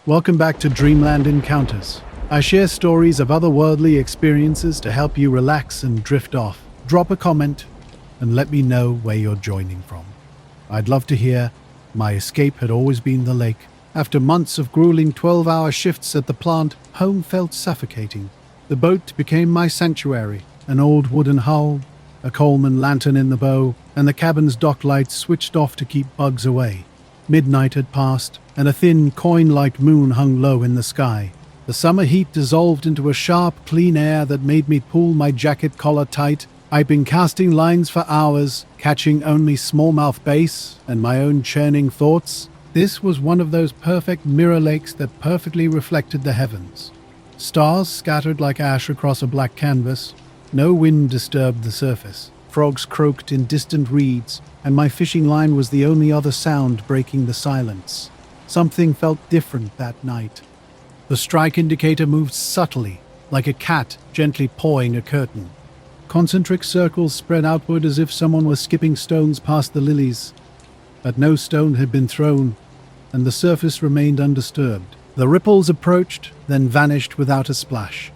Welcome back to Dreamland Encounters. I share stories of otherworldly experiences to help you relax and drift off. Drop a comment and let me know where you're joining from. I'd love to hear. My escape had always been the lake. After months of grueling 12-hour shifts at the plant, home felt suffocating. The boat became my sanctuary, an old wooden hull, a Coleman lantern in the bow, and the cabin's dock lights switched off to keep bugs away. Midnight had passed, and a thin, coin-like moon hung low in the sky. The summer heat dissolved into a sharp, clean air that made me pull my jacket collar tight. I'd been casting lines for hours, catching only smallmouth bass and my own churning thoughts. This was one of those perfect mirror lakes that perfectly reflected the heavens. Stars scattered like ash across a black canvas. No wind disturbed the surface. Frogs croaked in distant reeds, and my fishing line was the only other sound breaking the silence. Something felt different that night. The strike indicator moved subtly, like a cat gently pawing a curtain. Concentric circles spread outward as if someone was skipping stones past the lilies. But no stone had been thrown, and the surface remained undisturbed. The ripples approached, then vanished without a splash.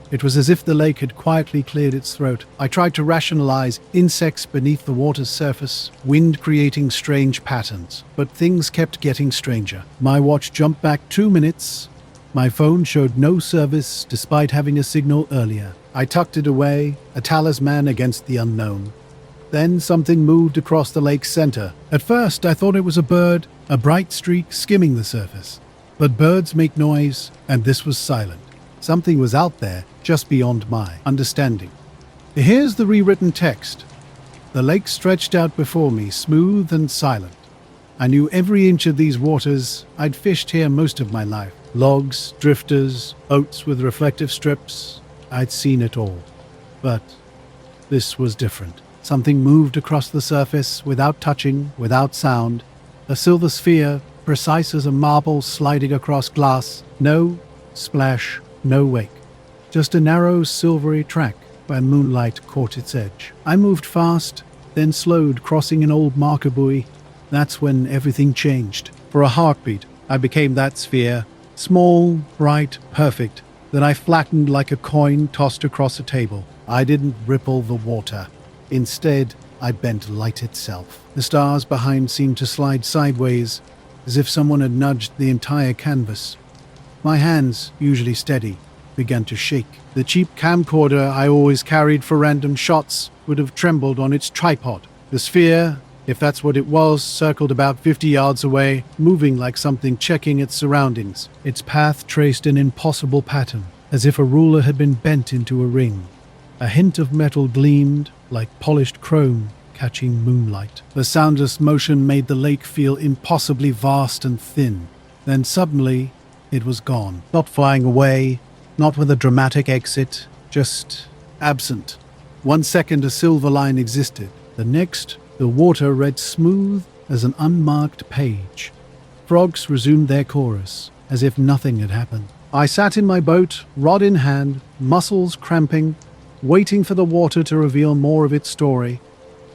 It was as if the lake had quietly cleared its throat. I tried to rationalize insects beneath the water's surface, wind creating strange patterns. But things kept getting stranger. My watch jumped back 2 minutes. My phone showed no service despite having a signal earlier. I tucked it away, a talisman against the unknown. Then something moved across the lake's center. At first, I thought it was a bird, a bright streak skimming the surface. But birds make noise, and this was silent. Something was out there, just beyond my understanding. Here's the rewritten text. The lake stretched out before me, smooth and silent. I knew every inch of these waters. I'd fished here most of my life. Logs, drifters, boats with reflective strips. I'd seen it all. But this was different. Something moved across the surface, without touching, without sound. A silver sphere, precise as a marble sliding across glass. No splash, no wake. Just a narrow, silvery track where moonlight caught its edge. I moved fast, then slowed, crossing an old marker buoy. That's when everything changed. For a heartbeat, I became that sphere. Small, bright, perfect. Then I flattened like a coin tossed across a table. I didn't ripple the water. Instead, I bent light itself. The stars behind seemed to slide sideways, as if someone had nudged the entire canvas. My hands, usually steady, began to shake. The cheap camcorder I always carried for random shots would have trembled on its tripod. The sphere, if that's what it was, circled about 50 yards away, moving like something checking its surroundings. Its path traced an impossible pattern, as if a ruler had been bent into a ring. A hint of metal gleamed, like polished chrome, catching moonlight. The soundless motion made the lake feel impossibly vast and thin. Then suddenly, it was gone. Not flying away, not with a dramatic exit, just absent. 1 second a silver line existed. The next, the water read smooth as an unmarked page. Frogs resumed their chorus, as if nothing had happened. I sat in my boat, rod in hand, muscles cramping, waiting for the water to reveal more of its story.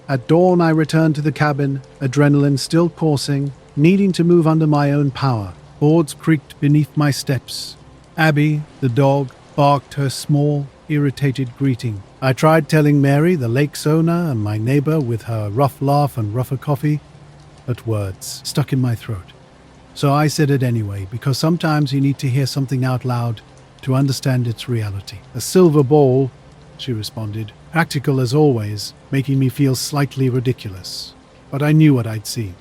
At dawn I returned to the cabin, adrenaline still coursing, needing to move under my own power. Boards creaked beneath my steps. Abby, the dog, barked her small, irritated greeting. I tried telling Mary, the lake's owner, and my neighbor with her rough laugh and rougher coffee, but words stuck in my throat. So I said it anyway, because sometimes you need to hear something out loud to understand its reality. A silver ball, she responded, practical as always, making me feel slightly ridiculous. But I knew what I'd seen.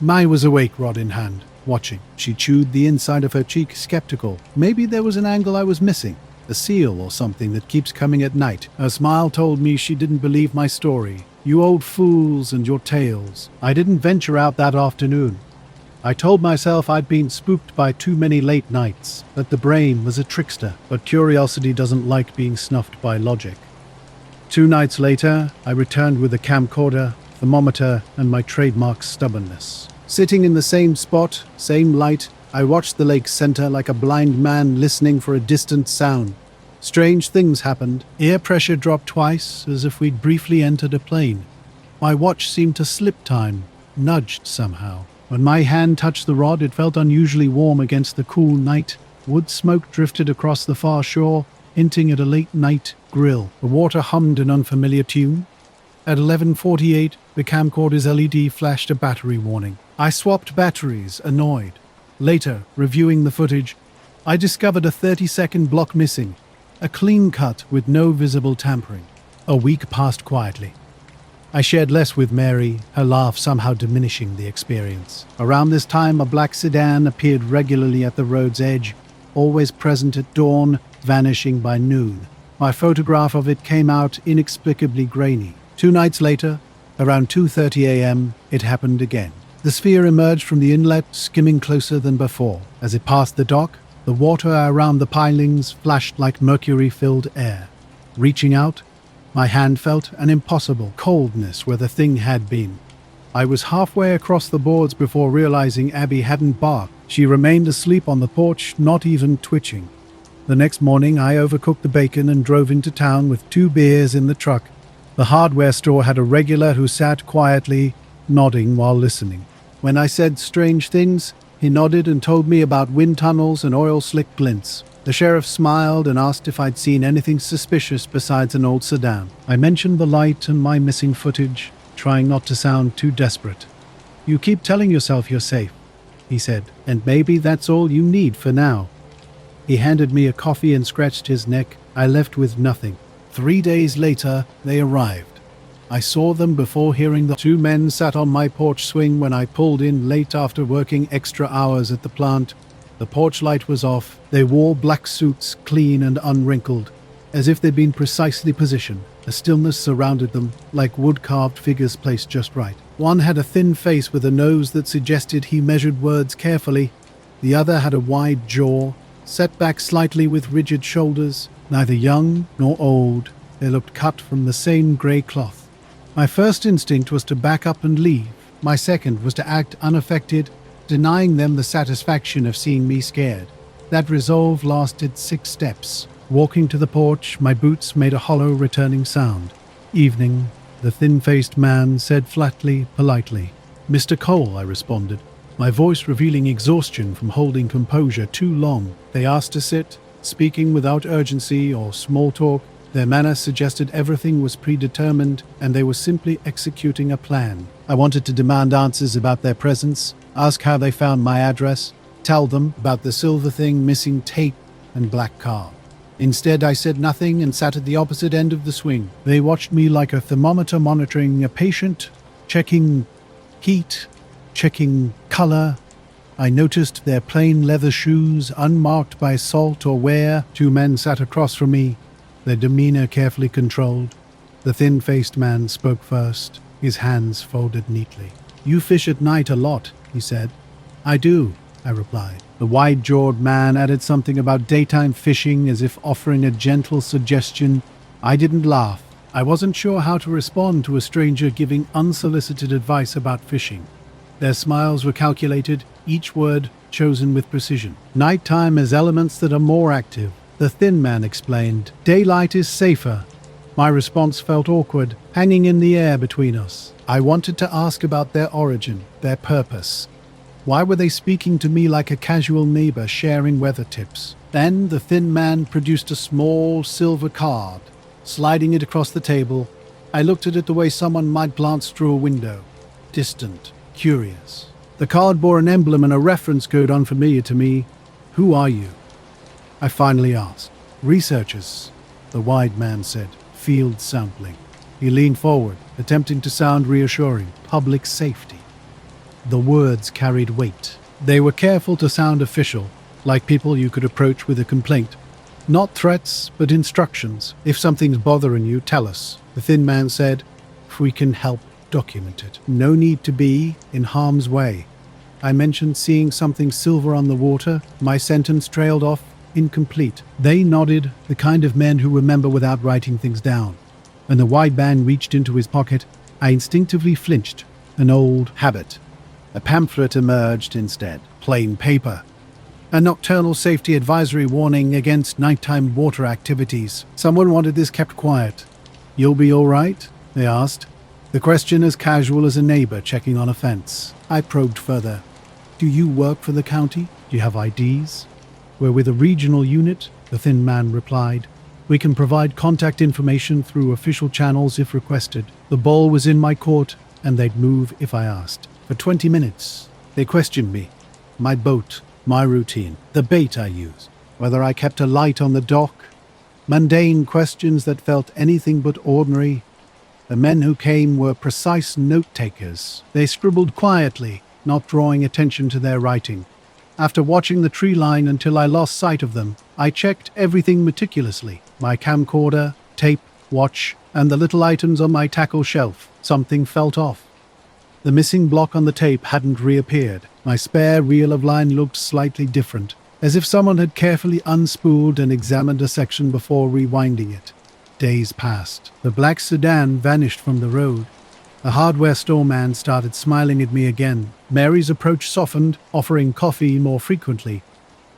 Mai was awake, rod in hand, watching. She chewed the inside of her cheek, skeptical. Maybe there was an angle I was missing. A seal or something that keeps coming at night. Her smile told me she didn't believe my story. You old fools and your tales. I didn't venture out that afternoon. I told myself I'd been spooked by too many late nights, that the brain was a trickster, but curiosity doesn't like being snuffed by logic. 2 nights later, I returned with a camcorder, thermometer, and my trademark stubbornness. Sitting in the same spot, same light, I watched the lake's center like a blind man listening for a distant sound. Strange things happened. Air pressure dropped twice, as if we'd briefly entered a plane. My watch seemed to slip time, nudged somehow. When my hand touched the rod, it felt unusually warm against the cool night. Wood smoke drifted across the far shore, hinting at a late-night grill. The water hummed an unfamiliar tune. At 11:48, the camcorder's LED flashed a battery warning. I swapped batteries, annoyed. Later, reviewing the footage, I discovered a 30-second block missing, a clean cut with no visible tampering. A week passed quietly. I shared less with Mary, her laugh somehow diminishing the experience. Around this time, a black sedan appeared regularly at the road's edge, always present at dawn, vanishing by noon. My photograph of it came out inexplicably grainy. 2 nights later, around 2:30 a.m., it happened again. The sphere emerged from the inlet, skimming closer than before. As it passed the dock, the water around the pilings flashed like mercury-filled air. Reaching out, my hand felt an impossible coldness where the thing had been. I was halfway across the boards before realizing Abby hadn't barked. She remained asleep on the porch, not even twitching. The next morning, I overcooked the bacon and drove into town with 2 beers in the truck. The hardware store had a regular who sat quietly, nodding while listening. When I said strange things, he nodded and told me about wind tunnels and oil slick glints. The sheriff smiled and asked if I'd seen anything suspicious besides an old sedan. I mentioned the light and my missing footage, trying not to sound too desperate. "You keep telling yourself you're safe," he said, "and maybe that's all you need for now." He handed me a coffee and scratched his neck. I left with nothing. 3 days later, they arrived. I saw them before hearing the 2 men sat on my porch swing when I pulled in late after working extra hours at the plant. The porch light was off. They wore black suits, clean and unwrinkled, as if they'd been precisely positioned. A stillness surrounded them, like wood-carved figures placed just right. One had a thin face with a nose that suggested he measured words carefully. The other had a wide jaw, set back slightly with rigid shoulders. Neither young nor old, they looked cut from the same grey cloth. My first instinct was to back up and leave. My second was to act unaffected, denying them the satisfaction of seeing me scared. That resolve lasted 6 steps. Walking to the porch, my boots made a hollow returning sound. "Evening," the thin-faced man said flatly, politely. "Mr. Cole," I responded, my voice revealing exhaustion from holding composure too long. They asked to sit, speaking without urgency or small talk. Their manner suggested everything was predetermined and they were simply executing a plan. I wanted to demand answers about their presence, ask how they found my address, tell them about the silver thing, missing tape, and black car. Instead, I said nothing and sat at the opposite end of the swing. They watched me like a thermometer monitoring a patient, checking heat, checking color. I noticed their plain leather shoes, unmarked by salt or wear. 2 men sat across from me, their demeanor carefully controlled. The thin-faced man spoke first, his hands folded neatly. "You fish at night a lot," he said. "I do," I replied. The wide-jawed man added something about daytime fishing as if offering a gentle suggestion. I didn't laugh. I wasn't sure how to respond to a stranger giving unsolicited advice about fishing. Their smiles were calculated, each word chosen with precision. "Nighttime has elements that are more active," the thin man explained. "Daylight is safer." My response felt awkward, hanging in the air between us. I wanted to ask about their origin, their purpose. Why were they speaking to me like a casual neighbor sharing weather tips? Then the thin man produced a small silver card. Sliding it across the table, I looked at it the way someone might glance through a window. Distant, curious. The card bore an emblem and a reference code unfamiliar to me. "Who are you?" I finally asked. "Researchers," the wide man said, "field sampling." He leaned forward, attempting to sound reassuring. "Public safety." The words carried weight. They were careful to sound official, like people you could approach with a complaint. Not threats, but instructions. "If something's bothering you, tell us," the thin man said. "If we can help, document it. No need to be in harm's way." I mentioned seeing something silver on the water. My sentence trailed off, incomplete. They nodded, the kind of men who remember without writing things down. When the wide man reached into his pocket, I instinctively flinched. An old habit. A pamphlet emerged instead. Plain paper. A nocturnal safety advisory warning against nighttime water activities. Someone wanted this kept quiet. "You'll be all right?" they asked. The question as casual as a neighbor checking on a fence. I probed further. Do you work for the county? Do you have IDs? We're with a regional unit, the thin man replied. We can provide contact information through official channels if requested. The ball was in my court, and they'd move if I asked. For 20 minutes, they questioned me. My boat, my routine, the bait I used, whether I kept a light on the dock. Mundane questions that felt anything but ordinary. The men who came were precise note-takers. They scribbled quietly, not drawing attention to their writing. After watching the tree line until I lost sight of them, I checked everything meticulously. My camcorder, tape, watch, and the little items on my tackle shelf. Something felt off. The missing block on the tape hadn't reappeared. My spare reel of line looked slightly different, as if someone had carefully unspooled and examined a section before rewinding it. Days passed. The black sedan vanished from the road. The hardware store man started smiling at me again. Mary's approach softened, offering coffee more frequently.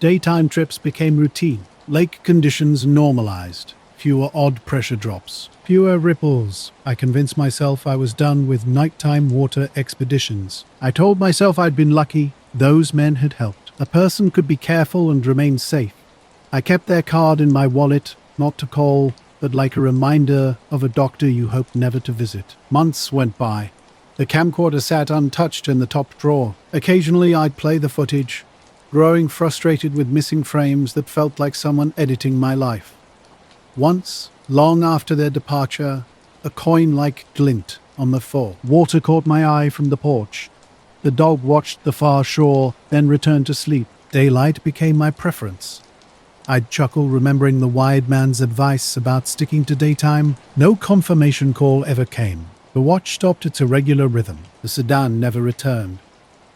Daytime trips became routine. Lake conditions normalized. Fewer odd pressure drops. Fewer ripples. I convinced myself I was done with nighttime water expeditions. I told myself I'd been lucky. Those men had helped. A person could be careful and remain safe. I kept their card in my wallet, not to call, but like a reminder of a doctor you hoped never to visit. Months went by. The camcorder sat untouched in the top drawer. Occasionally I'd play the footage, growing frustrated with missing frames that felt like someone editing my life. Once, long after their departure, a coin-like glint on the floor. Water caught my eye from the porch. The dog watched the far shore, then returned to sleep. Daylight became my preference. I'd chuckle remembering the wide man's advice about sticking to daytime. No confirmation call ever came. The watch stopped its irregular rhythm. The sedan never returned.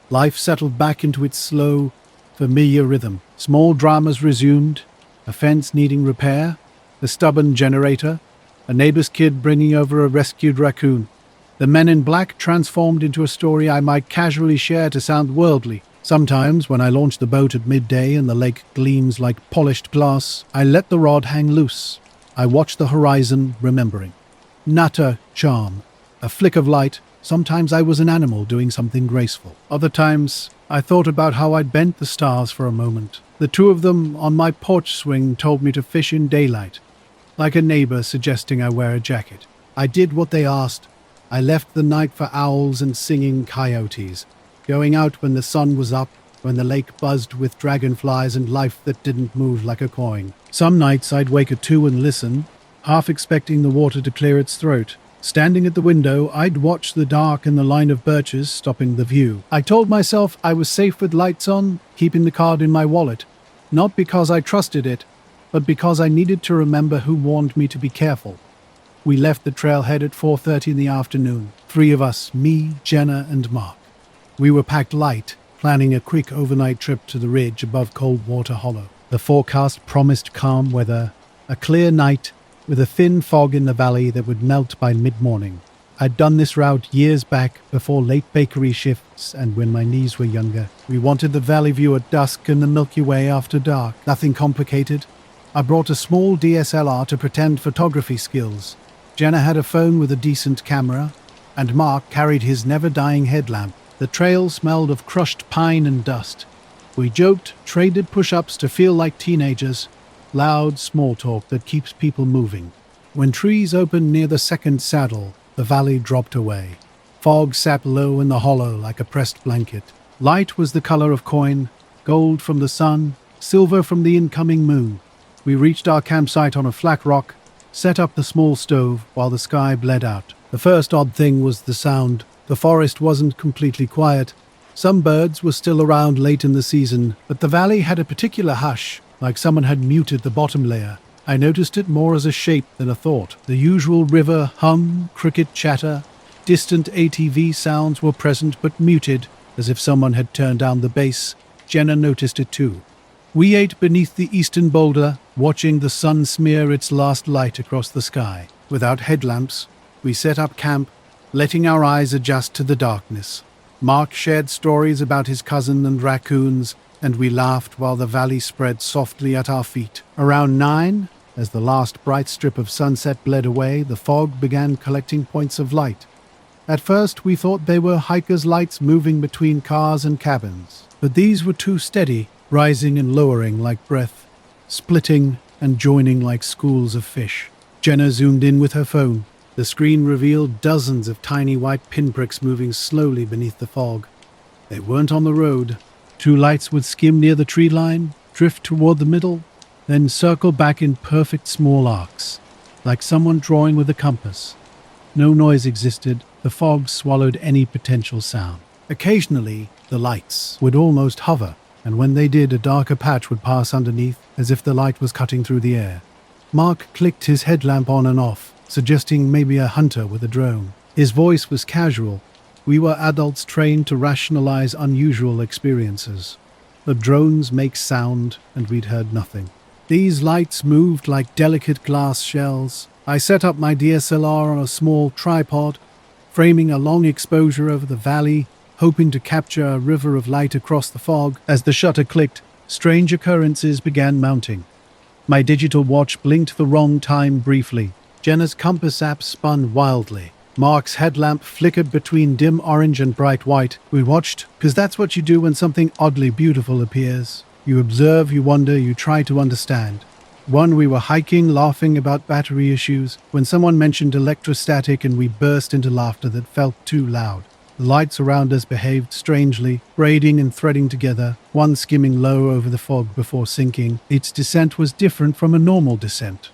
Life settled back into its slow, familiar rhythm. Small dramas resumed, a fence needing repair, a stubborn generator, a neighbor's kid bringing over a rescued raccoon. The men in black transformed into a story I might casually share to sound worldly. Sometimes, when I launch the boat at midday and the lake gleams like polished glass, I let the rod hang loose. I watch the horizon, remembering. Natter charm. A flick of light. Sometimes I was an animal doing something graceful. Other times, I thought about how I'd bent the stars for a moment. The two of them on my porch swing told me to fish in daylight, like a neighbor suggesting I wear a jacket. I did what they asked. I left the night for owls and singing coyotes, going out when the sun was up, when the lake buzzed with dragonflies and life that didn't move like a coin. Some nights I'd wake at 2 and listen, half expecting the water to clear its throat. Standing at the window, I'd watch the dark and the line of birches stopping the view. I told myself I was safe with lights on, keeping the card in my wallet, not because I trusted it, but because I needed to remember who warned me to be careful. We left the trailhead at 4:30 in the afternoon. 3 of us, me, Jenna, and Mark. We were packed light, planning a quick overnight trip to the ridge above Coldwater Hollow. The forecast promised calm weather, a clear night with a thin fog in the valley that would melt by mid-morning. I'd done this route years back, before late bakery shifts and when my knees were younger. We wanted the valley view at dusk and the Milky Way after dark. Nothing complicated. I brought a small DSLR to pretend photography skills. Jenna had a phone with a decent camera, and Mark carried his never-dying headlamp. The trail smelled of crushed pine and dust. We joked, traded push-ups to feel like teenagers, loud small talk that keeps people moving. When trees opened near the second saddle, the valley dropped away. Fog sat low in the hollow like a pressed blanket. Light was the color of coin, gold from the sun, silver from the incoming moon. We reached our campsite on a flat rock, set up the small stove while the sky bled out. The first odd thing was the sound. The forest wasn't completely quiet. Some birds were still around late in the season, but the valley had a particular hush, like someone had muted the bottom layer. I noticed it more as a shape than a thought. The usual river hum, cricket chatter, distant ATV sounds were present but muted, as if someone had turned down the bass. Jenna noticed it too. We ate beneath the eastern boulder, watching the sun smear its last light across the sky. Without headlamps, we set up camp, letting our eyes adjust to the darkness. Mark shared stories about his cousin and raccoons, and we laughed while the valley spread softly at our feet. Around 9, as the last bright strip of sunset bled away, the fog began collecting points of light. At first, we thought they were hikers' lights moving between cars and cabins, but these were too steady, rising and lowering like breath, splitting and joining like schools of fish. Jenna zoomed in with her phone. The screen revealed dozens of tiny white pinpricks moving slowly beneath the fog. They weren't on the road. Two lights would skim near the tree line, drift toward the middle, then circle back in perfect small arcs, like someone drawing with a compass. No noise existed. The fog swallowed any potential sound. Occasionally, the lights would almost hover, and when they did, a darker patch would pass underneath, as if the light was cutting through the air. Mark clicked his headlamp on and off, suggesting maybe a hunter with a drone. His voice was casual. We were adults trained to rationalize unusual experiences. The drones make sound, and we'd heard nothing. These lights moved like delicate glass shells. I set up my DSLR on a small tripod, framing a long exposure over the valley, hoping to capture a river of light across the fog. As the shutter clicked, strange occurrences began mounting. My digital watch blinked the wrong time briefly. Jenna's compass app spun wildly. Mark's headlamp flickered between dim orange and bright white. We watched, because that's what you do when something oddly beautiful appears. You observe, you wonder, you try to understand. We were hiking, laughing about battery issues, when someone mentioned electrostatic and we burst into laughter that felt too loud. The lights around us behaved strangely, braiding and threading together, one skimming low over the fog before sinking. Its descent was different from a normal descent.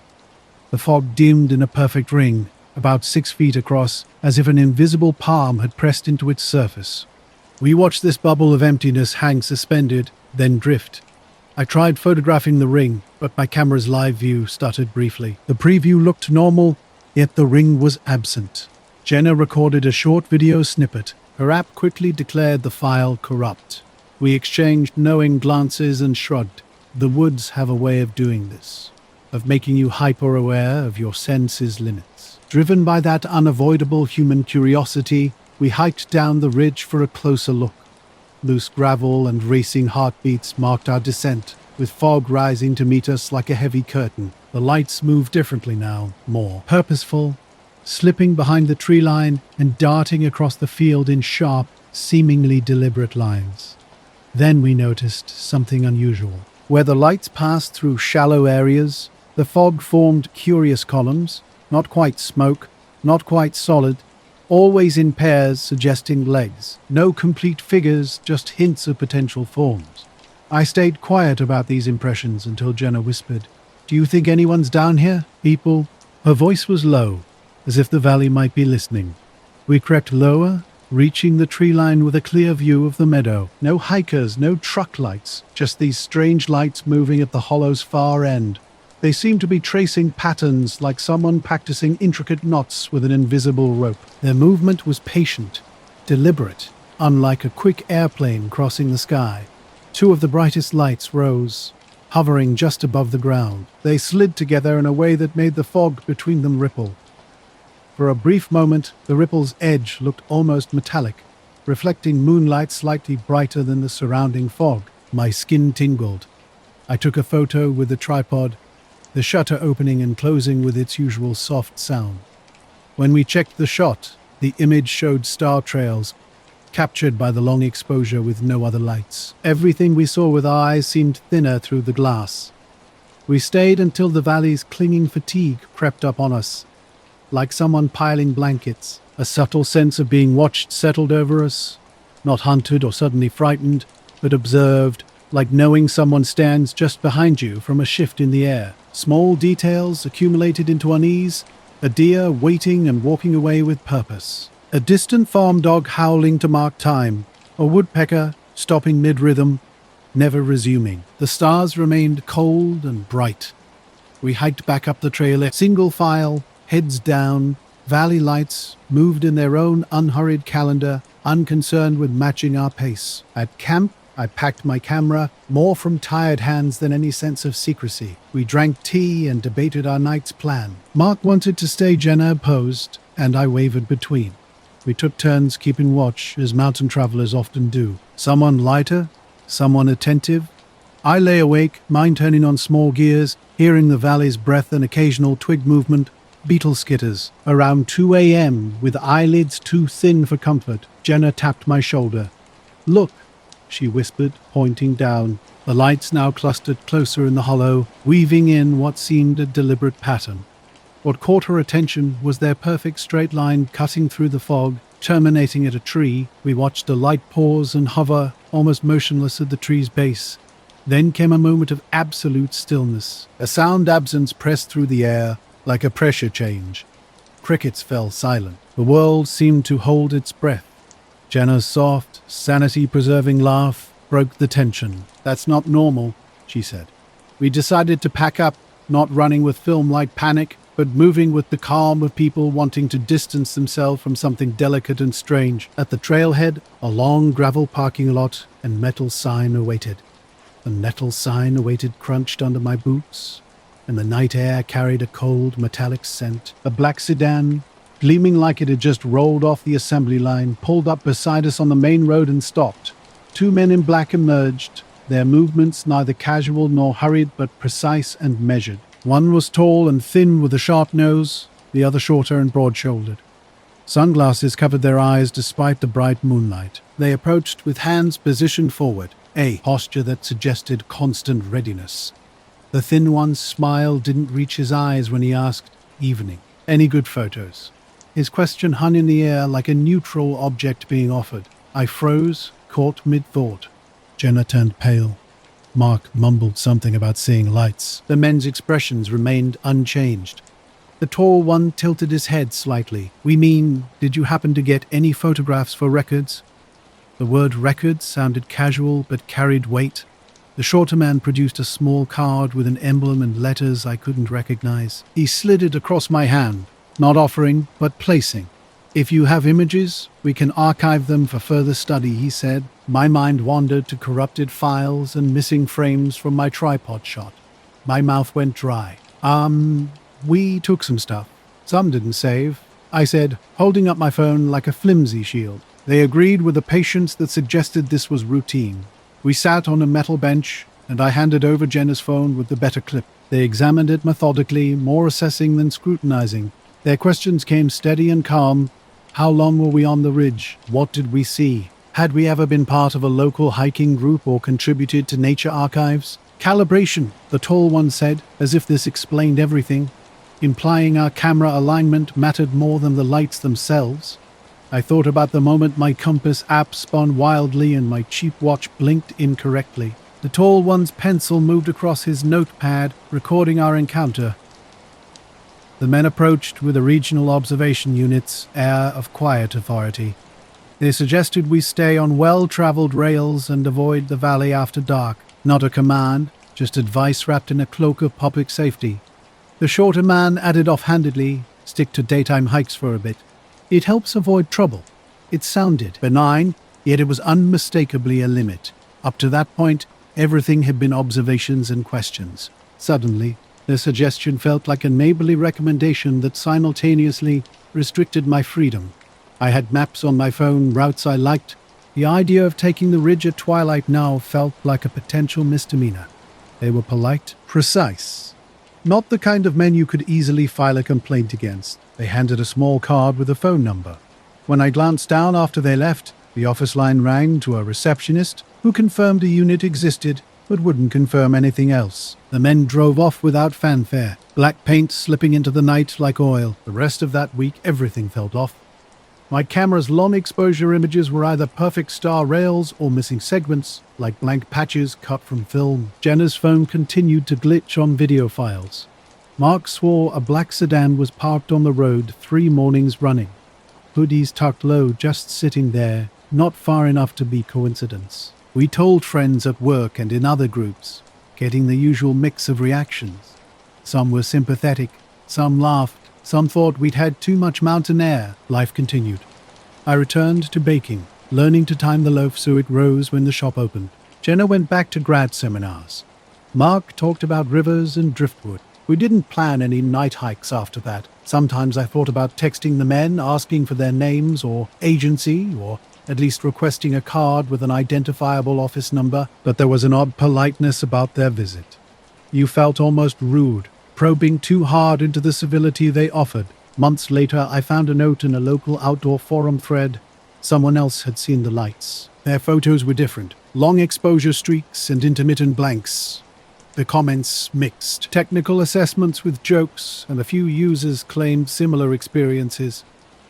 The fog dimmed in a perfect ring, about 6 feet across, as if an invisible palm had pressed into its surface. We watched this bubble of emptiness hang suspended, then drift. I tried photographing the ring, but my camera's live view stuttered briefly. The preview looked normal, yet the ring was absent. Jenna recorded a short video snippet. Her app quickly declared the file corrupt. We exchanged knowing glances and shrugged. The woods have a way of doing this, of making you hyper-aware of your senses' limits. Driven by that unavoidable human curiosity, we hiked down the ridge for a closer look. Loose gravel and racing heartbeats marked our descent, with fog rising to meet us like a heavy curtain. The lights moved differently now, more purposeful, slipping behind the tree line and darting across the field in sharp, seemingly deliberate lines. Then we noticed something unusual. Where the lights passed through shallow areas, the fog formed curious columns, not quite smoke, not quite solid, always in pairs suggesting legs. No complete figures, just hints of potential forms. I stayed quiet about these impressions until Jenna whispered, "Do you think anyone's down here? People?" Her voice was low, as if the valley might be listening. We crept lower, reaching the tree line with a clear view of the meadow. No hikers, no truck lights, just these strange lights moving at the hollow's far end. They seemed to be tracing patterns like someone practicing intricate knots with an invisible rope. Their movement was patient, deliberate, unlike a quick airplane crossing the sky. Two of the brightest lights rose, hovering just above the ground. They slid together in a way that made the fog between them ripple. For a brief moment, the ripple's edge looked almost metallic, reflecting moonlight slightly brighter than the surrounding fog. My skin tingled. I took a photo with the tripod, the shutter opening and closing with its usual soft sound. When we checked the shot, the image showed star trails, captured by the long exposure with no other lights. Everything we saw with our eyes seemed thinner through the glass. We stayed until the valley's clinging fatigue crept up on us, like someone piling blankets. A subtle sense of being watched settled over us, not hunted or suddenly frightened, but observed, like knowing someone stands just behind you from a shift in the air. Small details accumulated into unease, a deer waiting and walking away with purpose. A distant farm dog howling to mark time, a woodpecker stopping mid-rhythm, never resuming. The stars remained cold and bright. We hiked back up the trail, single file, heads down. Valley lights moved in their own unhurried calendar, unconcerned with matching our pace. At camp, I packed my camera, more from tired hands than any sense of secrecy. We drank tea and debated our night's plan. Mark wanted to stay, Jenna opposed, and I wavered between. We took turns keeping watch, as mountain travelers often do. Someone lighter, someone attentive. I lay awake, mind turning on small gears, hearing the valley's breath and occasional twig movement, beetle skitters. Around 2 a.m., with eyelids too thin for comfort, Jenna tapped my shoulder. "Look," she whispered, pointing down. The lights now clustered closer in the hollow, weaving in what seemed a deliberate pattern. What caught her attention was their perfect straight line cutting through the fog, terminating at a tree. We watched the light pause and hover, almost motionless at the tree's base. Then came a moment of absolute stillness. A sound absence pressed through the air, like a pressure change. Crickets fell silent. The world seemed to hold its breath. Jenna's soft, sanity-preserving laugh broke the tension. "That's not normal," she said. "We decided to pack up, not running with film-like panic, but moving with the calm of people wanting to distance themselves from something delicate and strange." At the trailhead, a long gravel parking lot and metal sign awaited. The metal sign awaited crunched under my boots, and the night air carried a cold, metallic scent. A black sedan, gleaming like it had just rolled off the assembly line, pulled up beside us on the main road and stopped. 2 men in black emerged, their movements neither casual nor hurried but precise and measured. One was tall and thin with a sharp nose, the other shorter and broad-shouldered. Sunglasses covered their eyes despite the bright moonlight. They approached with hands positioned forward, a posture that suggested constant readiness. The thin one's smile didn't reach his eyes when he asked, "Evening. Any good photos?" His question hung in the air like a neutral object being offered. I froze, caught mid-thought. Jenna turned pale. Mark mumbled something about seeing lights. The men's expressions remained unchanged. The tall one tilted his head slightly. "We mean, did you happen to get any photographs for records?" The word records sounded casual but carried weight. The shorter man produced a small card with an emblem and letters I couldn't recognize. He slid it across my hand, not offering, but placing. "If you have images, we can archive them for further study," he said. My mind wandered to corrupted files and missing frames from my tripod shot. My mouth went dry. We took some stuff. Some didn't save," I said, holding up my phone like a flimsy shield. They agreed with a patience that suggested this was routine. We sat on a metal bench, and I handed over Jenna's phone with the better clip. They examined it methodically, more assessing than scrutinizing. Their questions came steady and calm. How long were we on the ridge? What did we see? Had we ever been part of a local hiking group or contributed to nature archives? "Calibration," the tall one said, as if this explained everything, implying our camera alignment mattered more than the lights themselves. I thought about the moment my compass app spun wildly and my cheap watch blinked incorrectly. The tall one's pencil moved across his notepad, recording our encounter. The men approached with the regional observation unit's air of quiet authority. They suggested we stay on well-traveled rails and avoid the valley after dark. Not a command, just advice wrapped in a cloak of public safety. The shorter man added offhandedly, "Stick to daytime hikes for a bit. It helps avoid trouble." It sounded benign, yet it was unmistakably a limit. Up to that point, everything had been observations and questions. Suddenly, the suggestion felt like a neighborly recommendation that simultaneously restricted my freedom. I had maps on my phone, routes I liked. The idea of taking the ridge at twilight now felt like a potential misdemeanor. They were polite, precise. Not the kind of men you could easily file a complaint against. They handed a small card with a phone number. When I glanced down after they left, the office line rang to a receptionist who confirmed a unit existed but wouldn't confirm anything else. The men drove off without fanfare, black paint slipping into the night like oil. The rest of that week, everything felt off. My camera's long-exposure images were either perfect star rails or missing segments, like blank patches cut from film. Jenna's phone continued to glitch on video files. Mark swore a black sedan was parked on the road 3 mornings running. Hoodies tucked low, just sitting there, not far enough to be coincidence. We told friends at work and in other groups, getting the usual mix of reactions. Some were sympathetic, some laughed, some thought we'd had too much mountain air. Life continued. I returned to baking, learning to time the loaf so it rose when the shop opened. Jenna went back to grad seminars. Mark talked about rivers and driftwood. We didn't plan any night hikes after that. Sometimes I thought about texting the men, asking for their names or agency, or at least requesting a card with an identifiable office number, but there was an odd politeness about their visit. You felt almost rude, probing too hard into the civility they offered. Months later, I found a note in a local outdoor forum thread. Someone else had seen the lights. Their photos were different. Long exposure streaks and intermittent blanks. The comments mixed. Technical assessments with jokes, and a few users claimed similar experiences.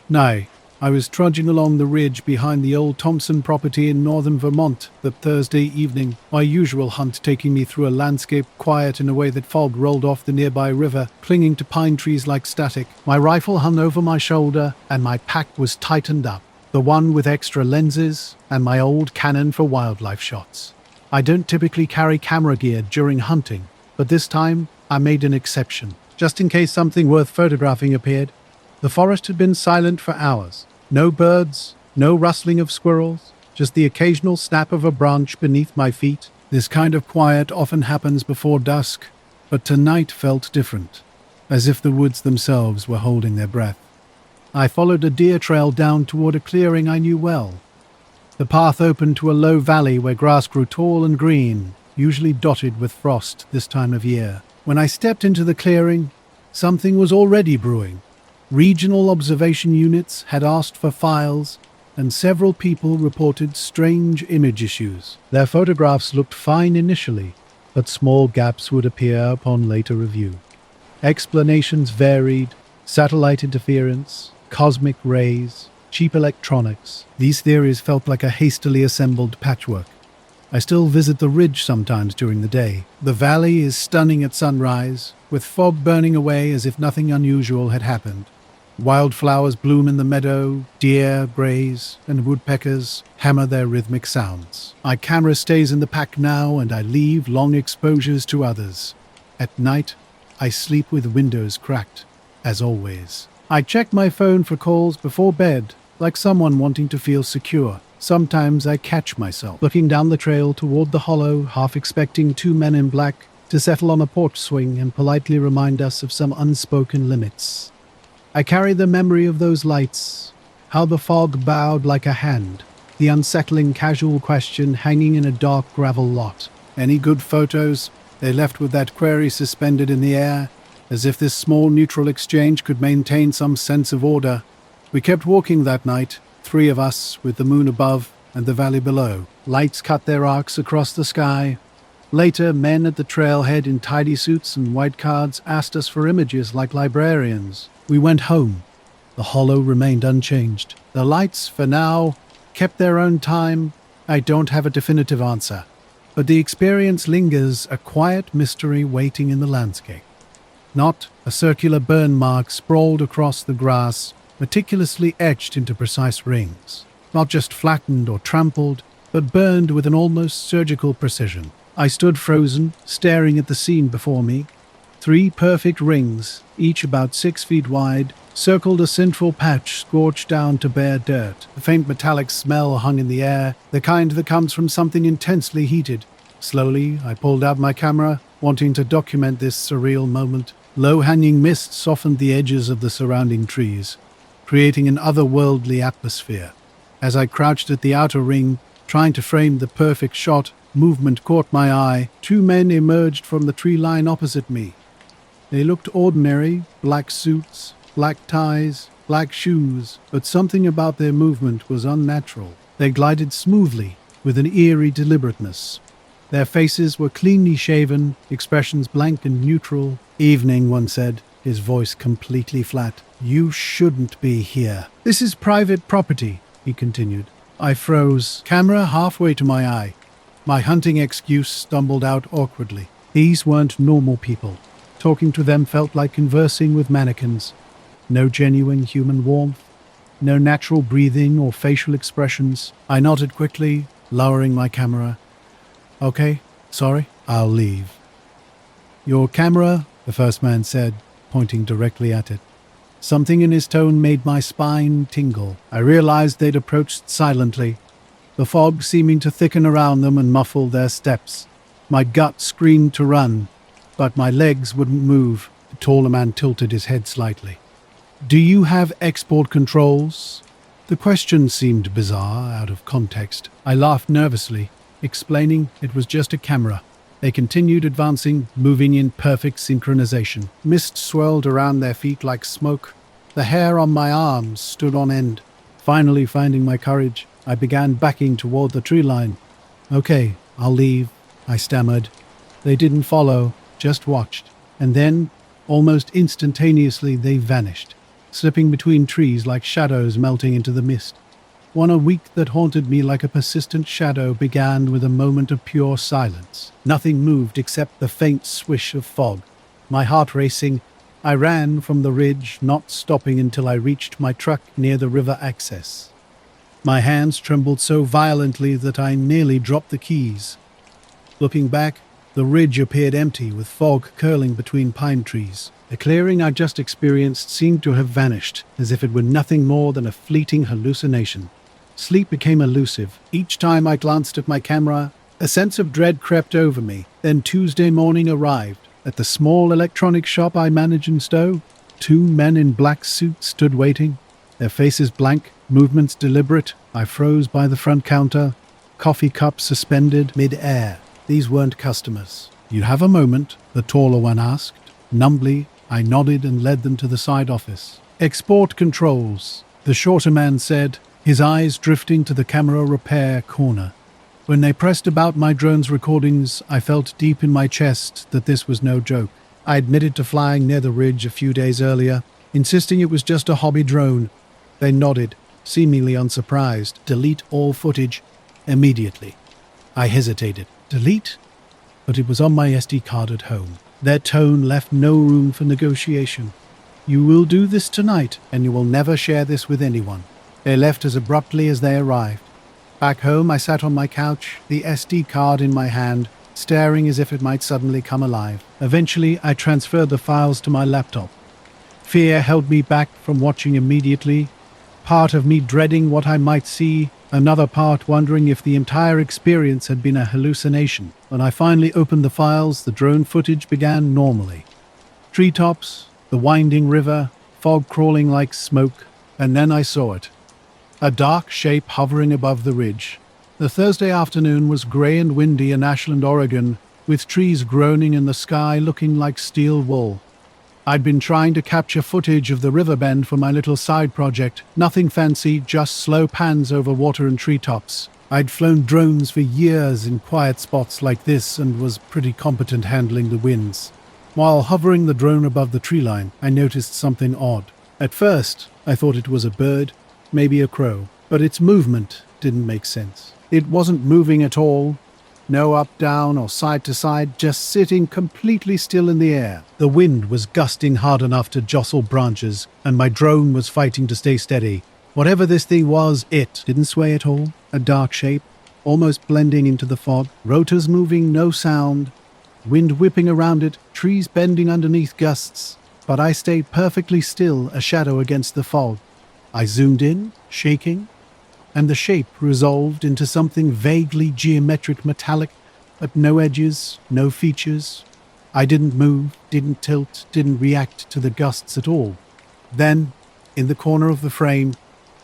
Nay, I was trudging along the ridge behind the old Thompson property in northern Vermont that Thursday evening, my usual hunt taking me through a landscape quiet in a way that fog rolled off the nearby river, clinging to pine trees like static. My rifle hung over my shoulder, and my pack was tightened up, the one with extra lenses and my old Canon for wildlife shots. I don't typically carry camera gear during hunting, but this time I made an exception, just in case something worth photographing appeared. The forest had been silent for hours. No birds, no rustling of squirrels, just the occasional snap of a branch beneath my feet. This kind of quiet often happens before dusk, but tonight felt different, as if the woods themselves were holding their breath. I followed a deer trail down toward a clearing I knew well. The path opened to a low valley where grass grew tall and green, usually dotted with frost this time of year. When I stepped into the clearing, something was already brewing. Regional observation units had asked for files, and several people reported strange image issues. Their photographs looked fine initially, but small gaps would appear upon later review. Explanations varied: satellite interference, cosmic rays, cheap electronics. These theories felt like a hastily assembled patchwork. I still visit the ridge sometimes during the day. The valley is stunning at sunrise, with fog burning away as if nothing unusual had happened. Wildflowers bloom in the meadow, deer graze, and woodpeckers hammer their rhythmic sounds. My camera stays in the pack now, and I leave long exposures to others. At night, I sleep with windows cracked, as always. I check my phone for calls before bed, like someone wanting to feel secure. Sometimes I catch myself looking down the trail toward the hollow, half expecting two men in black to settle on a porch swing and politely remind us of some unspoken limits. I carry the memory of those lights, how the fog bowed like a hand, the unsettling casual question hanging in a dark gravel lot. Any good photos? They left with that query suspended in the air, as if this small neutral exchange could maintain some sense of order. We kept walking that night, three of us, with the moon above and the valley below. Lights cut their arcs across the sky. Later, men at the trailhead in tidy suits and white cards asked us for images like librarians. We went home. The hollow remained unchanged. The lights, for now, kept their own time. I don't have a definitive answer, but the experience lingers, a quiet mystery waiting in the landscape. Not a circular burn mark sprawled across the grass, meticulously etched into precise rings. Not just flattened or trampled, but burned with an almost surgical precision. I stood frozen, staring at the scene before me. 3 perfect rings, each about 6 feet wide, circled a central patch scorched down to bare dirt. A faint metallic smell hung in the air, the kind that comes from something intensely heated. Slowly, I pulled out my camera, wanting to document this surreal moment. Low-hanging mist softened the edges of the surrounding trees, creating an otherworldly atmosphere. As I crouched at the outer ring, trying to frame the perfect shot, movement caught my eye. 2 men emerged from the tree line opposite me. They looked ordinary, black suits, black ties, black shoes, but something about their movement was unnatural. They glided smoothly, with an eerie deliberateness. Their faces were cleanly shaven, expressions blank and neutral. "Evening," one said, his voice completely flat. "You shouldn't be here." "This is private property," he continued. I froze, camera halfway to my eye. My hunting excuse stumbled out awkwardly. These weren't normal people. Talking to them felt like conversing with mannequins. No genuine human warmth, no natural breathing or facial expressions. I nodded quickly, lowering my camera. "Okay, sorry, I'll leave." "Your camera," the first man said, pointing directly at it. Something in his tone made my spine tingle. I realized they'd approached silently, the fog seeming to thicken around them and muffle their steps. My gut screamed to run, but my legs wouldn't move. The taller man tilted his head slightly. "Do you have export controls?" The question seemed bizarre, out of context. I laughed nervously, explaining it was just a camera. They continued advancing, moving in perfect synchronization. Mist swirled around their feet like smoke. The hair on my arms stood on end. Finally finding my courage, I began backing toward the tree line. "Okay, I'll leave," I stammered. They didn't follow, just watched. And then, almost instantaneously, they vanished, slipping between trees like shadows melting into the mist. A week that haunted me like a persistent shadow began with a moment of pure silence. Nothing moved except the faint swish of fog. My heart racing, I ran from the ridge, not stopping until I reached my truck near the river access. My hands trembled so violently that I nearly dropped the keys. Looking back, the ridge appeared empty, with fog curling between pine trees. The clearing I just experienced seemed to have vanished, as if it were nothing more than a fleeting hallucination. Sleep became elusive. Each time I glanced at my camera, a sense of dread crept over me. Then Tuesday morning arrived. At the small electronics shop I manage in Stowe, 2 men in black suits stood waiting, their faces blank, movements deliberate. I froze by the front counter, coffee cup suspended mid-air. These weren't customers. "You have a moment?" the taller one asked. Numbly, I nodded and led them to the side office. "Export controls," the shorter man said, his eyes drifting to the camera repair corner. When they pressed about my drone's recordings, I felt deep in my chest that this was no joke. I admitted to flying near the ridge a few days earlier, insisting it was just a hobby drone. They nodded, seemingly unsurprised. "Delete all footage immediately." I hesitated. Delete? But it was on my SD card at home. Their tone left no room for negotiation. "You will do this tonight, and you will never share this with anyone." They left as abruptly as they arrived. Back home, I sat on my couch, the SD card in my hand, staring as if it might suddenly come alive. Eventually, I transferred the files to my laptop. Fear held me back from watching immediately, part of me dreading what I might see, another part wondering if the entire experience had been a hallucination. When I finally opened the files, the drone footage began normally. Treetops, the winding river, fog crawling like smoke, and then I saw it. A dark shape hovering above the ridge. The Thursday afternoon was grey and windy in Ashland, Oregon, with trees groaning in the sky looking like steel wool. I'd been trying to capture footage of the river bend for my little side project. Nothing fancy, just slow pans over water and treetops. I'd flown drones for years in quiet spots like this and was pretty competent handling the winds. While hovering the drone above the tree line, I noticed something odd. At first, I thought it was a bird, maybe a crow, but its movement didn't make sense. It wasn't moving at all, no up, down, or side to side, just sitting completely still in the air. The wind was gusting hard enough to jostle branches, and my drone was fighting to stay steady. Whatever this thing was, it didn't sway at all. A dark shape, almost blending into the fog, rotors moving, no sound, wind whipping around it, trees bending underneath gusts. But I stayed perfectly still, a shadow against the fog. I zoomed in, shaking, and the shape resolved into something vaguely geometric metallic, but no edges, no features. I didn't move, didn't tilt, didn't react to the gusts at all. Then, in the corner of the frame,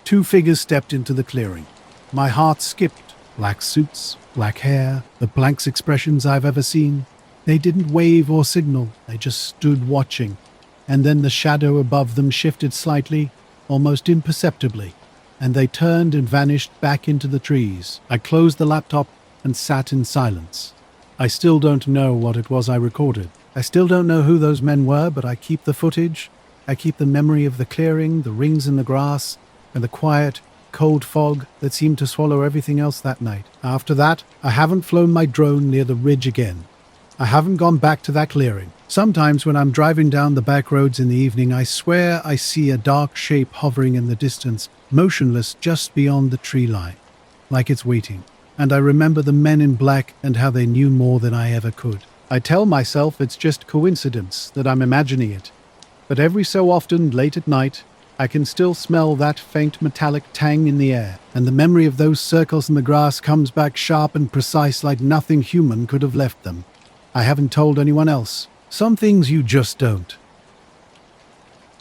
2 figures stepped into the clearing. My heart skipped. Black suits, black hair, the blankest expressions I've ever seen. They didn't wave or signal, they just stood watching. And then the shadow above them shifted slightly, almost imperceptibly, and they turned and vanished back into the trees. I closed the laptop and sat in silence. I still don't know what it was I recorded. I still don't know who those men were, but I keep the footage. I keep the memory of the clearing, the rings in the grass, and the quiet, cold fog that seemed to swallow everything else that night. After that, I haven't flown my drone near the ridge again. I haven't gone back to that clearing. Sometimes when I'm driving down the back roads in the evening, I swear I see a dark shape hovering in the distance, motionless just beyond the tree line, like it's waiting. And I remember the men in black and how they knew more than I ever could. I tell myself it's just coincidence, that I'm imagining it. But every so often, late at night, I can still smell that faint metallic tang in the air, and the memory of those circles in the grass comes back sharp and precise like nothing human could have left them. I haven't told anyone else. Some things you just don't.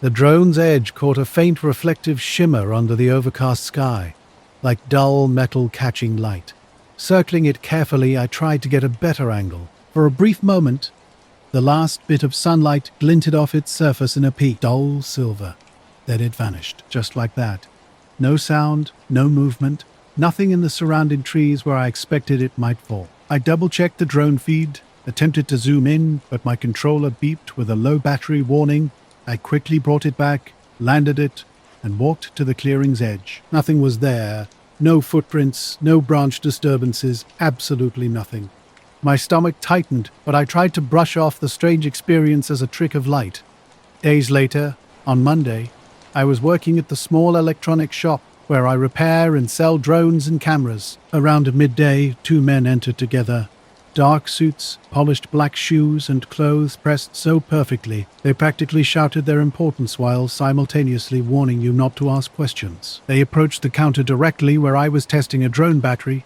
The drone's edge caught a faint reflective shimmer under the overcast sky, like dull metal catching light. Circling it carefully, I tried to get a better angle. For a brief moment, the last bit of sunlight glinted off its surface in a peak, dull silver. Then it vanished, just like that. No sound, no movement, nothing in the surrounding trees where I expected it might fall. I double-checked the drone feed, attempted to zoom in, but my controller beeped with a low battery warning. I quickly brought it back, landed it, and walked to the clearing's edge. Nothing was there. No footprints, no branch disturbances, absolutely nothing. My stomach tightened, but I tried to brush off the strange experience as a trick of light. Days later, on Monday, I was working at the small electronics shop where I repair and sell drones and cameras. Around midday, two men entered together. Dark suits, polished black shoes, and clothes pressed so perfectly, they practically shouted their importance while simultaneously warning you not to ask questions. They approached the counter directly where I was testing a drone battery.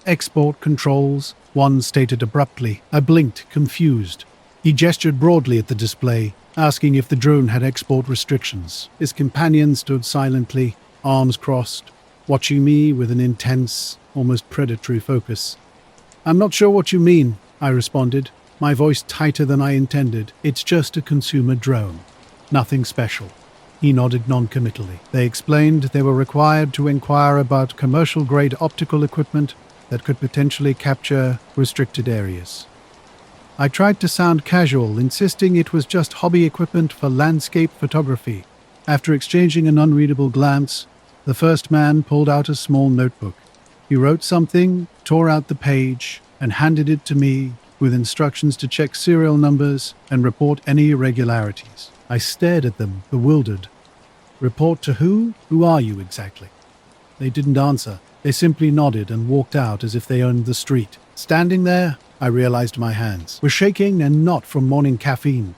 Export controls, one stated abruptly. I blinked, confused. He gestured broadly at the display, asking if the drone had export restrictions. His companion stood silently, arms crossed, watching me with an intense, almost predatory focus. "I'm not sure what you mean," I responded, my voice tighter than I intended. "It's just a consumer drone. Nothing special." He nodded non-committally. They explained they were required to inquire about commercial-grade optical equipment that could potentially capture restricted areas. I tried to sound casual, insisting it was just hobby equipment for landscape photography. After exchanging an unreadable glance, the first man pulled out a small notebook. He wrote something, tore out the page, and handed it to me with instructions to check serial numbers and report any irregularities. I stared at them, bewildered. "Report to who? Who are you exactly?" They didn't answer. They simply nodded and walked out as if they owned the street. Standing there, I realized my hands were shaking, and not from morning caffeine.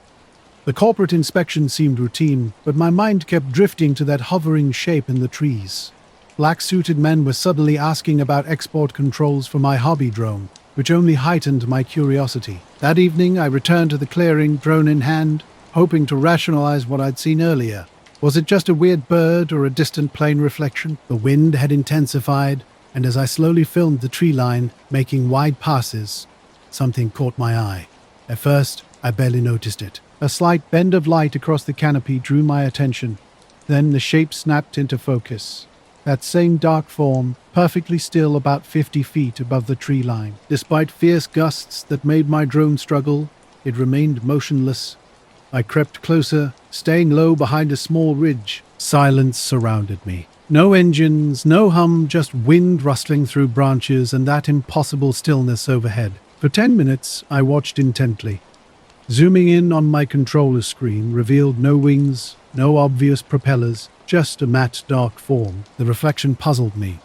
The corporate inspection seemed routine, but my mind kept drifting to that hovering shape in the trees. Black-suited men were suddenly asking about export controls for my hobby drone, which only heightened my curiosity. That evening, I returned to the clearing, drone in hand, hoping to rationalize what I'd seen earlier. Was it just a weird bird or a distant plane reflection? The wind had intensified, and as I slowly filmed the tree line, making wide passes, something caught my eye. At first, I barely noticed it. A slight bend of light across the canopy drew my attention. Then the shape snapped into focus. That same dark form, perfectly still about 50 feet above the tree line. Despite fierce gusts that made my drone struggle, it remained motionless. I crept closer, staying low behind a small ridge. Silence surrounded me. No engines, no hum, just wind rustling through branches and that impossible stillness overhead. For 10 minutes, I watched intently. Zooming in on my controller screen revealed no wings, no obvious propellers, just a matte dark form. The reflection puzzled me.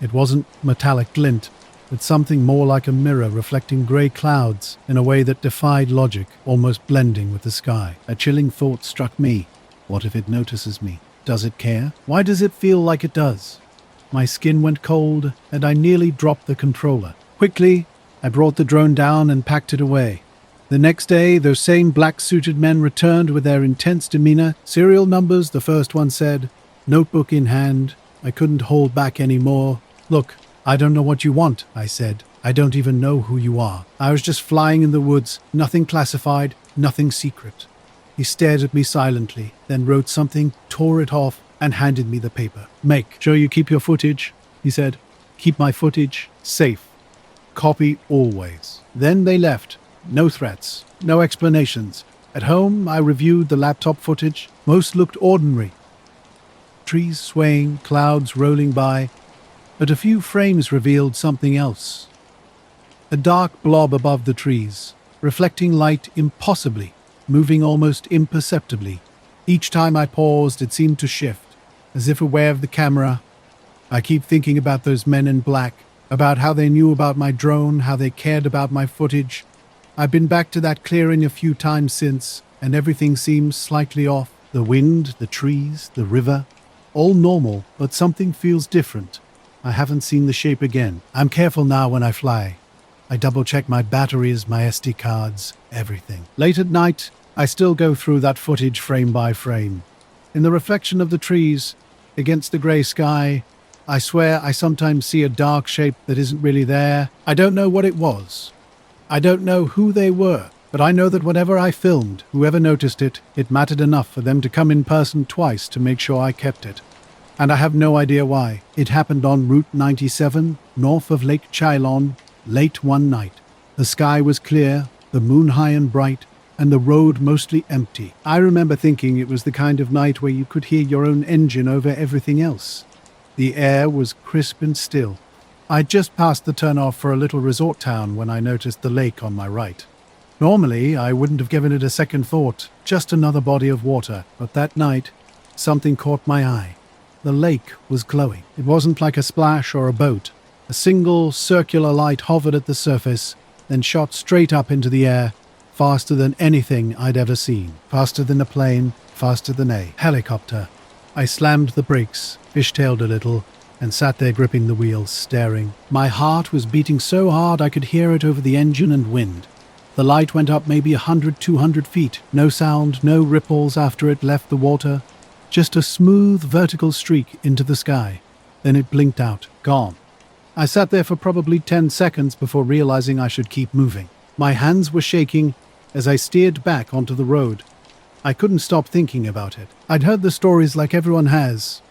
It wasn't metallic glint, but something more like a mirror reflecting grey clouds in a way that defied logic, almost blending with the sky. A chilling thought struck me. What if it notices me? Does it care? Why does it feel like it does? My skin went cold, and I nearly dropped the controller. Quickly, I brought the drone down and packed it away. The next day, those same black-suited men returned with their intense demeanor. Serial numbers, the first one said. Notebook in hand. I couldn't hold back anymore. "Look, I don't know what you want," I said. "I don't even know who you are. I was just flying in the woods. Nothing classified, nothing secret." He stared at me silently, then wrote something, tore it off, and handed me the paper. "Make sure you keep your footage," he said. "Keep my footage safe. Copy always." Then they left. No threats, no explanations. At home, I reviewed the laptop footage. Most looked ordinary. Trees swaying, clouds rolling by, but a few frames revealed something else. A dark blob above the trees, reflecting light impossibly, moving almost imperceptibly. Each time I paused, it seemed to shift, as if aware of the camera. I keep thinking about those men in black, about how they knew about my drone, how they cared about my footage. I've been back to that clearing a few times since, and everything seems slightly off. The wind, the trees, the river, all normal, but something feels different. I haven't seen the shape again. I'm careful now when I fly. I double-check my batteries, my SD cards, everything. Late at night, I still go through that footage frame by frame. In the reflection of the trees, against the grey sky, I swear I sometimes see a dark shape that isn't really there. I don't know what it was. I don't know who they were, but I know that whatever I filmed, whoever noticed it, it mattered enough for them to come in person twice to make sure I kept it. And I have no idea why. It happened on Route 97, north of Lake Chylon, late one night. The sky was clear, the moon high and bright, and the road mostly empty. I remember thinking it was the kind of night where you could hear your own engine over everything else. The air was crisp and still. I'd just passed the turnoff for a little resort town when I noticed the lake on my right. Normally, I wouldn't have given it a second thought, just another body of water, but that night, something caught my eye. The lake was glowing. It wasn't like a splash or a boat. A single circular light hovered at the surface, then shot straight up into the air, faster than anything I'd ever seen. Faster than a plane, faster than a helicopter. I slammed the brakes, fishtailed a little, and sat there gripping the wheels, staring. My heart was beating so hard I could hear it over the engine and wind. The light went up maybe 100, 200 feet. No sound, no ripples after it left the water. Just a smooth vertical streak into the sky. Then it blinked out, gone. I sat there for probably 10 seconds before realizing I should keep moving. My hands were shaking as I steered back onto the road. I couldn't stop thinking about it. I'd heard the stories like everyone has.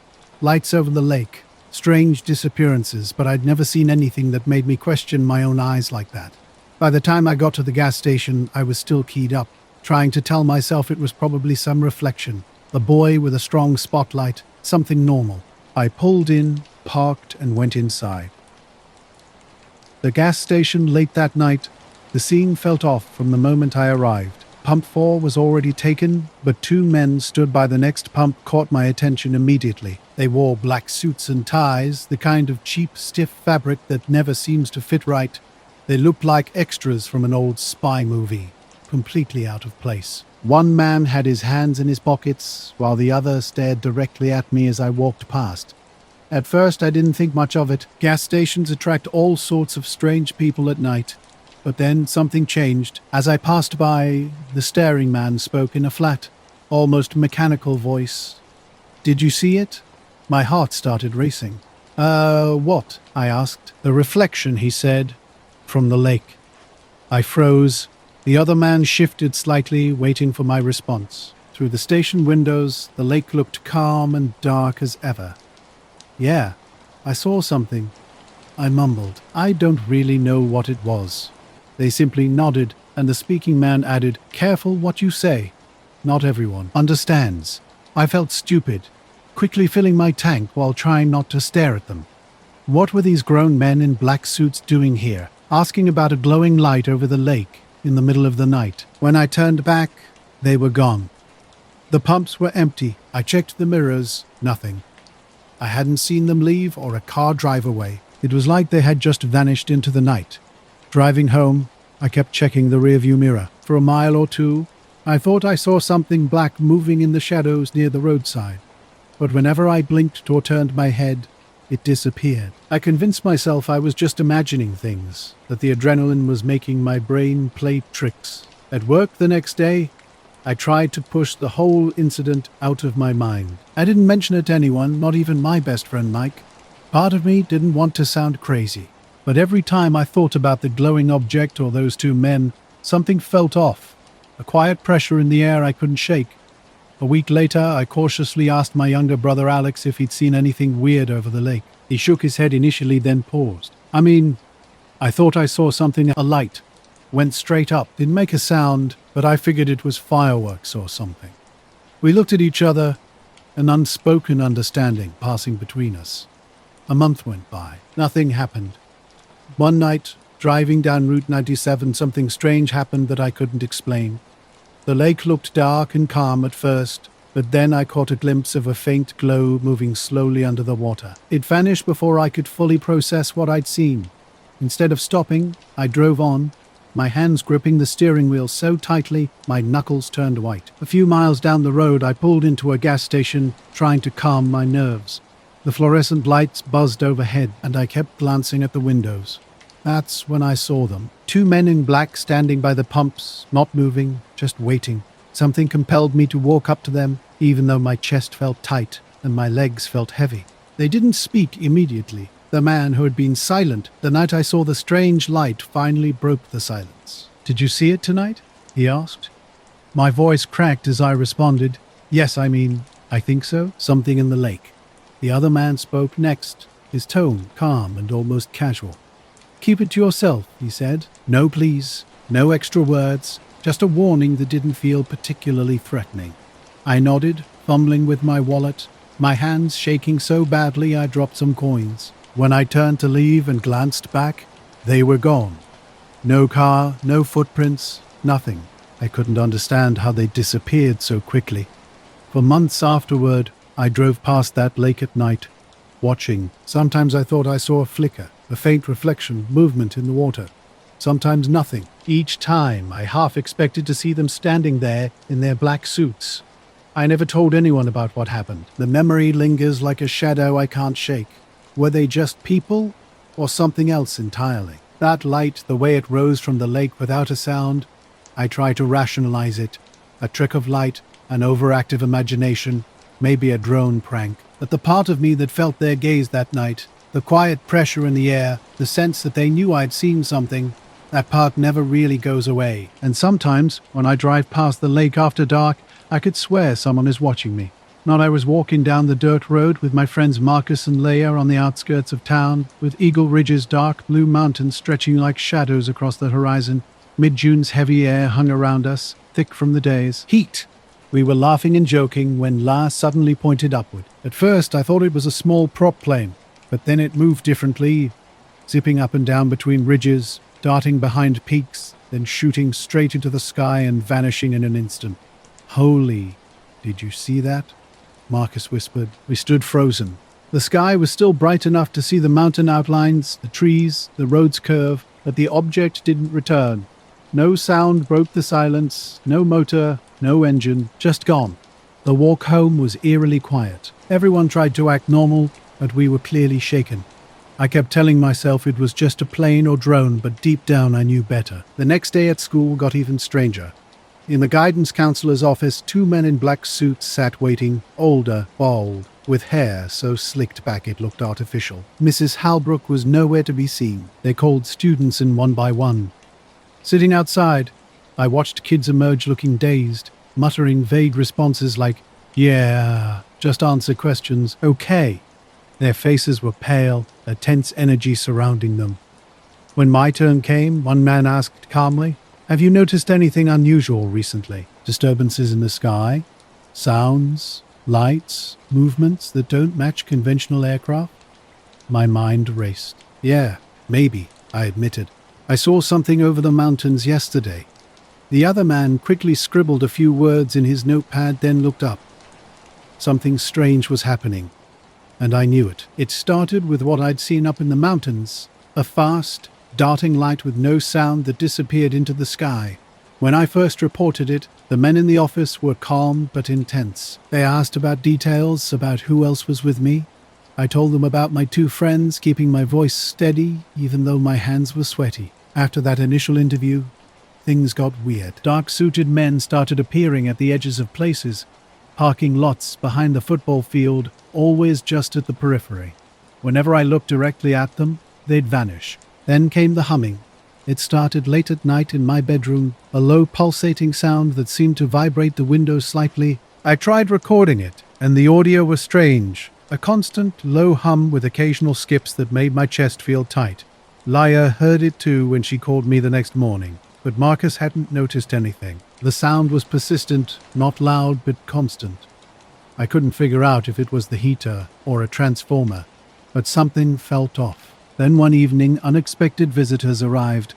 Lights over the lake. Strange disappearances, but I'd never seen anything that made me question my own eyes like that. By the time I got to the gas station, I was still keyed up, trying to tell myself it was probably some reflection. The boy with a strong spotlight, something normal. I pulled in, parked, and went inside. The gas station late that night, the scene felt off from the moment I arrived. Pump 4 was already taken, but two men stood by the next pump caught my attention immediately. They wore black suits and ties, the kind of cheap, stiff fabric that never seems to fit right. They looked like extras from an old spy movie, completely out of place. One man had his hands in his pockets, while the other stared directly at me as I walked past. At first, I didn't think much of it. Gas stations attract all sorts of strange people at night. But then something changed. As I passed by, the staring man spoke in a flat, almost mechanical voice. "Did you see it?" My heart started racing. What?" I asked. "The reflection," he said, "from the lake." I froze. The other man shifted slightly, waiting for my response. Through the station windows, the lake looked calm and dark as ever. "Yeah, I saw something," I mumbled. I don't really know what it was. They simply nodded, and the speaking man added, "Careful what you say. Not everyone understands." I felt stupid, quickly filling my tank while trying not to stare at them. What were these grown men in black suits doing here, asking about a glowing light over the lake in the middle of the night? When I turned back, they were gone. The pumps were empty. I checked the mirrors, nothing. I hadn't seen them leave or a car drive away. It was like they had just vanished into the night. Driving home, I kept checking the rearview mirror. For a mile or two, I thought I saw something black moving in the shadows near the roadside. But whenever I blinked or turned my head, it disappeared. I convinced myself I was just imagining things, that the adrenaline was making my brain play tricks. At work the next day, I tried to push the whole incident out of my mind. I didn't mention it to anyone, not even my best friend Mike. Part of me didn't want to sound crazy. But every time I thought about the glowing object or those two men, something felt off. A quiet pressure in the air I couldn't shake. A week later, I cautiously asked my younger brother Alex if he'd seen anything weird over the lake. He shook his head initially, then paused. I thought I saw something, a light. Went straight up, didn't make a sound, but I figured it was fireworks or something. We looked at each other, an unspoken understanding passing between us. A month went by. Nothing happened. One night, driving down Route 97, something strange happened that I couldn't explain. The lake looked dark and calm at first, but then I caught a glimpse of a faint glow moving slowly under the water. It vanished before I could fully process what I'd seen. Instead of stopping, I drove on, my hands gripping the steering wheel so tightly my knuckles turned white. A few miles down the road, I pulled into a gas station, trying to calm my nerves. The fluorescent lights buzzed overhead, and I kept glancing at the windows. That's when I saw them. Two men in black standing by the pumps, not moving, just waiting. Something compelled me to walk up to them, even though my chest felt tight and my legs felt heavy. They didn't speak immediately. The man who had been silent the night I saw the strange light finally broke the silence. "Did you see it tonight?" he asked. My voice cracked as I responded, "Yes, I think so. Something in the lake." The other man spoke next, his tone calm and almost casual. "Keep it to yourself," he said. "No please, no extra words, just a warning that didn't feel particularly threatening." I nodded, fumbling with my wallet, my hands shaking so badly I dropped some coins. When I turned to leave and glanced back, they were gone. No car, no footprints, nothing. I couldn't understand how they disappeared so quickly. For months afterward, I drove past that lake at night, watching. Sometimes I thought I saw a flicker, a faint reflection, movement in the water. Sometimes nothing. Each time, I half expected to see them standing there in their black suits. I never told anyone about what happened. The memory lingers like a shadow I can't shake. Were they just people, or something else entirely? That light, the way it rose from the lake without a sound, I try to rationalize it. A trick of light, an overactive imagination, maybe a drone prank. But the part of me that felt their gaze that night, the quiet pressure in the air, the sense that they knew I'd seen something, that part never really goes away. And sometimes, when I drive past the lake after dark, I could swear someone is watching me. Not I was walking down the dirt road with my friends Marcus and Leia on the outskirts of town, with Eagle Ridge's dark blue mountains stretching like shadows across the horizon. Mid-June's heavy air hung around us, thick from the days. Heat! We were laughing and joking when La suddenly pointed upward. At first I thought it was a small prop plane, but then it moved differently, zipping up and down between ridges, darting behind peaks, then shooting straight into the sky and vanishing in an instant. "Holy, did you see that?" Marcus whispered. We stood frozen. The sky was still bright enough to see the mountain outlines, the trees, the road's curve, but the object didn't return. No sound broke the silence, no motor, no engine, just gone. The walk home was eerily quiet. Everyone tried to act normal, but we were clearly shaken. I kept telling myself it was just a plane or drone, but deep down I knew better. The next day at school got even stranger. In the guidance counselor's office, two men in black suits sat waiting, older, bald, with hair so slicked back it looked artificial. Mrs. Halbrook was nowhere to be seen. They called students in one by one. Sitting outside, I watched kids emerge looking dazed, muttering vague responses like, "Yeah, just answer questions, okay." Their faces were pale, a tense energy surrounding them. When my turn came, one man asked calmly, "Have you noticed anything unusual recently? Disturbances in the sky? Sounds? Lights? Movements that don't match conventional aircraft?" My mind raced. "Yeah, maybe," I admitted. "I saw something over the mountains yesterday." The other man quickly scribbled a few words in his notepad, then looked up. Something strange was happening, and I knew it. It started with what I'd seen up in the mountains, a fast, darting light with no sound that disappeared into the sky. When I first reported it, the men in the office were calm but intense. They asked about details, about who else was with me. I told them about my two friends, keeping my voice steady even though my hands were sweaty. After that initial interview, things got weird. Dark-suited men started appearing at the edges of places, parking lots behind the football field, always just at the periphery. Whenever I looked directly at them, they'd vanish. Then came the humming. It started late at night in my bedroom, a low pulsating sound that seemed to vibrate the window slightly. I tried recording it, and the audio was strange, a constant low hum with occasional skips that made my chest feel tight. Laia heard it too when she called me the next morning, but Marcus hadn't noticed anything. The sound was persistent, not loud but constant. I couldn't figure out if it was the heater or a transformer, but something felt off. Then one evening, unexpected visitors arrived.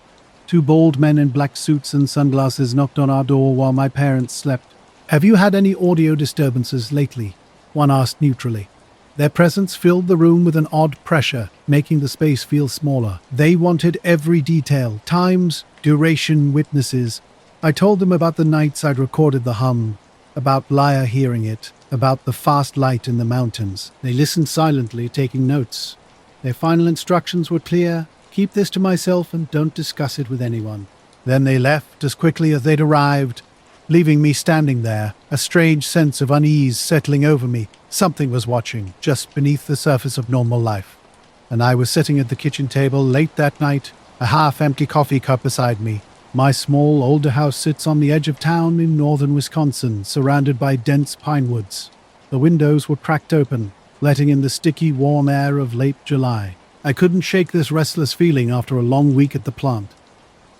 Two bald men in black suits and sunglasses knocked on our door while my parents slept. "Have you had any audio disturbances lately?" one asked neutrally. Their presence filled the room with an odd pressure, making the space feel smaller. They wanted every detail, times, duration, witnesses. I told them about the nights I'd recorded the hum, about Laia hearing it, about the fast light in the mountains. They listened silently, taking notes. Their final instructions were clear: keep this to myself and don't discuss it with anyone. Then they left as quickly as they'd arrived, leaving me standing there, a strange sense of unease settling over me. Something was watching, just beneath the surface of normal life. and I was sitting at the kitchen table late that night, a half-empty coffee cup beside me. My small, older house sits on the edge of town in northern Wisconsin, surrounded by dense pine woods. The windows were cracked open, letting in the sticky, warm air of late July. I couldn't shake this restless feeling after a long week at the plant.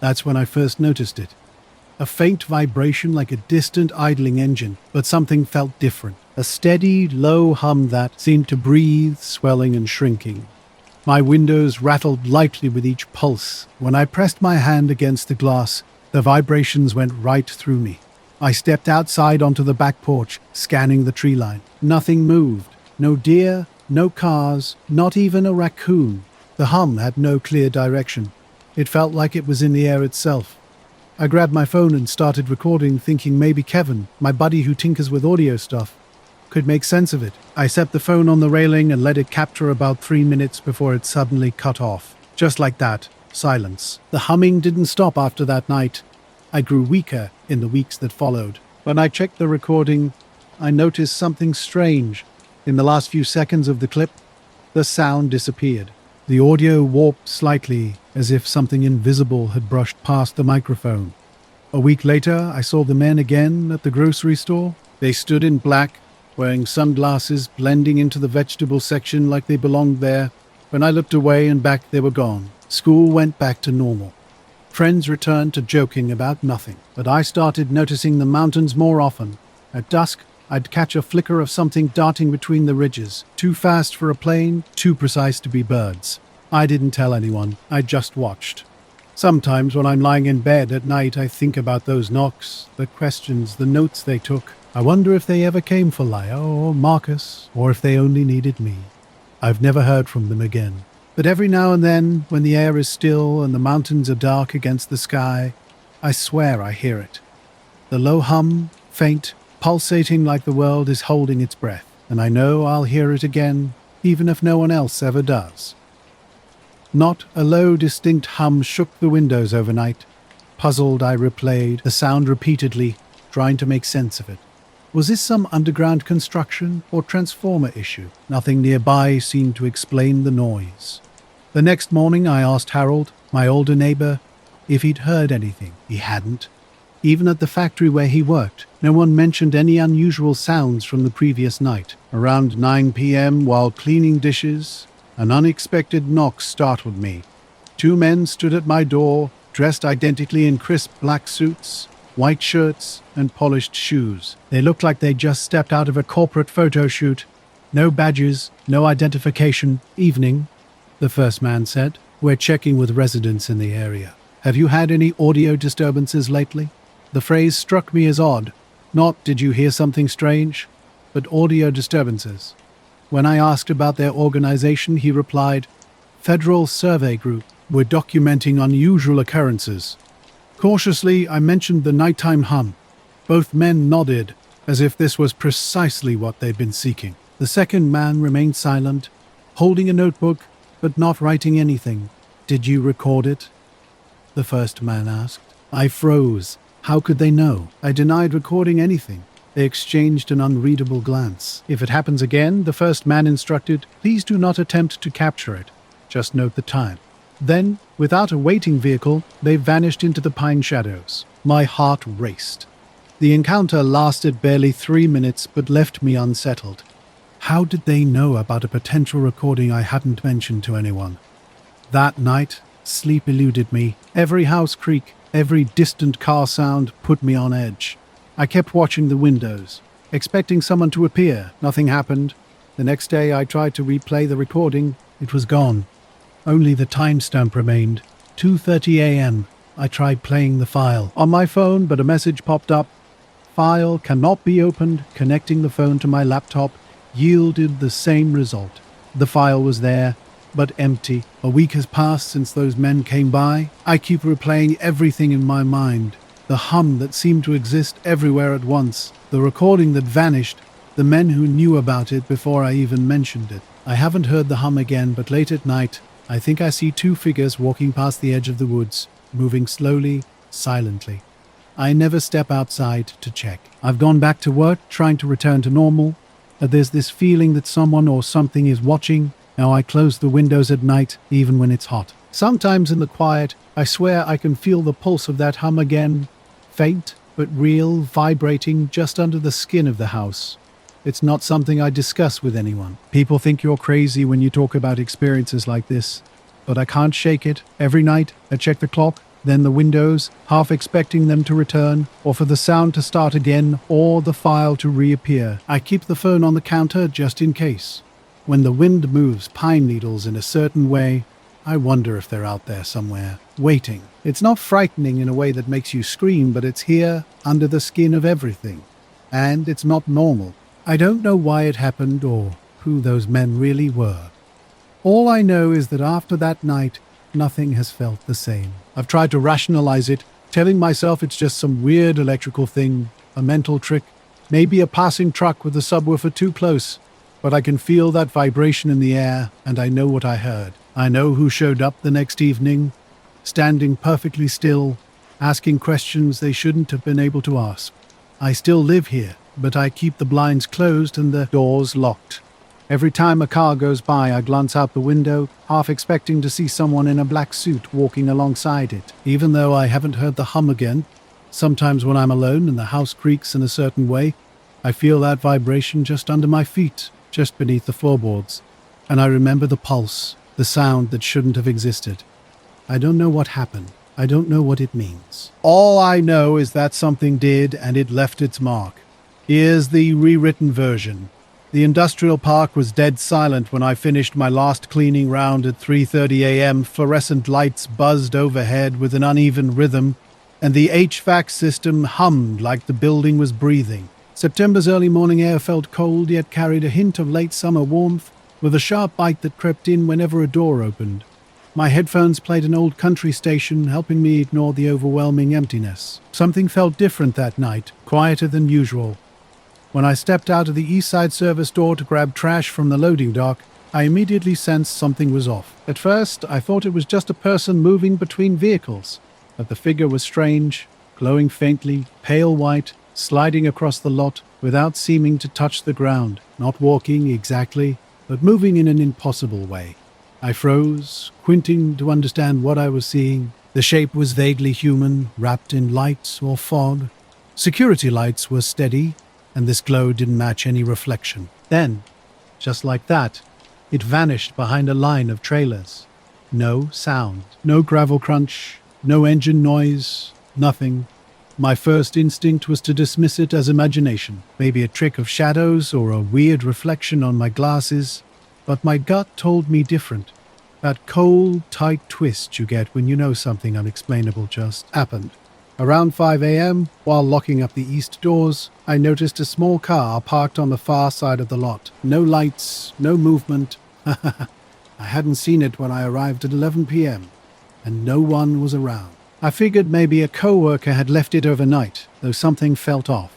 That's when I first noticed it. A faint vibration like a distant idling engine, but something felt different. A steady, low hum that seemed to breathe, swelling and shrinking. My windows rattled lightly with each pulse. When I pressed my hand against the glass, the vibrations went right through me. I stepped outside onto the back porch, scanning the tree line. Nothing moved. No deer, no cars, not even a raccoon. The hum had no clear direction. It felt like it was in the air itself. I grabbed my phone and started recording, thinking maybe Kevin, my buddy who tinkers with audio stuff, could make sense of it. I set the phone on the railing and let it capture about 3 minutes before it suddenly cut off. Just like that, silence. The humming didn't stop after that night. I grew weaker in the weeks that followed. When I checked the recording, I noticed something strange. In the last few seconds of the clip, the sound disappeared. The audio warped slightly, as if something invisible had brushed past the microphone. A week later, I saw the men again at the grocery store. They stood in black, wearing sunglasses, blending into the vegetable section like they belonged there. When I looked away and back, they were gone. School went back to normal. Friends returned to joking about nothing, but I started noticing the mountains more often. At dusk, I'd catch a flicker of something darting between the ridges, too fast for a plane, too precise to be birds. I didn't tell anyone, I just watched. Sometimes when I'm lying in bed at night, I think about those knocks, the questions, the notes they took. I wonder if they ever came for Laya or Marcus, or if they only needed me. I've never heard from them again. But every now and then, when the air is still and the mountains are dark against the sky, I swear I hear it. The low hum, faint, pulsating like the world is holding its breath, and I know I'll hear it again, even if no one else ever does. Not a low, distinct hum shook the windows overnight. Puzzled, I replayed the sound repeatedly, trying to make sense of it. Was this some underground construction or transformer issue? Nothing nearby seemed to explain the noise. The next morning I asked Harold, my older neighbor, if he'd heard anything. He hadn't. Even at the factory where he worked, no one mentioned any unusual sounds from the previous night. Around 9 p.m., while cleaning dishes, an unexpected knock startled me. 2 men stood at my door, dressed identically in crisp black suits, white shirts, and polished shoes. They looked like they'd just stepped out of a corporate photo shoot. No badges, no identification. Evening, the first man said. We're checking with residents in the area. Have you had any audio disturbances lately? The phrase struck me as odd. Not did you hear something strange, but audio disturbances. When I asked about their organization, he replied, Federal Survey Group. We're documenting unusual occurrences. Cautiously, I mentioned the nighttime hum. Both men nodded, as if this was precisely what they'd been seeking. The second man remained silent, holding a notebook, but not writing anything. Did you record it? The first man asked. I froze. How could they know? I denied recording anything. They exchanged an unreadable glance. If it happens again, the first man instructed, please do not attempt to capture it. Just note the time. Then, without a waiting vehicle, they vanished into the pine shadows. My heart raced. The encounter lasted barely 3 minutes, but left me unsettled. How did they know about a potential recording I hadn't mentioned to anyone? That night, sleep eluded me. Every house creak, every distant car sound put me on edge. I kept watching the windows, expecting someone to appear. Nothing happened. The next day I tried to replay the recording. It was gone. Only the timestamp remained. 2:30 a.m. I tried playing the file on my phone, but a message popped up. File cannot be opened. Connecting the phone to my laptop yielded the same result. The file was there, but empty. A week has passed since those men came by. I keep replaying everything in my mind. The hum that seemed to exist everywhere at once. The recording that vanished. The men who knew about it before I even mentioned it. I haven't heard the hum again, but late at night, I think I see 2 figures walking past the edge of the woods, moving slowly, silently. I never step outside to check. I've gone back to work, trying to return to normal, but there's this feeling that someone or something is watching, Now I close the windows at night, even when it's hot. Sometimes in the quiet, I swear I can feel the pulse of that hum again. Faint, but real, vibrating just under the skin of the house. It's not something I discuss with anyone. People think you're crazy when you talk about experiences like this. But I can't shake it. Every night, I check the clock, then the windows, half expecting them to return, or for the sound to start again, or the file to reappear. I keep the phone on the counter just in case. When the wind moves pine needles in a certain way, I wonder if they're out there somewhere, waiting. It's not frightening in a way that makes you scream, but it's here, under the skin of everything. And it's not normal. I don't know why it happened or who those men really were. All I know is that after that night, nothing has felt the same. I've tried to rationalize it, telling myself it's just some weird electrical thing, a mental trick, maybe a passing truck with a subwoofer too close. But I can feel that vibration in the air, and I know what I heard. I know who showed up the next evening, standing perfectly still, asking questions they shouldn't have been able to ask. I still live here, but I keep the blinds closed and the doors locked. Every time a car goes by, I glance out the window, half expecting to see someone in a black suit walking alongside it. Even though I haven't heard the hum again, sometimes when I'm alone and the house creaks in a certain way, I feel that vibration just under my feet, just beneath the floorboards. And I remember the pulse, the sound that shouldn't have existed. I don't know what happened. I don't know what it means. All I know is that something did, and it left its mark. Here's the rewritten version. The industrial park was dead silent when I finished my last cleaning round at 3:30 a.m. Fluorescent lights buzzed overhead with an uneven rhythm, and the HVAC system hummed like the building was breathing. September's early morning air felt cold, yet carried a hint of late summer warmth, with a sharp bite that crept in whenever a door opened. My headphones played an old country station, helping me ignore the overwhelming emptiness. Something felt different that night, quieter than usual. When I stepped out of the east side service door to grab trash from the loading dock, I immediately sensed something was off. At first, I thought it was just a person moving between vehicles, but the figure was strange, glowing faintly, pale white, sliding across the lot without seeming to touch the ground, not walking exactly, but moving in an impossible way. I froze, squinting to understand what I was seeing. The shape was vaguely human, wrapped in lights or fog. Security lights were steady, and this glow didn't match any reflection. Then, just like that, it vanished behind a line of trailers. No sound, no gravel crunch, no engine noise, nothing. My first instinct was to dismiss it as imagination, maybe a trick of shadows or a weird reflection on my glasses, but my gut told me different. That cold, tight twist you get when you know something unexplainable just happened. Around 5 a.m., while locking up the east doors, I noticed a small car parked on the far side of the lot. No lights, no movement. I hadn't seen it when I arrived at 11 p.m., and no one was around. I figured maybe a co-worker had left it overnight, though something felt off.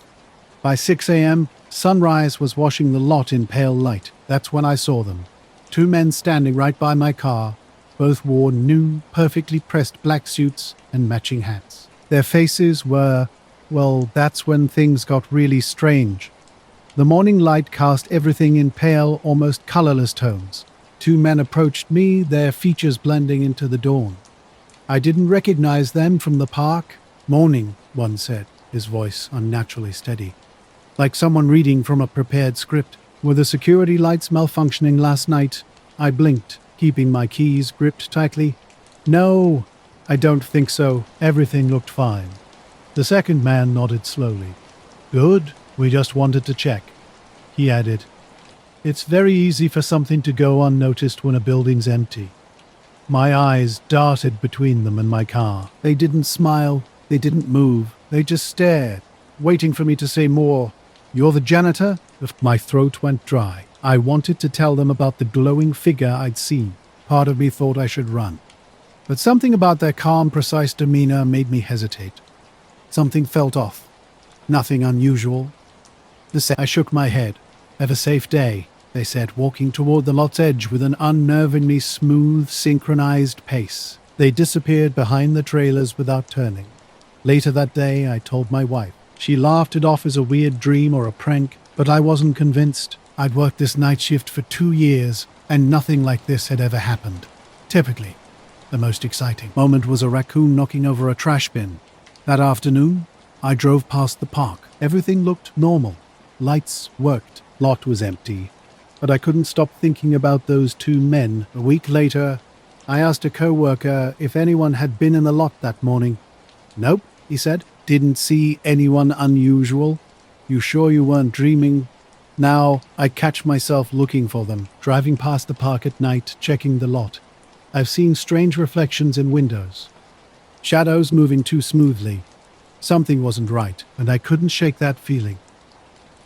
By 6 a.m., sunrise was washing the lot in pale light. That's when I saw them. Two men standing right by my car. Both wore new, perfectly pressed black suits and matching hats. Their faces were, well, that's when things got really strange. The morning light cast everything in pale, almost colorless tones. Two men approached me, their features blending into the dawn. I didn't recognize them from the park. "Morning," one said, his voice unnaturally steady, like someone reading from a prepared script. Were the security lights malfunctioning last night? I blinked, keeping my keys gripped tightly. "No, I don't think so. Everything looked fine." The second man nodded slowly. "Good, we just wanted to check." He added, "It's very easy for something to go unnoticed when a building's empty." My eyes darted between them and my car. They didn't smile, they didn't move, they just stared, waiting for me to say more. "You're the janitor?" My throat went dry. I wanted to tell them about the glowing figure I'd seen. Part of me thought I should run. But something about their calm, precise demeanor made me hesitate. Something felt off. Nothing unusual. I shook my head. "Have a safe day," they said, walking toward the lot's edge with an unnervingly smooth, synchronized pace. They disappeared behind the trailers without turning. Later that day, I told my wife. She laughed it off as a weird dream or a prank, but I wasn't convinced. I'd worked this night shift for 2 years, and nothing like this had ever happened. Typically, the most exciting moment was a raccoon knocking over a trash bin. That afternoon, I drove past the park. Everything looked normal. Lights worked. Lot was empty. But I couldn't stop thinking about those two men. A week later, I asked a co-worker if anyone had been in the lot that morning. "Nope," he said. "Didn't see anyone unusual. You sure you weren't dreaming?" Now, I catch myself looking for them, driving past the park at night, checking the lot. I've seen strange reflections in windows. Shadows moving too smoothly. Something wasn't right, and I couldn't shake that feeling.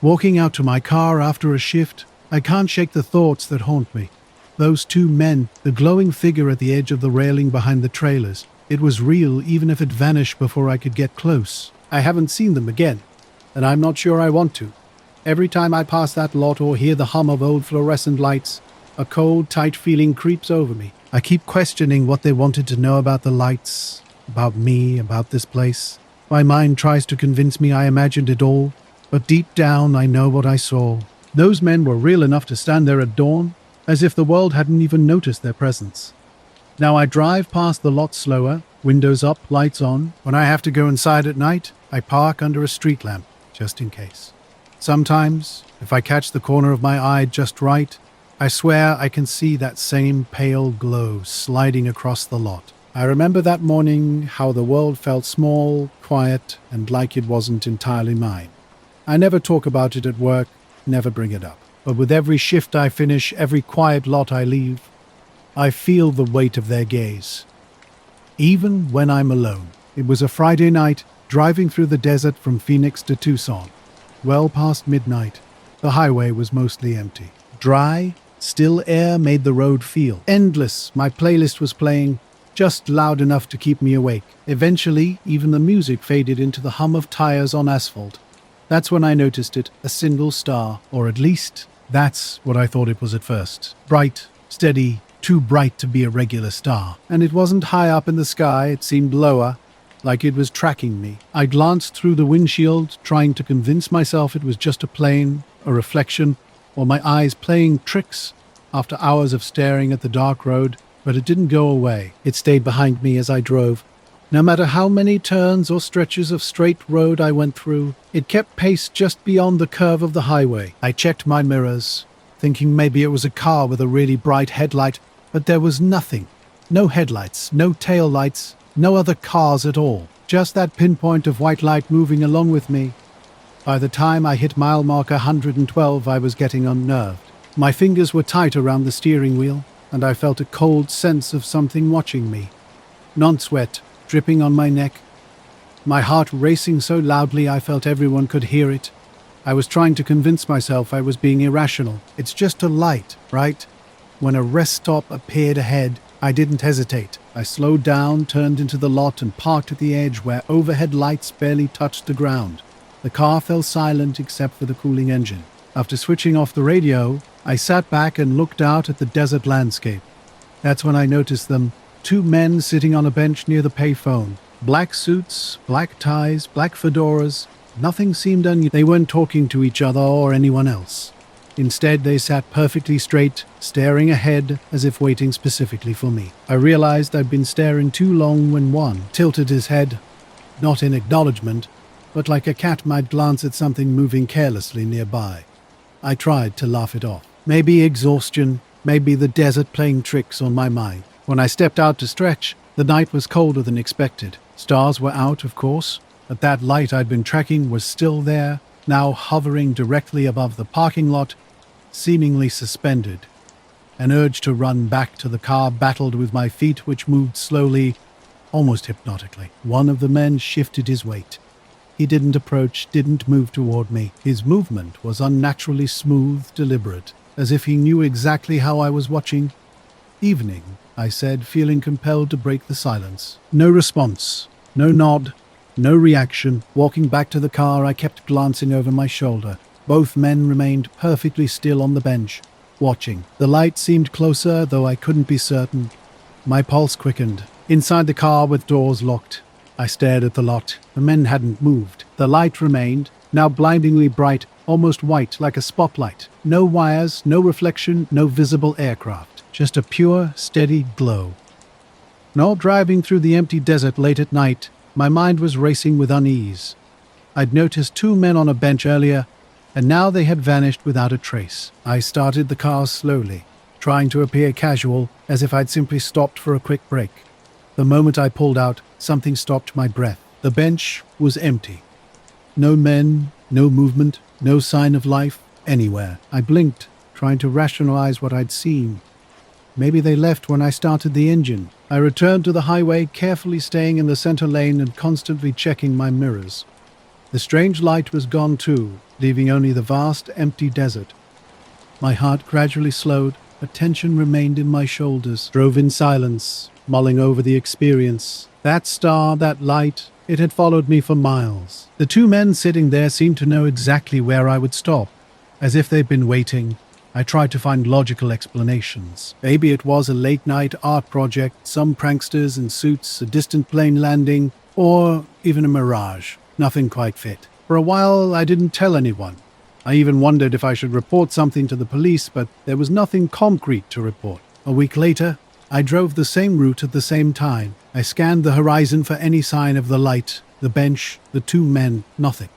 Walking out to my car after a shift, I can't shake the thoughts that haunt me. Those two men, the glowing figure at the edge of the railing behind the trailers. It was real even if it vanished before I could get close. I haven't seen them again, and I'm not sure I want to. Every time I pass that lot or hear the hum of old fluorescent lights, a cold, tight feeling creeps over me. I keep questioning what they wanted to know about the lights, about me, about this place. My mind tries to convince me I imagined it all, but deep down I know what I saw. Those men were real enough to stand there at dawn, as if the world hadn't even noticed their presence. Now I drive past the lot slower, windows up, lights on. When I have to go inside at night, I park under a street lamp, just in case. Sometimes, if I catch the corner of my eye just right, I swear I can see that same pale glow sliding across the lot. I remember that morning how the world felt small, quiet, and like it wasn't entirely mine. I never talk about it at work, never bring it up. But with every shift I finish, every quiet lot I leave, I feel the weight of their gaze. Even when I'm alone. It was a Friday night, driving through the desert from Phoenix to Tucson. Well past midnight, the highway was mostly empty. Dry, still air made the road feel endless. My playlist was playing, just loud enough to keep me awake. Eventually, even the music faded into the hum of tires on asphalt. That's when I noticed it, a single star, or at least, that's what I thought it was at first. Bright, steady, too bright to be a regular star. And it wasn't high up in the sky, it seemed lower, like it was tracking me. I glanced through the windshield, trying to convince myself it was just a plane, a reflection, or my eyes playing tricks after hours of staring at the dark road, but it didn't go away. It stayed behind me as I drove. No matter how many turns or stretches of straight road I went through, it kept pace just beyond the curve of the highway. I checked my mirrors, thinking maybe it was a car with a really bright headlight, but there was nothing. No headlights, no tail lights, no other cars at all. Just that pinpoint of white light moving along with me. By the time I hit mile marker 112, I was getting unnerved. My fingers were tight around the steering wheel, and I felt a cold sense of something watching me. Non-sweat dripping on my neck. My heart racing so loudly I felt everyone could hear it. I was trying to convince myself I was being irrational. It's just a light, right? When a rest stop appeared ahead, I didn't hesitate. I slowed down, turned into the lot, and parked at the edge where overhead lights barely touched the ground. The car fell silent except for the cooling engine. After switching off the radio, I sat back and looked out at the desert landscape. That's when I noticed them, two men sitting on a bench near the payphone. Black suits, black ties, black fedoras. Nothing seemed unusual. They weren't talking to each other or anyone else. Instead, they sat perfectly straight, staring ahead as if waiting specifically for me. I realized I'd been staring too long when one tilted his head, not in acknowledgement, but like a cat might glance at something moving carelessly nearby. I tried to laugh it off. Maybe exhaustion, maybe the desert playing tricks on my mind. When I stepped out to stretch, the night was colder than expected. Stars were out, of course, but that light I'd been tracking was still there, now hovering directly above the parking lot, seemingly suspended. An urge to run back to the car battled with my feet, which moved slowly, almost hypnotically. One of the men shifted his weight. He didn't approach, didn't move toward me. His movement was unnaturally smooth, deliberate, as if he knew exactly how I was watching. "Evening," I said, feeling compelled to break the silence. No response, no nod, no reaction. Walking back to the car, I kept glancing over my shoulder. Both men remained perfectly still on the bench, watching. The light seemed closer, though I couldn't be certain. My pulse quickened. Inside the car with doors locked, I stared at the lot. The men hadn't moved. The light remained, now blindingly bright, almost white like a spotlight. No wires, no reflection, no visible aircraft. Just a pure, steady glow. While driving through the empty desert late at night, my mind was racing with unease. I'd noticed two men on a bench earlier, and now they had vanished without a trace. I started the car slowly, trying to appear casual, as if I'd simply stopped for a quick break. The moment I pulled out, something stopped my breath. The bench was empty. No men, no movement, no sign of life anywhere. I blinked, trying to rationalize what I'd seen. Maybe they left when I started the engine. I returned to the highway, carefully staying in the center lane and constantly checking my mirrors. The strange light was gone too, leaving only the vast, empty desert. My heart gradually slowed, a tension remained in my shoulders. Drove in silence, mulling over the experience. That star, that light, it had followed me for miles. The two men sitting there seemed to know exactly where I would stop, as if they'd been waiting. I tried to find logical explanations. Maybe it was a late-night art project, some pranksters in suits, a distant plane landing, or even a mirage. Nothing quite fit. For a while, I didn't tell anyone. I even wondered if I should report something to the police, but there was nothing concrete to report. A week later, I drove the same route at the same time. I scanned the horizon for any sign of the light, the bench, the two men, nothing.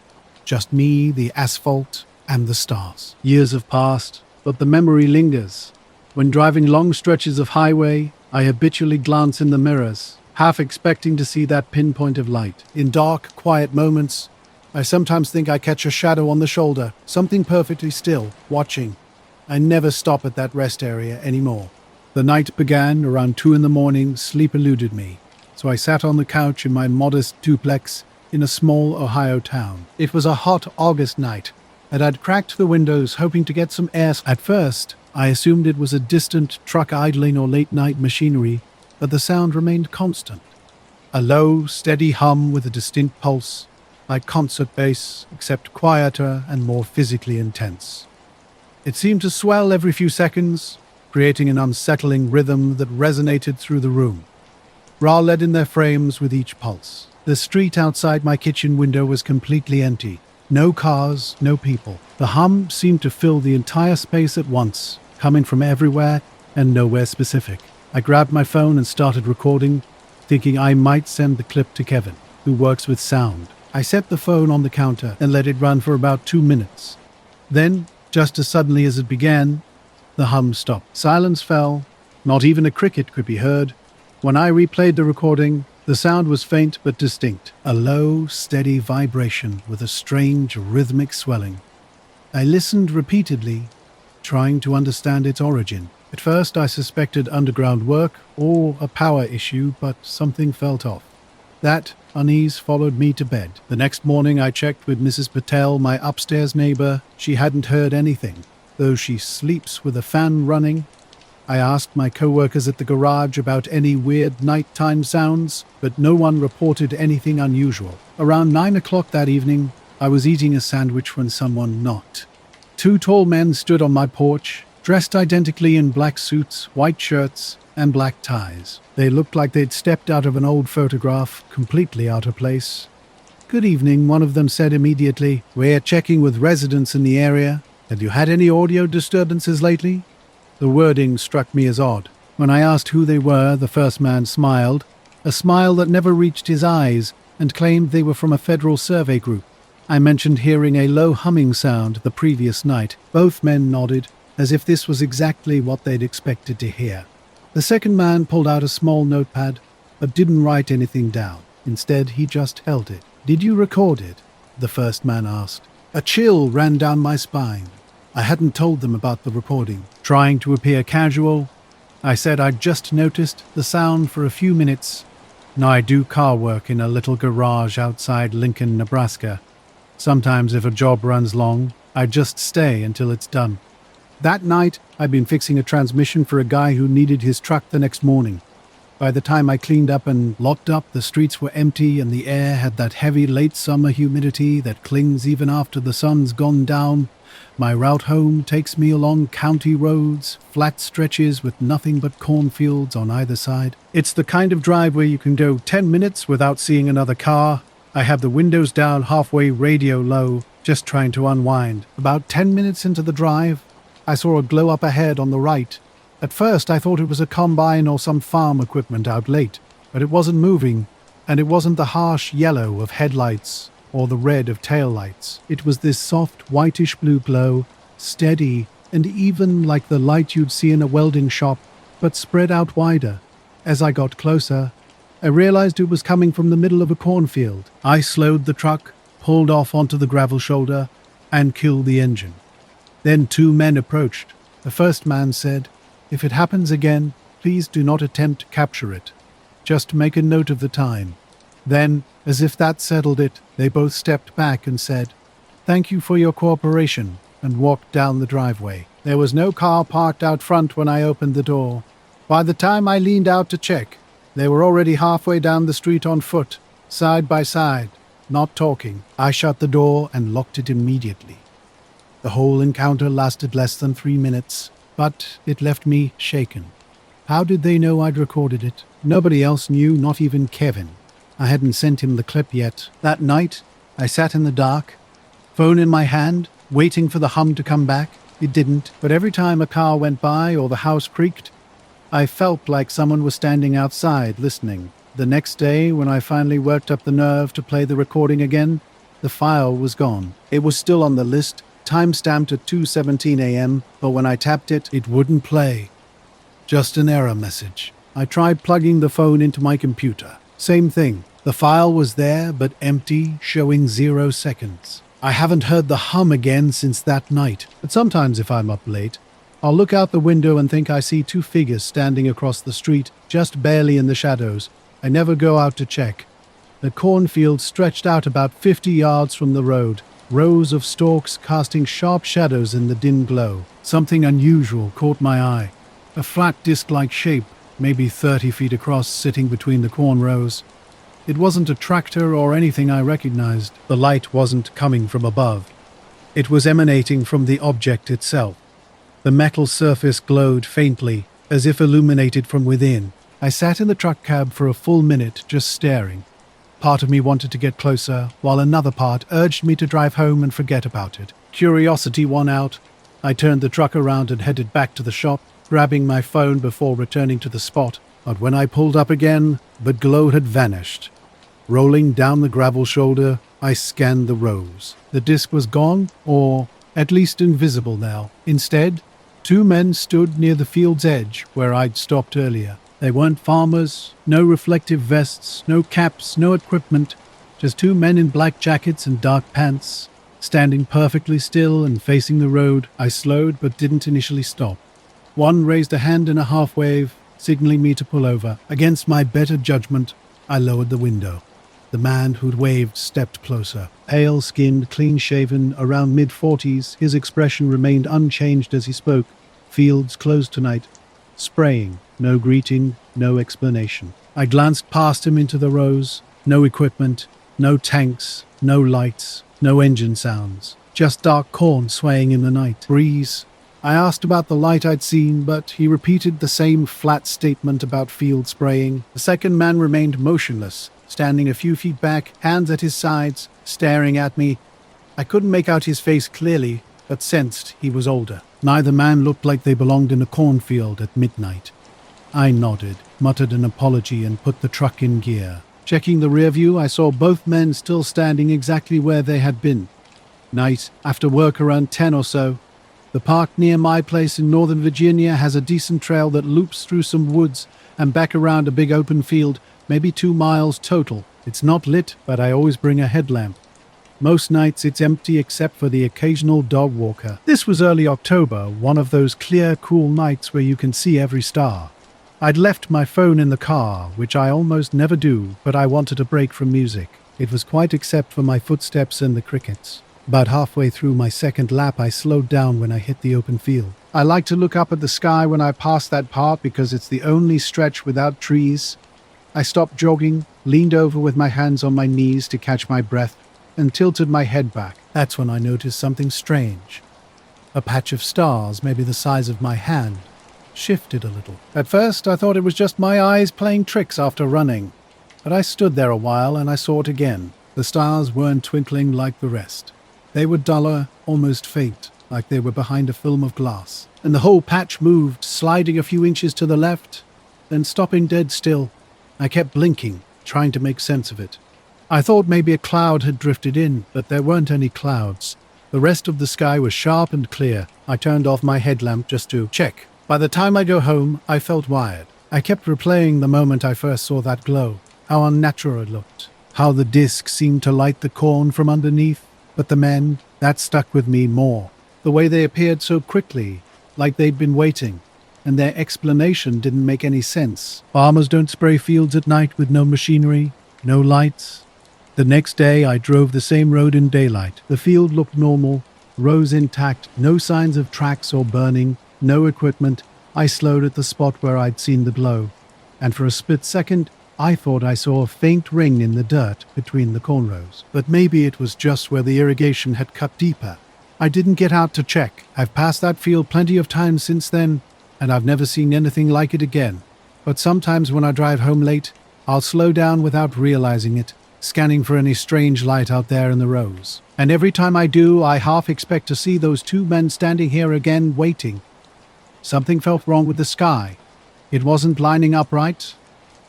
Just me, the asphalt, and the stars. Years have passed, but the memory lingers. When driving long stretches of highway, I habitually glance in the mirrors, half expecting to see that pinpoint of light. In dark, quiet moments, I sometimes think I catch a shadow on the shoulder, something perfectly still, watching. I never stop at that rest area anymore. The night began around 2 a.m, sleep eluded me, so I sat on the couch in my modest duplex in a small Ohio town. It was a hot August night, and I'd cracked the windows hoping to get some air. At first, I assumed it was a distant truck idling or late-night machinery, but the sound remained constant. A low, steady hum with a distinct pulse, like concert bass, except quieter and more physically intense. It seemed to swell every few seconds, creating an unsettling rhythm that resonated through the room. Raw lead in their frames with each pulse. The street outside my kitchen window was completely empty. No cars, no people. The hum seemed to fill the entire space at once, coming from everywhere and nowhere specific. I grabbed my phone and started recording, thinking I might send the clip to Kevin, who works with sound. I set the phone on the counter and let it run for about 2 minutes. Then, just as suddenly as it began, the hum stopped. Silence fell. Not even a cricket could be heard. When I replayed the recording, the sound was faint but distinct, a low, steady vibration with a strange rhythmic swelling. I listened repeatedly, trying to understand its origin. At first I suspected underground work or a power issue, but something felt off. That unease followed me to bed. The next morning I checked with Mrs. Patel, my upstairs neighbor. She hadn't heard anything, though she sleeps with a fan running. I asked my co-workers at the garage about any weird nighttime sounds, but no one reported anything unusual. Around 9 o'clock that evening, I was eating a sandwich when someone knocked. 2 tall men stood on my porch, dressed identically in black suits, white shirts, and black ties. They looked like they'd stepped out of an old photograph, completely out of place. "Good evening," one of them said immediately. "We're checking with residents in the area. Have you had any audio disturbances lately?" The wording struck me as odd. When I asked who they were, the first man smiled, a smile that never reached his eyes, and claimed they were from a federal survey group. I mentioned hearing a low humming sound the previous night. Both men nodded, as if this was exactly what they'd expected to hear. The second man pulled out a small notepad, but didn't write anything down. Instead, he just held it. "Did you record it?" the first man asked. A chill ran down my spine. I hadn't told them about the recording. Trying to appear casual, I said I'd just noticed the sound for a few minutes. Now I do car work in a little garage outside Lincoln, Nebraska. Sometimes if a job runs long, I just stay until it's done. That night, I'd been fixing a transmission for a guy who needed his truck the next morning. By the time I cleaned up and locked up, the streets were empty and the air had that heavy late summer humidity that clings even after the sun's gone down. My route home takes me along county roads, flat stretches with nothing but cornfields on either side. It's the kind of drive where you can go 10 minutes without seeing another car. I have the windows down halfway, radio low, just trying to unwind. About 10 minutes into the drive, I saw a glow up ahead on the right. At first, I thought it was a combine or some farm equipment out late, but it wasn't moving, and it wasn't the harsh yellow of headlights or the red of taillights. It was this soft whitish-blue glow, steady, and even like the light you'd see in a welding shop, but spread out wider. As I got closer, I realized it was coming from the middle of a cornfield. I slowed the truck, pulled off onto the gravel shoulder, and killed the engine. Then 2 men approached. The first man said, "If it happens again, please do not attempt to capture it. Just make a note of the time." Then, as if that settled it, they both stepped back and said, "Thank you for your cooperation," and walked down the driveway. There was no car parked out front when I opened the door. By the time I leaned out to check, they were already halfway down the street on foot, side by side, not talking. I shut the door and locked it immediately. The whole encounter lasted less than 3 minutes, but it left me shaken. How did they know I'd recorded it? Nobody else knew, not even Kevin. I hadn't sent him the clip yet. That night, I sat in the dark, phone in my hand, waiting for the hum to come back. It didn't, but every time a car went by or the house creaked, I felt like someone was standing outside listening. The next day, when I finally worked up the nerve to play the recording again, the file was gone. It was still on the list, time-stamped at 2:17 a.m., but when I tapped it, it wouldn't play. Just an error message. I tried plugging the phone into my computer. Same thing. The file was there, but empty, showing 0 seconds. I haven't heard the hum again since that night, but sometimes if I'm up late, I'll look out the window and think I see 2 figures standing across the street, just barely in the shadows. I never go out to check. The cornfield stretched out about 50 yards from the road, rows of stalks casting sharp shadows in the dim glow. Something unusual caught my eye. A flat disc-like shape, maybe 30 feet across, sitting between the corn rows. It wasn't a tractor or anything I recognized. The light wasn't coming from above. It was emanating from the object itself. The metal surface glowed faintly, as if illuminated from within. I sat in the truck cab for a full minute, just staring. Part of me wanted to get closer, while another part urged me to drive home and forget about it. Curiosity won out. I turned the truck around and headed back to the shop, grabbing my phone before returning to the spot. But when I pulled up again, the glow had vanished. Rolling down the gravel shoulder, I scanned the rows. The disc was gone, or at least invisible now. Instead, 2 men stood near the field's edge where I'd stopped earlier. They weren't farmers, no reflective vests, no caps, no equipment, just 2 men in black jackets and dark pants, standing perfectly still and facing the road. I slowed but didn't initially stop. One raised a hand in a half wave, signaling me to pull over. Against my better judgment, I lowered the window. The man who'd waved stepped closer. Pale-skinned, clean-shaven, around mid-40s, his expression remained unchanged as he spoke. "Fields closed tonight. Spraying. No greeting, no explanation." I glanced past him into the rows. No equipment, no tanks, no lights, no engine sounds. Just dark corn swaying in the night. Breeze. I asked about the light I'd seen, but he repeated the same flat statement about field spraying. The second man remained motionless, standing a few feet back, hands at his sides, staring at me. I couldn't make out his face clearly, but sensed he was older. Neither man looked like they belonged in a cornfield at midnight. I nodded, muttered an apology, and put the truck in gear. Checking the rear view, I saw both men still standing exactly where they had been. Night, after work around 10 or so. The park near my place in Northern Virginia has a decent trail that loops through some woods and back around a big open field, maybe 2 miles total. It's not lit, but I always bring a headlamp. Most nights it's empty except for the occasional dog walker. This was early October, one of those clear, cool nights where you can see every star. I'd left my phone in the car, which I almost never do, but I wanted a break from music. It was quiet except for my footsteps and the crickets. About halfway through my second lap, I slowed down when I hit the open field. I like to look up at the sky when I pass that part because it's the only stretch without trees. I stopped jogging, leaned over with my hands on my knees to catch my breath, and tilted my head back. That's when I noticed something strange. A patch of stars, maybe the size of my hand, shifted a little. At first, I thought it was just my eyes playing tricks after running. But I stood there a while and I saw it again. The stars weren't twinkling like the rest. They were duller, almost faint, like they were behind a film of glass. And the whole patch moved, sliding a few inches to the left, then stopping dead still. I kept blinking, trying to make sense of it. I thought maybe a cloud had drifted in, but there weren't any clouds. The rest of the sky was sharp and clear. I turned off my headlamp just to check. By the time I go home, I felt wired. I kept replaying the moment I first saw that glow, how unnatural it looked, how the disc seemed to light the corn from underneath. But the men, that stuck with me more. The way they appeared so quickly, like they'd been waiting, and their explanation didn't make any sense. Farmers don't spray fields at night with no machinery, no lights. The next day I drove the same road in daylight. The field looked normal, rows intact, no signs of tracks or burning, no equipment. I slowed at the spot where I'd seen the glow, and for a split second I thought I saw a faint ring in the dirt between the corn rows. But maybe it was just where the irrigation had cut deeper. I didn't get out to check. I've passed that field plenty of times since then, and I've never seen anything like it again. But sometimes when I drive home late, I'll slow down without realizing it, scanning for any strange light out there in the rows. And every time I do, I half expect to see those two men standing here again, waiting. Something felt wrong with the sky. It wasn't lining up right,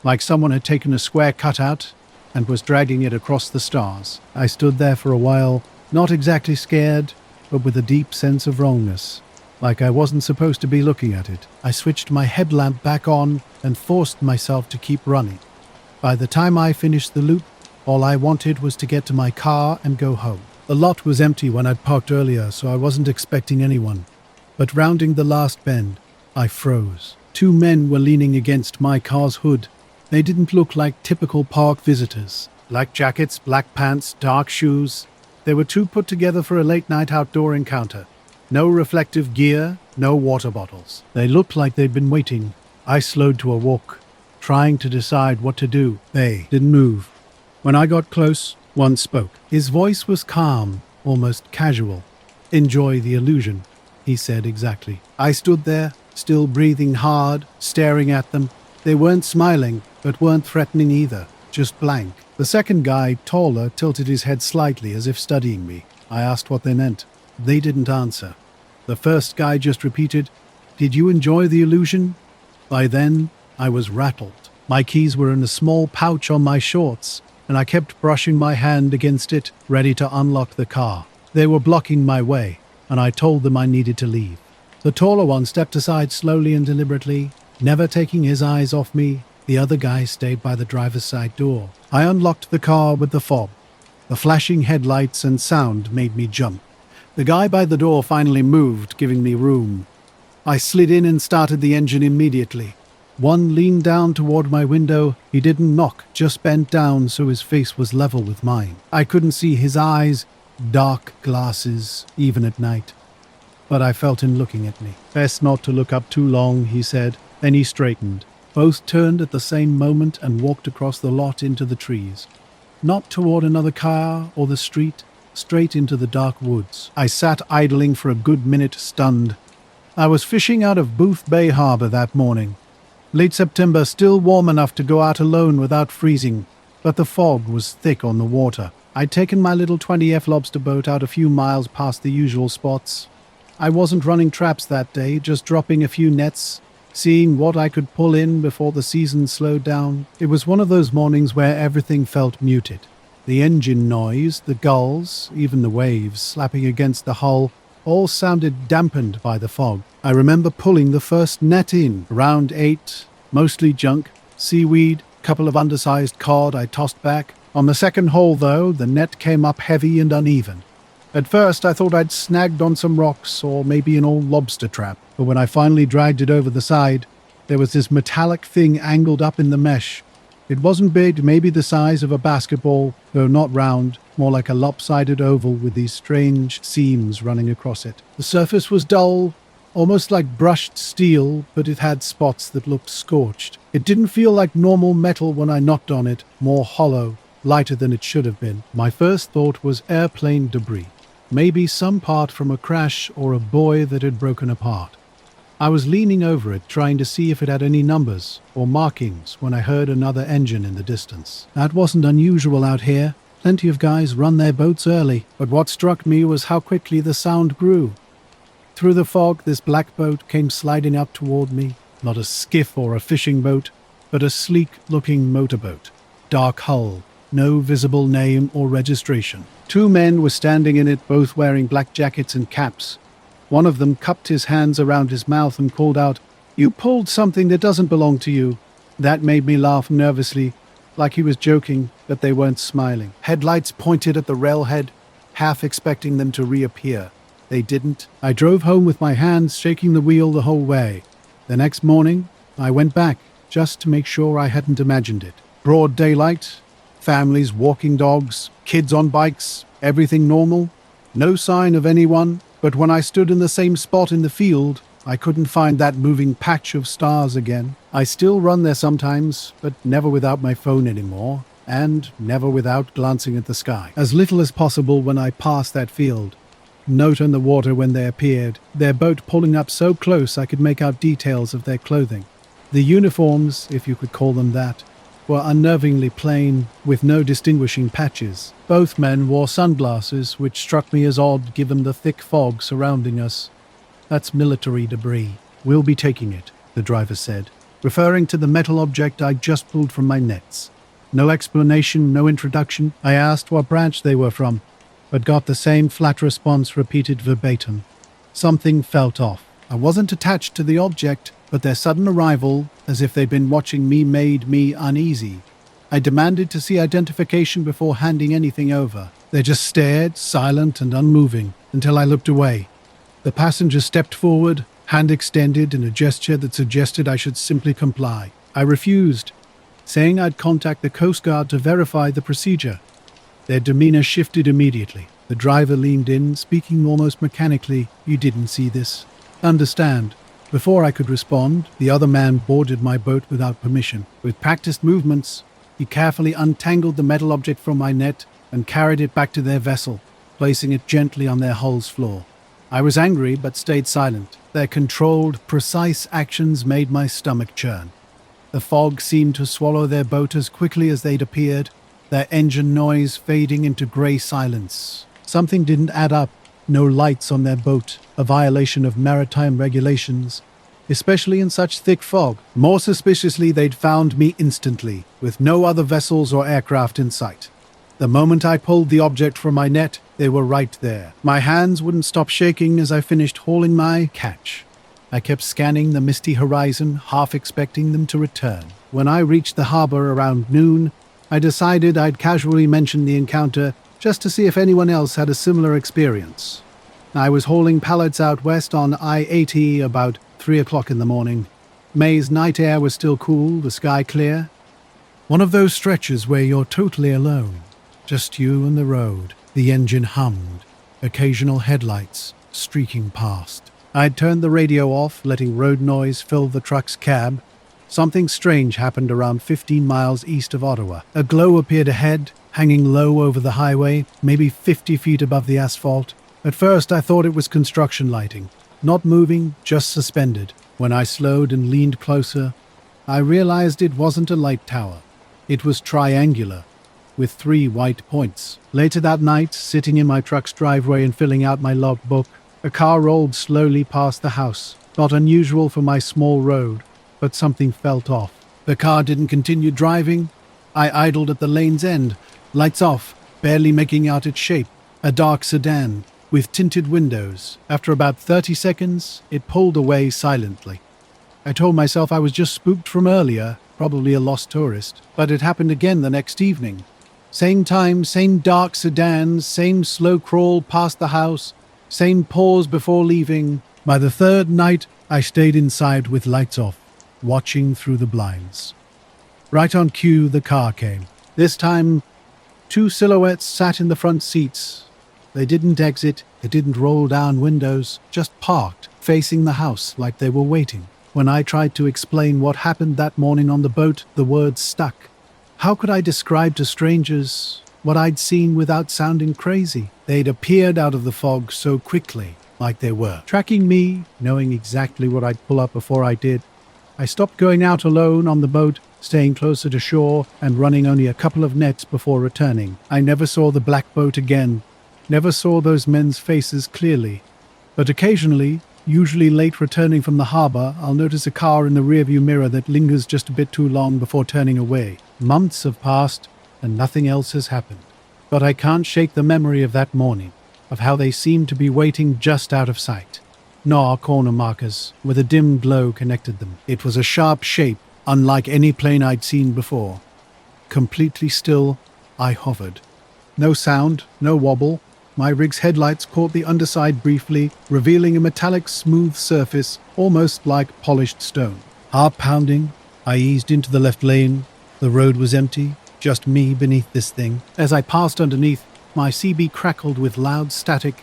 like someone had taken a square cutout and was dragging it across the stars. I stood there for a while, not exactly scared, but with a deep sense of wrongness, like I wasn't supposed to be looking at it. I switched my headlamp back on and forced myself to keep running. By the time I finished the loop, all I wanted was to get to my car and go home. The lot was empty when I'd parked earlier, so I wasn't expecting anyone. But rounding the last bend, I froze. Two men were leaning against my car's hood. They didn't look like typical park visitors. Black jackets, black pants, dark shoes. They were too put together for a late-night outdoor encounter. No reflective gear, no water bottles. They looked like they'd been waiting. I slowed to a walk, trying to decide what to do. They didn't move. When I got close, one spoke. His voice was calm, almost casual. "Enjoy the illusion," he said exactly. I stood there, still breathing hard, staring at them. They weren't smiling, but weren't threatening either, just blank. The second guy, taller, tilted his head slightly as if studying me. I asked what they meant. They didn't answer. The first guy just repeated, "Did you enjoy the illusion?" By then, I was rattled. My keys were in a small pouch on my shorts, and I kept brushing my hand against it, ready to unlock the car. They were blocking my way, and I told them I needed to leave. The taller one stepped aside slowly and deliberately, never taking his eyes off me. The other guy stayed by the driver's side door. I unlocked the car with the fob. The flashing headlights and sound made me jump. The guy by the door finally moved, giving me room. I slid in and started the engine immediately. One leaned down toward my window. He didn't knock, just bent down so his face was level with mine. I couldn't see his eyes, dark glasses, even at night. But I felt him looking at me. "Best not to look up too long," he said. Then he straightened. Both turned at the same moment and walked across the lot into the trees. Not toward another car or the street, straight into the dark woods. I sat idling for a good minute, stunned. I was fishing out of Booth Bay Harbor that morning. Late September, still warm enough to go out alone without freezing, but the fog was thick on the water. I'd taken my little 20F lobster boat out a few miles past the usual spots. I wasn't running traps that day, just dropping a few nets, seeing what I could pull in before the season slowed down. It was one of those mornings where everything felt muted. The engine noise, the gulls, even the waves slapping against the hull, all sounded dampened by the fog. I remember pulling the first net in, around 8, mostly junk, seaweed, couple of undersized cod I tossed back. On the second hole, though, the net came up heavy and uneven. At first, I thought I'd snagged on some rocks or maybe an old lobster trap, but when I finally dragged it over the side, there was this metallic thing angled up in the mesh. It wasn't big, maybe the size of a basketball, though not round, more like a lopsided oval with these strange seams running across it. The surface was dull, almost like brushed steel, but it had spots that looked scorched. It didn't feel like normal metal when I knocked on it, more hollow, lighter than it should have been. My first thought was airplane debris. Maybe some part from a crash or a buoy that had broken apart. I was leaning over it, trying to see if it had any numbers or markings when I heard another engine in the distance. That wasn't unusual out here. Plenty of guys run their boats early, but what struck me was how quickly the sound grew. Through the fog, this black boat came sliding up toward me, not a skiff or a fishing boat, but a sleek-looking motorboat. Dark hull, no visible name or registration. 2 men were standing in it, both wearing black jackets and caps. One of them cupped his hands around his mouth and called out, "You pulled something that doesn't belong to you." That made me laugh nervously, like he was joking, but they weren't smiling. Headlights pointed at the railhead, half expecting them to reappear. They didn't. I drove home with my hands shaking the wheel the whole way. The next morning, I went back, just to make sure I hadn't imagined it. Broad daylight, families walking dogs, kids on bikes, everything normal. No sign of anyone, but when I stood in the same spot in the field, I couldn't find that moving patch of stars again. I still run there sometimes, but never without my phone anymore, and never without glancing at the sky. As little as possible when I pass that field. Note on the water when they appeared, their boat pulling up so close I could make out details of their clothing. The uniforms, if you could call them that, were unnervingly plain, with no distinguishing patches. Both men wore sunglasses, which struck me as odd given the thick fog surrounding us. "That's military debris. We'll be taking it," the driver said, referring to the metal object I'd just pulled from my nets. No explanation, no introduction. I asked what branch they were from, but got the same flat response repeated verbatim. Something felt off. I wasn't attached to the object, but their sudden arrival, as if they'd been watching me, made me uneasy. I demanded to see identification before handing anything over. They just stared, silent and unmoving, until I looked away. The passenger stepped forward, hand extended in a gesture that suggested I should simply comply. I refused, saying I'd contact the Coast Guard to verify the procedure. Their demeanor shifted immediately. The driver leaned in, speaking almost mechanically. "You didn't see this." "Understand." Before I could respond, the other man boarded my boat without permission. With practiced movements, he carefully untangled the metal object from my net and carried it back to their vessel, placing it gently on their hull's floor. I was angry but stayed silent. Their controlled, precise actions made my stomach churn. The fog seemed to swallow their boat as quickly as they'd appeared, their engine noise fading into grey silence. Something didn't add up. No lights on their boat, a violation of maritime regulations, especially in such thick fog. More suspiciously, they'd found me instantly, with no other vessels or aircraft in sight. The moment I pulled the object from my net, they were right there. My hands wouldn't stop shaking as I finished hauling my catch. I kept scanning the misty horizon, half expecting them to return. When I reached the harbor around noon, I decided I'd casually mention the encounter just to see if anyone else had a similar experience. I was hauling pallets out west on I-80 about 3 o'clock in the morning. May's night air was still cool, the sky clear. One of those stretches where you're totally alone. Just you and the road. The engine hummed, occasional headlights streaking past. I'd turned the radio off, letting road noise fill the truck's cab. Something strange happened around 15 miles east of Ottawa. A glow appeared ahead, hanging low over the highway, maybe 50 feet above the asphalt. At first I thought it was construction lighting, not moving, just suspended. When I slowed and leaned closer, I realized it wasn't a light tower. It was triangular, with 3 white points. Later that night, sitting in my truck's driveway and filling out my logbook, a car rolled slowly past the house. Not unusual for my small road, but something felt off. The car didn't continue driving. I idled at the lane's end, lights off, barely making out its shape. A dark sedan, with tinted windows. After about 30 seconds, it pulled away silently. I told myself I was just spooked from earlier, probably a lost tourist. But it happened again the next evening. Same time, same dark sedans, same slow crawl past the house, same pause before leaving. By the third night, I stayed inside with lights off, watching through the blinds. Right on cue, the car came. This time, 2 silhouettes sat in the front seats. They didn't exit, they didn't roll down windows, just parked, facing the house like they were waiting. When I tried to explain what happened that morning on the boat, the words stuck. How could I describe to strangers what I'd seen without sounding crazy? They'd appeared out of the fog so quickly, like they were tracking me, knowing exactly what I'd pull up before I did. I stopped going out alone on the boat staying closer to shore and running only a couple of nets before returning. I never saw the black boat again, never saw those men's faces clearly. But occasionally, usually late returning from the harbor, I'll notice a car in the rearview mirror that lingers just a bit too long before turning away. Months have passed and nothing else has happened. But I can't shake the memory of that morning, of how they seemed to be waiting just out of sight. Gnaw corner markers with a dim glow connected them. It was a sharp shape, unlike any plane I'd seen before. Completely still, I hovered. No sound, no wobble. My rig's headlights caught the underside briefly, revealing a metallic smooth surface, almost like polished stone. Heart pounding, I eased into the left lane. The road was empty, just me beneath this thing. As I passed underneath, my CB crackled with loud static,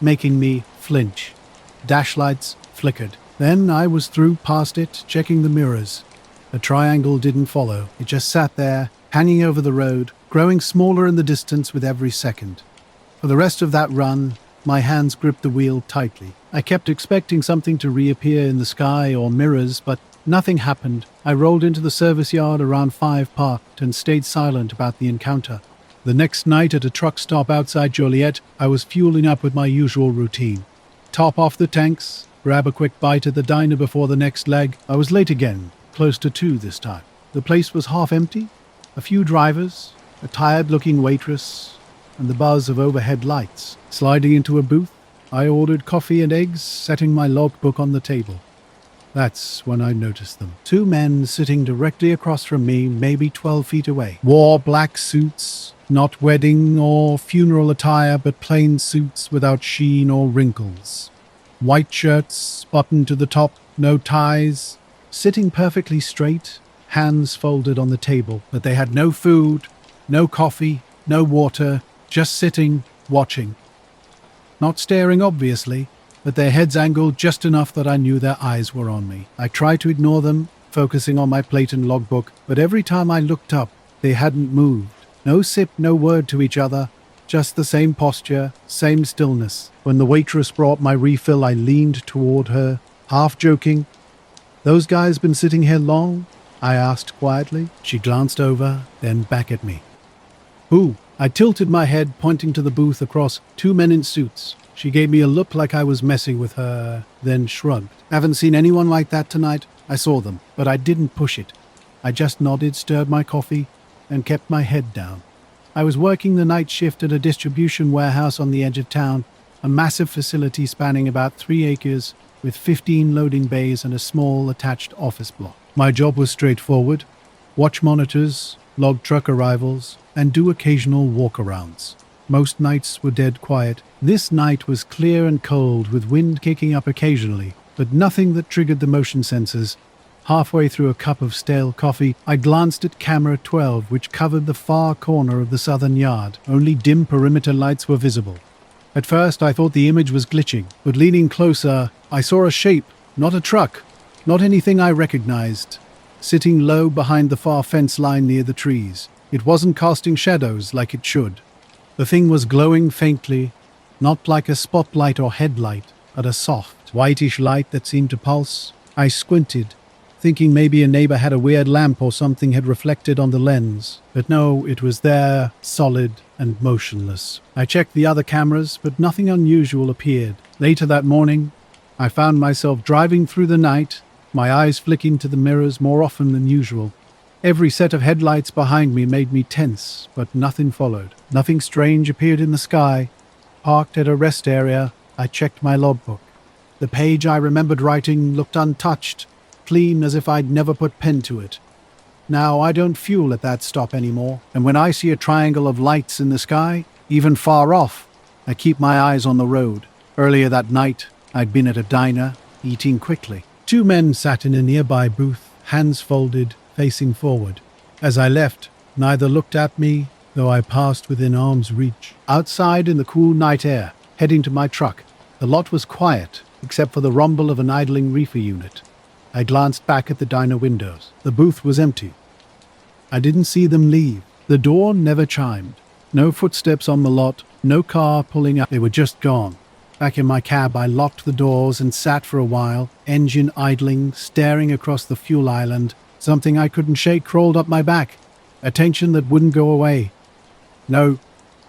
making me flinch. Dash lights flickered. Then I was through past it, checking the mirrors. The triangle didn't follow. It just sat there, hanging over the road, growing smaller in the distance with every second. For the rest of that run, my hands gripped the wheel tightly. I kept expecting something to reappear in the sky or mirrors, but nothing happened. I rolled into the service yard around 5 parked and stayed silent about the encounter. The next night at a truck stop outside Joliet, I was fueling up with my usual routine. Top off the tanks, grab a quick bite at the diner before the next leg. I was late again, close to 2 this time. The place was half empty, a few drivers, a tired-looking waitress, and the buzz of overhead lights. Sliding into a booth, I ordered coffee and eggs, setting my logbook on the table. That's when I noticed them. 2 men sitting directly across from me, maybe 12 feet away. Wore black suits, not wedding or funeral attire, but plain suits without sheen or wrinkles. White shirts, buttoned to the top, no ties, sitting perfectly straight, hands folded on the table. But they had no food, no coffee, no water, just sitting, watching. Not staring, obviously, but their heads angled just enough that I knew their eyes were on me. I tried to ignore them, focusing on my plate and logbook, but every time I looked up, they hadn't moved. No sip, no word to each other, just the same posture, same stillness. When the waitress brought my refill, I leaned toward her, half joking. "Those guys been sitting here long?" I asked quietly. She glanced over, then back at me. "Who?" I tilted my head, pointing to the booth across 2 men in suits. She gave me a look like I was messing with her, then shrugged. "Haven't seen anyone like that tonight. I saw them, but I didn't push it. I just nodded, stirred my coffee, and kept my head down. I was working the night shift at a distribution warehouse on the edge of town, a massive facility spanning about 3 acres with 15 loading bays and a small attached office block. My job was straightforward: watch monitors, log truck arrivals, and do occasional walkarounds. Most nights were dead quiet. This night was clear and cold, with wind kicking up occasionally, but nothing that triggered the motion sensors. Halfway through a cup of stale coffee, I glanced at camera 12, which covered the far corner of the southern yard. Only dim perimeter lights were visible. At first, I thought the image was glitching, but leaning closer, I saw a shape, not a truck, not anything I recognized, sitting low behind the far fence line near the trees. It wasn't casting shadows like it should. The thing was glowing faintly, not like a spotlight or headlight, but a soft, whitish light that seemed to pulse. I squinted, thinking maybe a neighbor had a weird lamp or something had reflected on the lens. But no, it was there, solid and motionless. I checked the other cameras, but nothing unusual appeared. Later that morning, I found myself driving through the night, my eyes flicking to the mirrors more often than usual. Every set of headlights behind me made me tense, but nothing followed. Nothing strange appeared in the sky. Parked at a rest area, I checked my logbook. The page I remembered writing looked untouched, clean as if I'd never put pen to it. Now, I don't fuel at that stop anymore, and when I see a triangle of lights in the sky, even far off, I keep my eyes on the road. Earlier that night, I'd been at a diner, eating quickly. 2 men sat in a nearby booth, hands folded, facing forward. As I left, neither looked at me, though I passed within arm's reach. Outside in the cool night air, heading to my truck, the lot was quiet, except for the rumble of an idling reefer unit. I glanced back at the diner windows. The booth was empty. I didn't see them leave. The door never chimed. No footsteps on the lot, no car pulling up. They were just gone. Back in my cab, I locked the doors and sat for a while, engine idling, staring across the fuel island, Something I couldn't shake crawled up my back, a tension that wouldn't go away. No,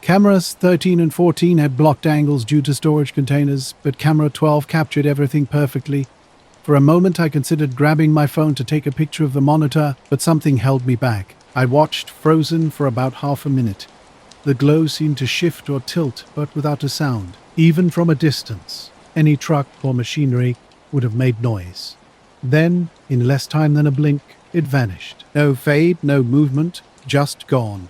cameras 13 and 14 had blocked angles due to storage containers, but camera 12 captured everything perfectly. For a moment I considered grabbing my phone to take a picture of the monitor, but something held me back. I watched, frozen, for about half a minute. The glow seemed to shift or tilt, but without a sound. Even from a distance, any truck or machinery would have made noise. Then, in less time than a blink, it vanished. No fade, no movement, just gone.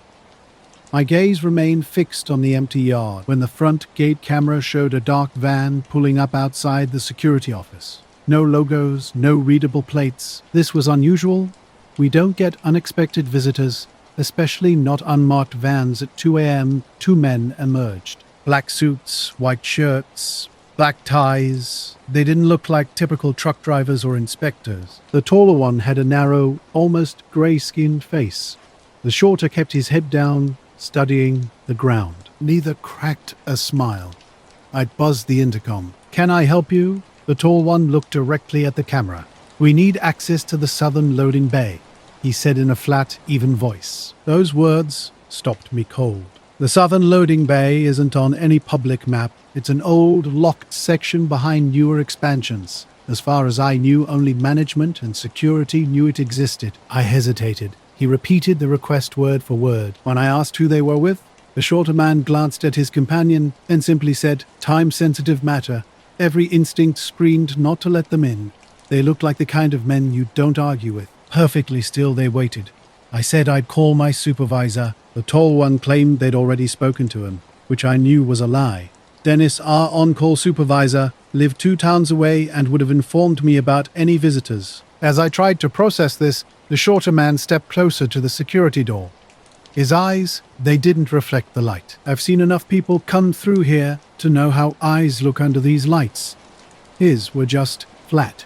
My gaze remained fixed on the empty yard when the front gate camera showed a dark van pulling up outside the security office. No logos, no readable plates. This was unusual. We don't get unexpected visitors, especially not unmarked vans at 2 a.m. Two men emerged. Black suits, white shirts, black ties. They didn't look like typical truck drivers or inspectors. The taller one had a narrow, almost grey-skinned face. The shorter kept his head down, studying the ground. Neither cracked a smile. I'd buzzed the intercom. "Can I help you?" The tall one looked directly at the camera. "We need access to the southern loading bay," he said in a flat, even voice. Those words stopped me cold. The southern loading bay isn't on any public map. It's an old, locked section behind newer expansions. As far as I knew, only management and security knew it existed. I hesitated. He repeated the request word for word. When I asked who they were with, the shorter man glanced at his companion and simply said, "Time-sensitive matter." Every instinct screamed not to let them in. They looked like the kind of men you don't argue with. Perfectly still they waited. I said I'd call my supervisor. The tall one claimed they'd already spoken to him, which I knew was a lie. Dennis, our on-call supervisor, lived 2 towns away and would have informed me about any visitors. As I tried to process this, the shorter man stepped closer to the security door. His eyes, they didn't reflect the light. I've seen enough people come through here to know how eyes look under these lights. His were just flat.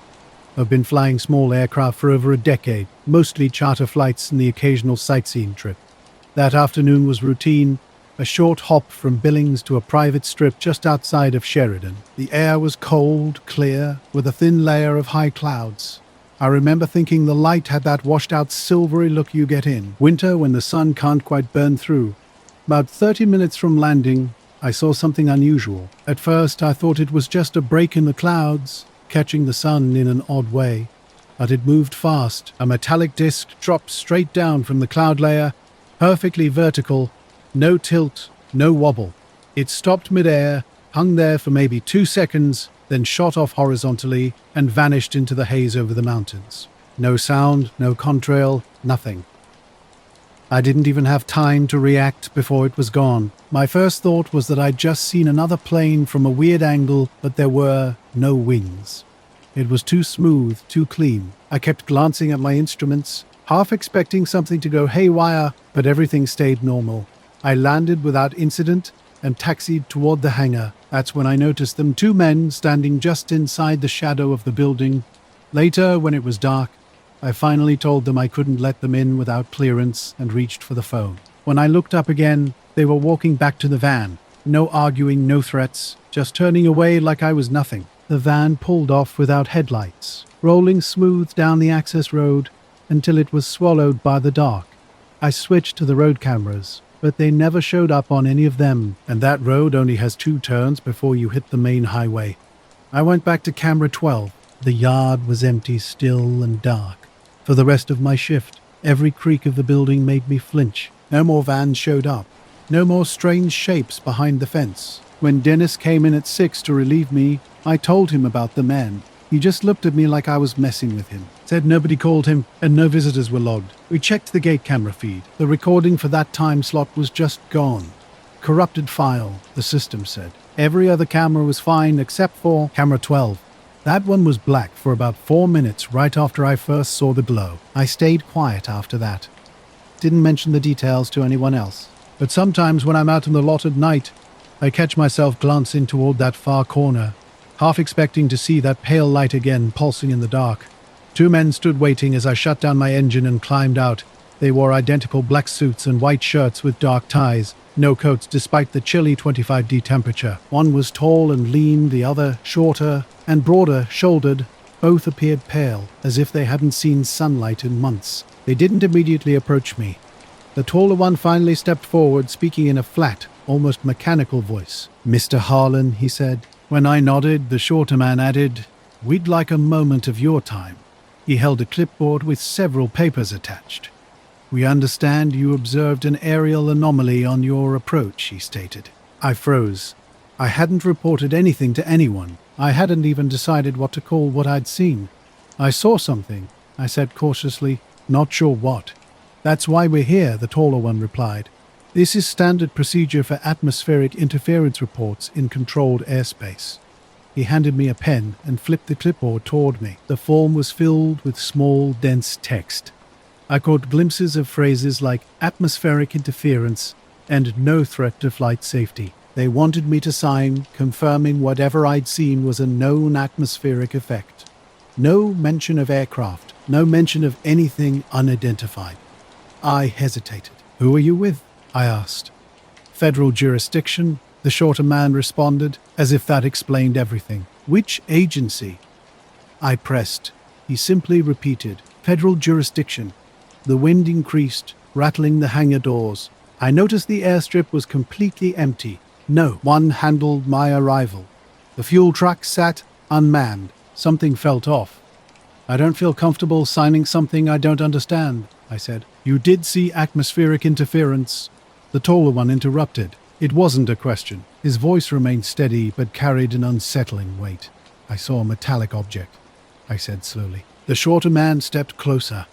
I've been flying small aircraft for over a decade, mostly charter flights and the occasional sightseeing trip. That afternoon was routine, a short hop from Billings to a private strip just outside of Sheridan. The air was cold, clear, with a thin layer of high clouds. I remember thinking the light had that washed-out silvery look you get in winter when the sun can't quite burn through. About 30 minutes from landing, I saw something unusual. At first, I thought it was just a break in the clouds, catching the sun in an odd way. But it moved fast. A metallic disc dropped straight down from the cloud layer, perfectly vertical, no tilt, no wobble. It stopped mid-air, hung there for maybe 2 seconds, then shot off horizontally and vanished into the haze over the mountains. No sound, no contrail, nothing. I didn't even have time to react before it was gone. My first thought was that I'd just seen another plane from a weird angle, but there were no wings. It was too smooth, too clean. I kept glancing at my instruments, half expecting something to go haywire, but everything stayed normal. I landed without incident and taxied toward the hangar. That's when I noticed them, 2 men standing just inside the shadow of the building. Later, when it was dark, I finally told them I couldn't let them in without clearance and reached for the phone. When I looked up again, they were walking back to the van. No arguing, no threats, just turning away like I was nothing. The van pulled off without headlights, rolling smooth down the access road until it was swallowed by the dark. I switched to the road cameras, but they never showed up on any of them, and that road only has 2 turns before you hit the main highway. I went back to camera 12. The yard was empty, still and dark. For the rest of my shift, every creak of the building made me flinch. No more vans showed up. No more strange shapes behind the fence. When Dennis came in at 6 to relieve me, I told him about the men. He just looked at me like I was messing with him. Said nobody called him and no visitors were logged. We checked the gate camera feed. The recording for that time slot was just gone. Corrupted file, the system said. Every other camera was fine except for camera 12. That one was black for about 4 minutes right after I first saw the glow. I stayed quiet after that. Didn't mention the details to anyone else. But sometimes when I'm out in the lot at night, I catch myself glancing toward that far corner, half expecting to see that pale light again pulsing in the dark. 2 men stood waiting as I shut down my engine and climbed out. They wore identical black suits and white shirts with dark ties, no coats despite the chilly 25°C temperature. One was tall and lean, the other shorter and broader-shouldered, Both appeared pale, as if they hadn't seen sunlight in months. They didn't immediately approach me. The taller one finally stepped forward, speaking in a flat, almost mechanical voice. "Mr. Harlan," he said. When I nodded, the shorter man added, "We'd like a moment of your time." He held a clipboard with several papers attached. "We understand you observed an aerial anomaly on your approach," he stated. I froze. I hadn't reported anything to anyone. I hadn't even decided what to call what I'd seen. "I saw something," I said cautiously, "not sure what." "That's why we're here," the taller one replied. "This is standard procedure for atmospheric interference reports in controlled airspace." He handed me a pen and flipped the clipboard toward me. The form was filled with small, dense text. I caught glimpses of phrases like atmospheric interference and no threat to flight safety. They wanted me to sign, confirming whatever I'd seen was a known atmospheric effect. No mention of aircraft, no mention of anything unidentified. I hesitated. "Who are you with?" I asked. "Federal jurisdiction," the shorter man responded, as if that explained everything. "Which agency?" I pressed. He simply repeated, "Federal jurisdiction." The wind increased, rattling the hangar doors. I noticed the airstrip was completely empty. No one handled my arrival. The fuel truck sat unmanned. Something felt off. "I don't feel comfortable signing something I don't understand," I said. "You did see atmospheric interference." The taller one interrupted. It wasn't a question. His voice remained steady but carried an unsettling weight. "I saw a metallic object," I said slowly. The shorter man stepped closer,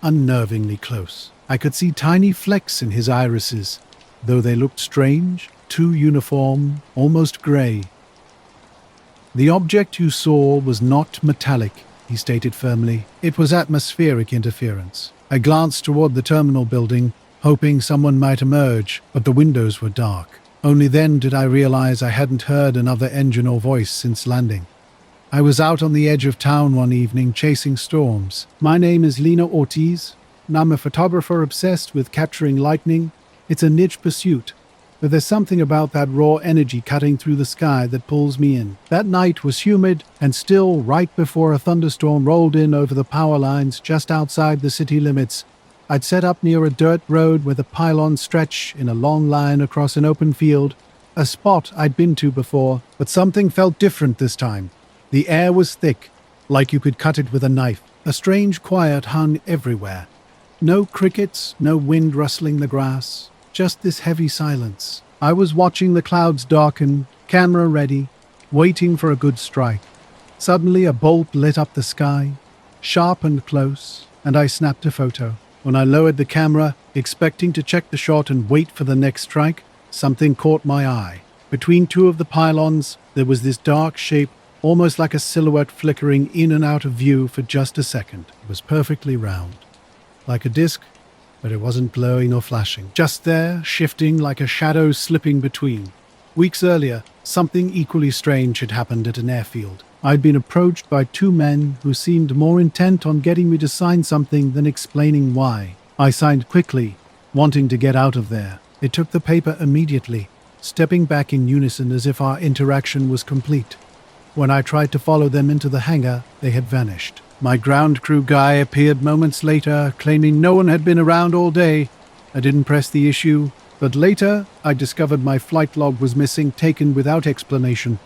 unnervingly close. I could see tiny flecks in his irises, though they looked strange, too uniform, almost grey. "The object you saw was not metallic," he stated firmly. "It was atmospheric interference." I glanced toward the terminal building, hoping someone might emerge, but the windows were dark. Only then did I realize I hadn't heard another engine or voice since landing. I was out on the edge of town one evening chasing storms. My name is Lena Ortiz, and I'm a photographer obsessed with capturing lightning. It's a niche pursuit, but there's something about that raw energy cutting through the sky that pulls me in. That night was humid and still right before a thunderstorm rolled in over the power lines just outside the city limits. I'd set up near a dirt road where the pylons stretch in a long line across an open field, a spot I'd been to before, but something felt different this time. The air was thick, like you could cut it with a knife. A strange quiet hung everywhere. No crickets, no wind rustling the grass. Just this heavy silence. I was watching the clouds darken, camera ready, waiting for a good strike. Suddenly a bolt lit up the sky, sharp and close, and I snapped a photo. When I lowered the camera, expecting to check the shot and wait for the next strike, something caught my eye. Between two of the pylons, there was this dark shape, almost like a silhouette flickering in and out of view for just a second. It was perfectly round, like a disc, but it wasn't glowing or flashing. Just there, shifting like a shadow slipping between. Weeks earlier, something equally strange had happened at an airfield. I'd been approached by two men who seemed more intent on getting me to sign something than explaining why. I signed quickly, wanting to get out of there. They took the paper immediately, stepping back in unison as if our interaction was complete. When I tried to follow them into the hangar, they had vanished. My ground crew guy appeared moments later, claiming no one had been around all day. I didn't press the issue, but later I discovered my flight log was missing, taken without explanation.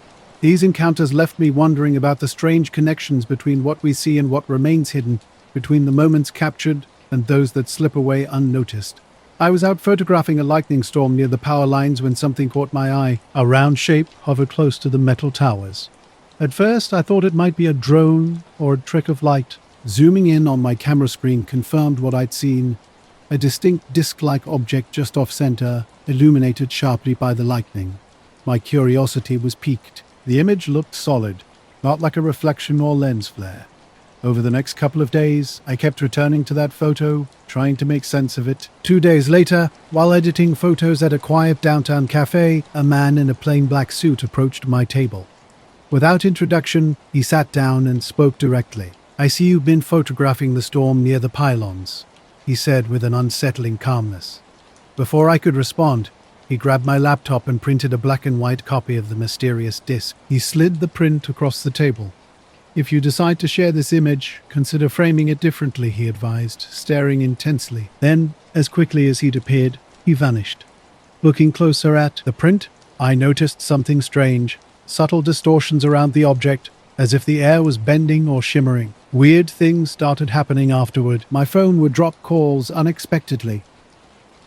These encounters left me wondering about the strange connections between what we see and what remains hidden, between the moments captured and those that slip away unnoticed. I was out photographing a lightning storm near the power lines when something caught my eye. A round shape hovered close to the metal towers. At first, I thought it might be a drone or a trick of light. Zooming in on my camera screen confirmed what I'd seen. A distinct disc-like object just off-center, illuminated sharply by the lightning. My curiosity was piqued. The image looked solid, not like a reflection or lens flare. Over the next couple of days, I kept returning to that photo, trying to make sense of it. 2 days later, while editing photos at a quiet downtown cafe, a man in a plain black suit approached my table. Without introduction, he sat down and spoke directly. "I see you've been photographing the storm near the pylons," he said with an unsettling calmness. Before I could respond, he grabbed my laptop and printed a black and white copy of the mysterious disc. He slid the print across the table. "If you decide to share this image, consider framing it differently," he advised, staring intensely. Then, as quickly as he'd appeared, he vanished. Looking closer at the print, I noticed something strange. Subtle distortions around the object, as if the air was bending or shimmering. Weird things started happening afterward. My phone would drop calls unexpectedly.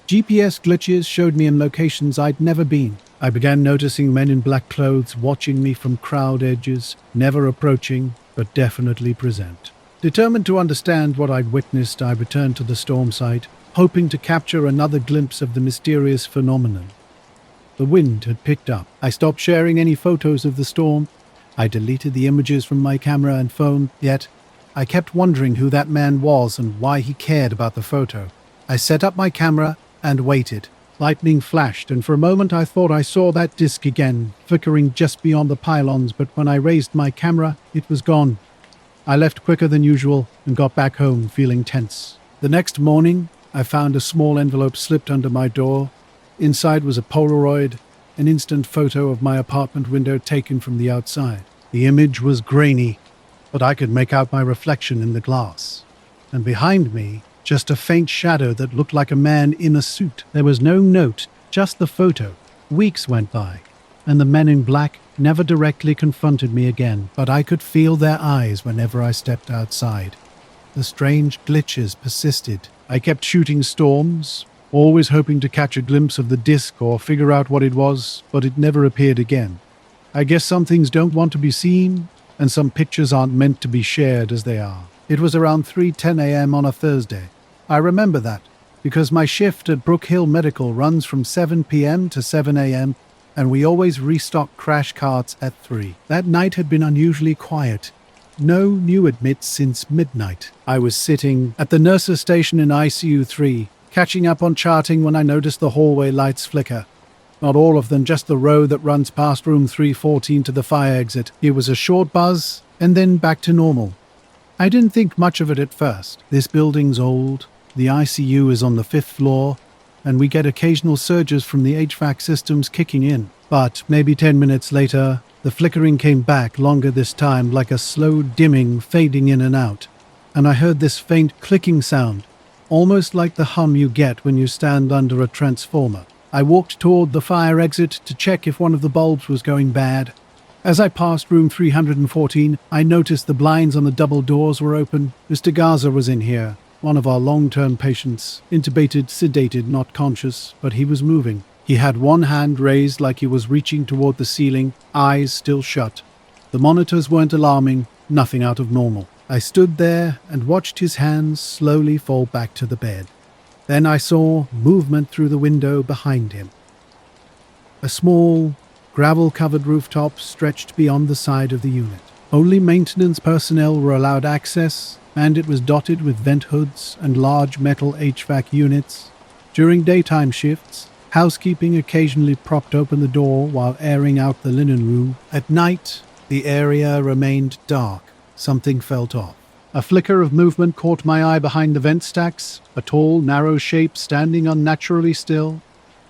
GPS glitches showed me in locations I'd never been. I began noticing men in black clothes watching me from crowd edges, never approaching, but definitely present. Determined to understand what I'd witnessed, I returned to the storm site, hoping to capture another glimpse of the mysterious phenomenon. The wind had picked up. I stopped sharing any photos of the storm. I deleted the images from my camera and phone, yet I kept wondering who that man was and why he cared about the photo. I set up my camera and waited. Lightning flashed, and for a moment I thought I saw that disc again, flickering just beyond the pylons, but when I raised my camera, it was gone. I left quicker than usual and got back home feeling tense. The next morning, I found a small envelope slipped under my door. Inside was a Polaroid, an instant photo of my apartment window taken from the outside. The image was grainy, but I could make out my reflection in the glass. And behind me, just a faint shadow that looked like a man in a suit. There was no note, just the photo. Weeks went by, and the men in black never directly confronted me again, but I could feel their eyes whenever I stepped outside. The strange glitches persisted. I kept shooting storms, always hoping to catch a glimpse of the disc or figure out what it was, but it never appeared again. I guess some things don't want to be seen, and some pictures aren't meant to be shared as they are. It was around 3:10 a.m. on a Thursday. I remember that, because my shift at Brook Hill Medical runs from 7 p.m. to 7 a.m., and we always restock crash carts at 3. That night had been unusually quiet. No new admits since midnight. I was sitting at the nurse's station in ICU 3, catching up on charting when I noticed the hallway lights flicker. Not all of them, just the row that runs past room 314 to the fire exit. It was a short buzz, and then back to normal. I didn't think much of it at first. This building's old. The ICU is on the 5th floor, and we get occasional surges from the HVAC systems kicking in. But maybe 10 minutes later, the flickering came back, longer this time, like a slow dimming fading in and out. And I heard this faint clicking sound, almost like the hum you get when you stand under a transformer. I walked toward the fire exit to check if one of the bulbs was going bad. As I passed room 314, I noticed the blinds on the double doors were open. Mr. Garza was in here, one of our long-term patients, intubated, sedated, not conscious, but he was moving. He had one hand raised like he was reaching toward the ceiling, eyes still shut. The monitors weren't alarming, nothing out of normal. I stood there and watched his hands slowly fall back to the bed. Then I saw movement through the window behind him. A small, gravel-covered rooftop stretched beyond the side of the unit. Only maintenance personnel were allowed access, and it was dotted with vent hoods and large metal HVAC units. During daytime shifts, housekeeping occasionally propped open the door while airing out the linen room. At night, the area remained dark. Something felt off. A flicker of movement caught my eye behind the vent stacks, a tall, narrow shape standing unnaturally still.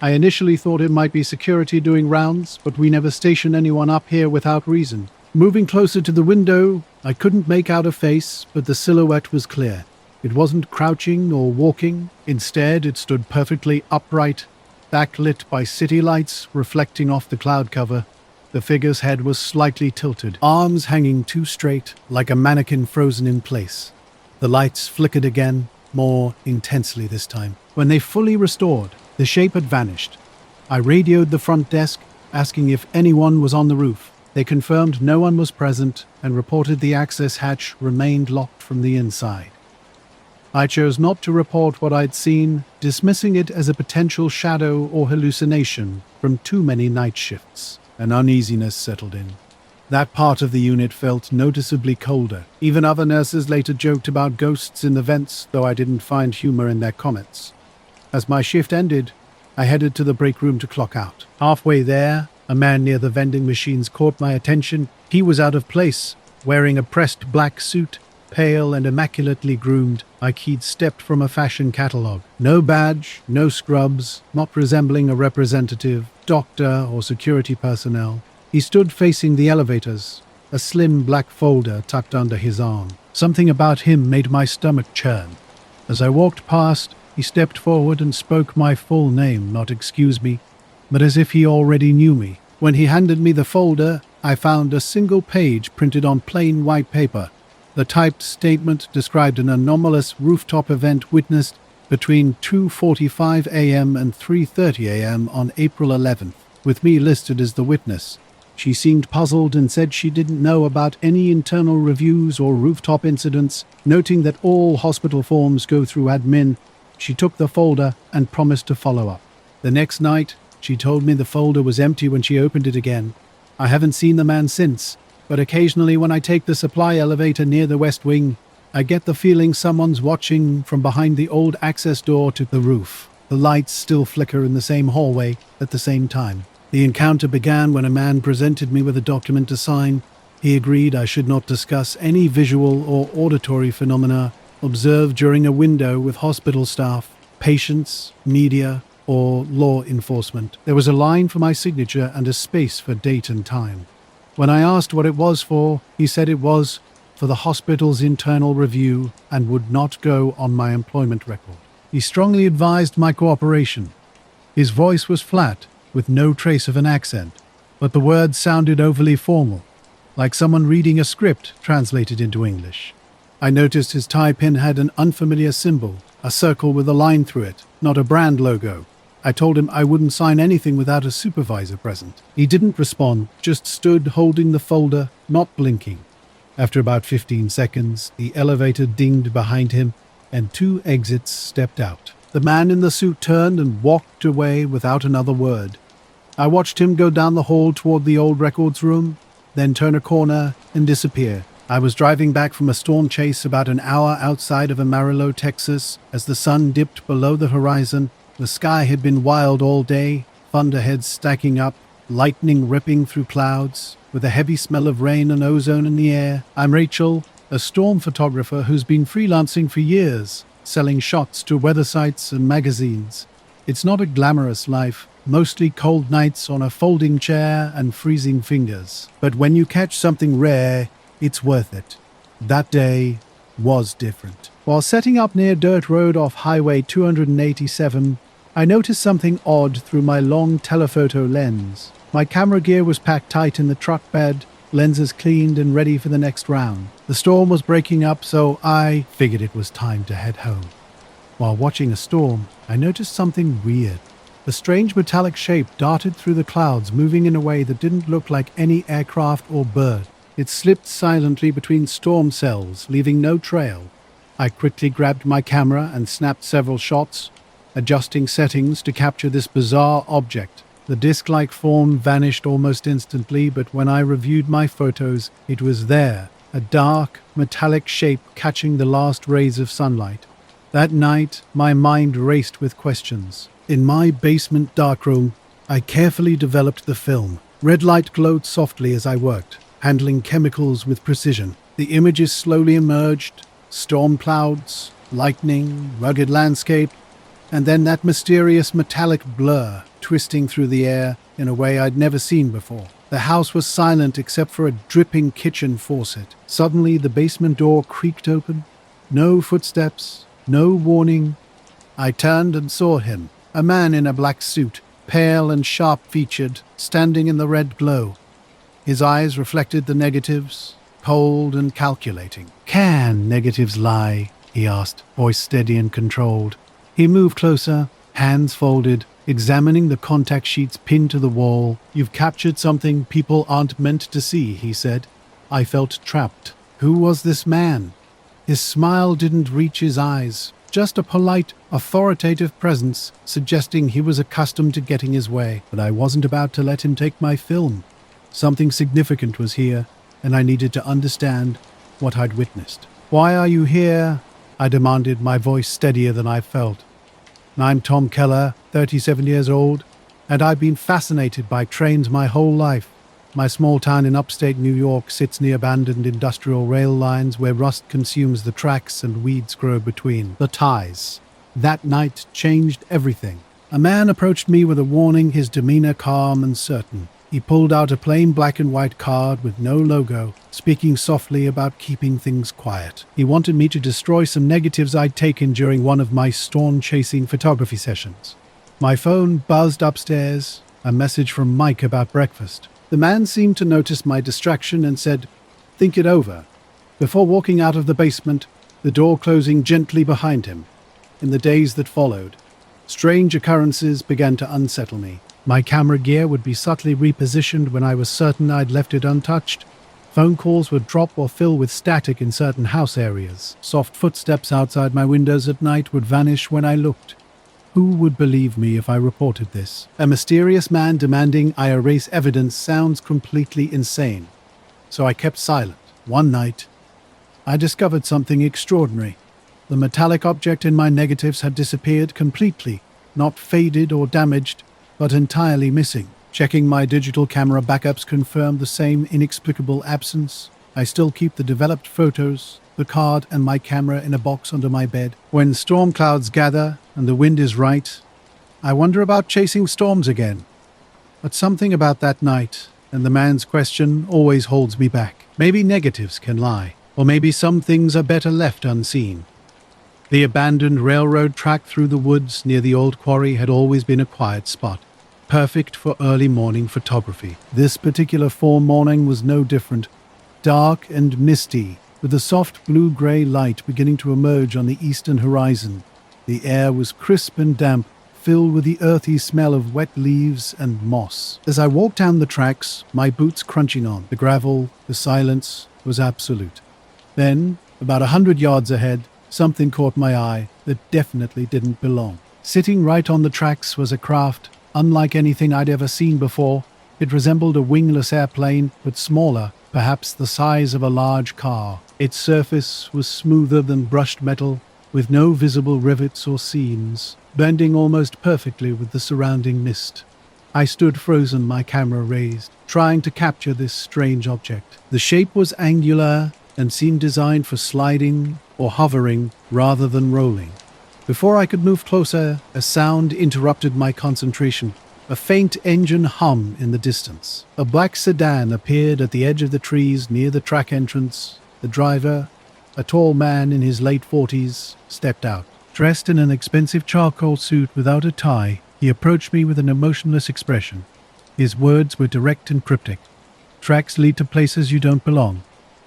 I initially thought it might be security doing rounds, but we never station anyone up here without reason. Moving closer to the window, I couldn't make out a face, but the silhouette was clear. It wasn't crouching or walking. Instead, it stood perfectly upright, backlit by city lights reflecting off the cloud cover. The figure's head was slightly tilted, arms hanging too straight, like a mannequin frozen in place. The lights flickered again, more intensely this time. When they fully restored, the shape had vanished. I radioed the front desk, asking if anyone was on the roof. They confirmed no one was present and reported the access hatch remained locked from the inside. I chose not to report what I'd seen, dismissing it as a potential shadow or hallucination from too many night shifts. An uneasiness settled in. That part of the unit felt noticeably colder. Even other nurses later joked about ghosts in the vents, though I didn't find humor in their comments. As my shift ended, I headed to the break room to clock out. Halfway there, a man near the vending machines caught my attention. He was out of place, wearing a pressed black suit, pale and immaculately groomed, like he'd stepped from a fashion catalogue. No badge, no scrubs, not resembling a representative, doctor or security personnel. He stood facing the elevators, a slim black folder tucked under his arm. Something about him made my stomach churn. As I walked past, he stepped forward and spoke my full name, not excuse me, but as if he already knew me. When he handed me the folder, I found a single page printed on plain white paper. The typed statement described an anomalous rooftop event witnessed between 2:45 a.m. and 3:30 a.m. on April 11th, with me listed as the witness. She seemed puzzled and said she didn't know about any internal reviews or rooftop incidents, noting that all hospital forms go through admin. She took the folder and promised to follow up. The next night, she told me the folder was empty when she opened it again. I haven't seen the man since, but occasionally when I take the supply elevator near the West Wing, I get the feeling someone's watching from behind the old access door to the roof. The lights still flicker in the same hallway at the same time. The encounter began when a man presented me with a document to sign. He agreed I should not discuss any visual or auditory phenomena observed during a window with hospital staff, patients, media, or law enforcement. There was a line for my signature and a space for date and time. When I asked what it was for, he said it was for the hospital's internal review and would not go on my employment record. He strongly advised my cooperation. His voice was flat, with no trace of an accent, but the words sounded overly formal, like someone reading a script translated into English. I noticed his tie pin had an unfamiliar symbol, a circle with a line through it, not a brand logo. I told him I wouldn't sign anything without a supervisor present. He didn't respond, just stood holding the folder, not blinking. After about 15 seconds, the elevator dinged behind him, and 2 exits stepped out. The man in the suit turned and walked away without another word. I watched him go down the hall toward the old records room, then turn a corner and disappear. I was driving back from a storm chase about an hour outside of Amarillo, Texas, as the sun dipped below the horizon. The sky had been wild all day, thunderheads stacking up, lightning ripping through clouds, with a heavy smell of rain and ozone in the air. I'm Rachel, a storm photographer who's been freelancing for years, selling shots to weather sites and magazines. It's not a glamorous life, mostly cold nights on a folding chair and freezing fingers. But when you catch something rare, it's worth it. That day was different. While setting up near Dirt Road off Highway 287, I noticed something odd through my long telephoto lens. My camera gear was packed tight in the truck bed, lenses cleaned and ready for the next round. The storm was breaking up, so I figured it was time to head home. While watching a storm, I noticed something weird. A strange metallic shape darted through the clouds, moving in a way that didn't look like any aircraft or bird. It slipped silently between storm cells, leaving no trail. I quickly grabbed my camera and snapped several shots, adjusting settings to capture this bizarre object. The disc-like form vanished almost instantly, but when I reviewed my photos, it was there, a dark, metallic shape catching the last rays of sunlight. That night, my mind raced with questions. In my basement darkroom, I carefully developed the film. Red light glowed softly as I worked, handling chemicals with precision. The images slowly emerged, storm clouds, lightning, rugged landscape, and then that mysterious metallic blur twisting through the air in a way I'd never seen before. The house was silent except for a dripping kitchen faucet. Suddenly, the basement door creaked open. No footsteps, no warning. I turned and saw him, a man in a black suit, pale and sharp-featured, standing in the red glow. His eyes reflected the negatives, cold and calculating. "Can negatives lie?" he asked, voice steady and controlled. He moved closer, hands folded, examining the contact sheets pinned to the wall. "You've captured something people aren't meant to see," he said. I felt trapped. Who was this man? His smile didn't reach his eyes, just a polite, authoritative presence suggesting he was accustomed to getting his way. But I wasn't about to let him take my film. Something significant was here, and I needed to understand what I'd witnessed. "Why are you here?" I demanded, my voice steadier than I felt. "I'm Tom Keller, 37 years old, and I've been fascinated by trains my whole life. My small town in upstate New York sits near abandoned industrial rail lines where rust consumes the tracks and weeds grow between the ties. That night changed everything. A man approached me with a warning, his demeanor calm and certain. He pulled out a plain black and white card with no logo, speaking softly about keeping things quiet. He wanted me to destroy some negatives I'd taken during one of my storm-chasing photography sessions. My phone buzzed upstairs, a message from Mike about breakfast. The man seemed to notice my distraction and said, "Think it over," before walking out of the basement, the door closing gently behind him. In the days that followed, strange occurrences began to unsettle me. My camera gear would be subtly repositioned when I was certain I'd left it untouched. Phone calls would drop or fill with static in certain house areas. Soft footsteps outside my windows at night would vanish when I looked. Who would believe me if I reported this? A mysterious man demanding I erase evidence sounds completely insane. So I kept silent. One night, I discovered something extraordinary. The metallic object in my negatives had disappeared completely, not faded or damaged, but entirely missing. Checking my digital camera backups confirmed the same inexplicable absence. I still keep the developed photos, the card and my camera in a box under my bed. When storm clouds gather and the wind is right, I wonder about chasing storms again. But something about that night and the man's question always holds me back. Maybe negatives can lie, or maybe some things are better left unseen. The abandoned railroad track through the woods near the old quarry had always been a quiet spot, perfect for early morning photography. This particular fall morning was no different, dark and misty, with a soft blue-grey light beginning to emerge on the eastern horizon. The air was crisp and damp, filled with the earthy smell of wet leaves and moss. As I walked down the tracks, my boots crunching on the gravel, the silence was absolute. Then, about 100 yards ahead, something caught my eye that definitely didn't belong. Sitting right on the tracks was a craft unlike anything I'd ever seen before. It resembled a wingless airplane, but smaller, perhaps the size of a large car. Its surface was smoother than brushed metal, with no visible rivets or seams, blending almost perfectly with the surrounding mist. I stood frozen, my camera raised, trying to capture this strange object. The shape was angular and seemed designed for sliding or hovering rather than rolling. Before I could move closer, a sound interrupted my concentration. A faint engine hum in the distance. A black sedan appeared at the edge of the trees near the track entrance. The driver, a tall man in his late 40s, stepped out. Dressed in an expensive charcoal suit without a tie, he approached me with an emotionless expression. His words were direct and cryptic. "Tracks lead to places you don't belong."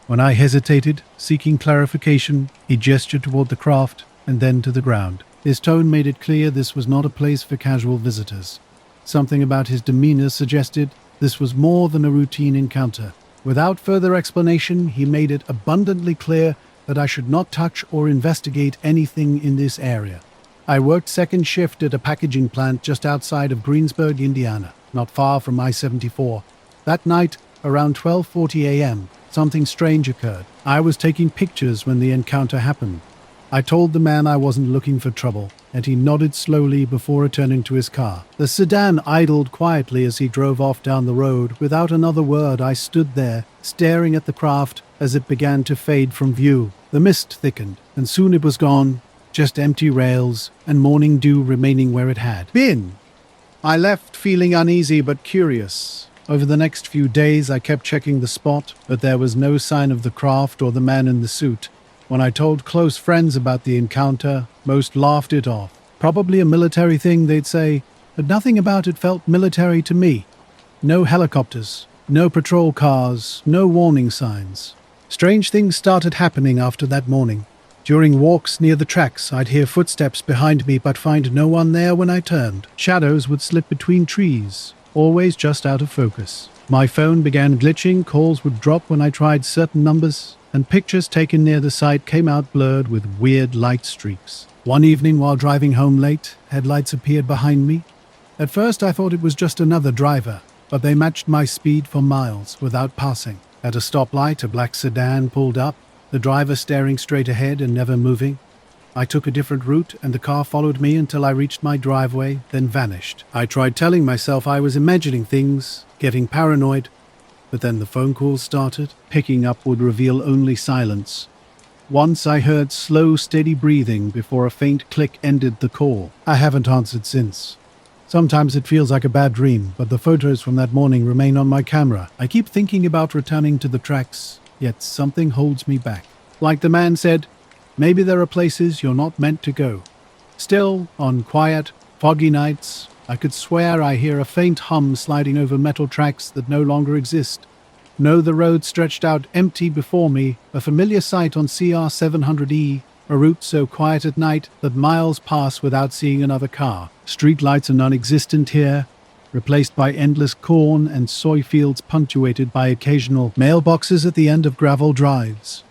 When I hesitated, seeking clarification, he gestured toward the craft and then to the ground. His tone made it clear this was not a place for casual visitors. Something about his demeanor suggested this was more than a routine encounter. Without further explanation, he made it abundantly clear that I should not touch or investigate anything in this area. I worked second shift at a packaging plant just outside of Greensburg, Indiana, not far from I-74. That night, around 12:40 a.m., something strange occurred. I was taking pictures when the encounter happened. I told the man I wasn't looking for trouble, and he nodded slowly before returning to his car. The sedan idled quietly as he drove off down the road. Without another word, I stood there, staring at the craft as it began to fade from view. The mist thickened, and soon it was gone, just empty rails and morning dew remaining where it had been. I left feeling uneasy but curious. Over the next few days, I kept checking the spot, but there was no sign of the craft or the man in the suit. When I told close friends about the encounter, most laughed it off. Probably a military thing, they'd say, but nothing about it felt military to me. No helicopters, no patrol cars, no warning signs. Strange things started happening after that morning. During walks near the tracks, I'd hear footsteps behind me but find no one there when I turned. Shadows would slip between trees, always just out of focus. My phone began glitching, calls would drop when I tried certain numbers, and pictures taken near the site came out blurred with weird light streaks. One evening while driving home late, headlights appeared behind me. At first I thought it was just another driver, but they matched my speed for miles without passing. At a stoplight, a black sedan pulled up, the driver staring straight ahead and never moving. I took a different route, and the car followed me until I reached my driveway, then vanished. I tried telling myself I was imagining things, getting paranoid, but then the phone calls started. Picking up would reveal only silence. Once I heard slow, steady breathing before a faint click ended the call. I haven't answered since. Sometimes it feels like a bad dream, but the photos from that morning remain on my camera. I keep thinking about returning to the tracks, yet something holds me back. Like the man said, maybe there are places you're not meant to go. Still, on quiet, foggy nights, I could swear I hear a faint hum sliding over metal tracks that no longer exist. Know the road stretched out empty before me, a familiar sight on CR 700E, a route so quiet at night that miles pass without seeing another car. Street lights are non-existent here, replaced by endless corn and soy fields punctuated by occasional mailboxes at the end of gravel drives.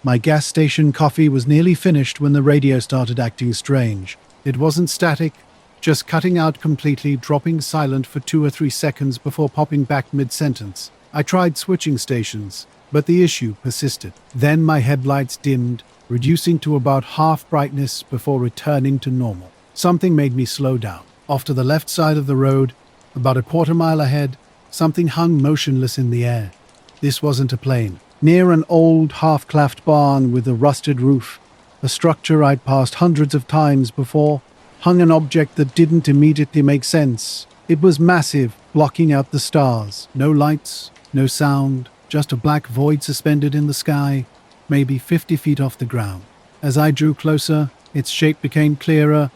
My gas station coffee was nearly finished when the radio started acting strange. It wasn't static, just cutting out completely, dropping silent for 2 or 3 seconds before popping back mid-sentence. I tried switching stations, but the issue persisted. Then my headlights dimmed, reducing to about half brightness before returning to normal. Something made me slow down. Off to the left side of the road, about a quarter mile ahead, something hung motionless in the air. This wasn't a plane. Near an old, half-claffed barn with a rusted roof, a structure I'd passed hundreds of times before, hung an object that didn't immediately make sense. It was massive, blocking out the stars. No lights, no sound, just a black void suspended in the sky, maybe 50 feet off the ground. As I drew closer, its shape became clearer,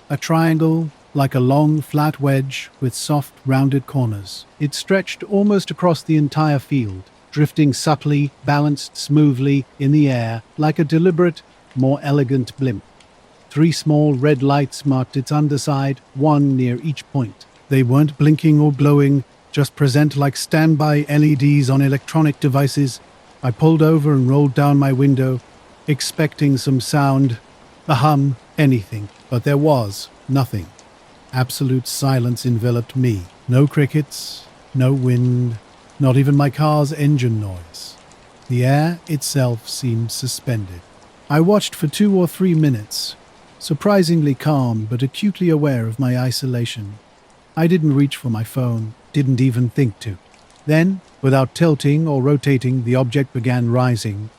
a triangle, like a long, flat wedge with soft, rounded corners. It stretched almost across the entire field, drifting subtly, balanced smoothly in the air, like a deliberate, more elegant blimp. 3 small red lights marked its underside, one near each point. They weren't blinking or glowing, just present like standby LEDs on electronic devices. I pulled over and rolled down my window, expecting some sound, a hum, anything. But there was nothing. Absolute silence enveloped me. No crickets, no wind, not even my car's engine noise. The air itself seemed suspended. I watched for 2 or 3 minutes, surprisingly calm but acutely aware of my isolation. I didn't reach for my phone, didn't even think to. Then, without tilting or rotating, the object began rising,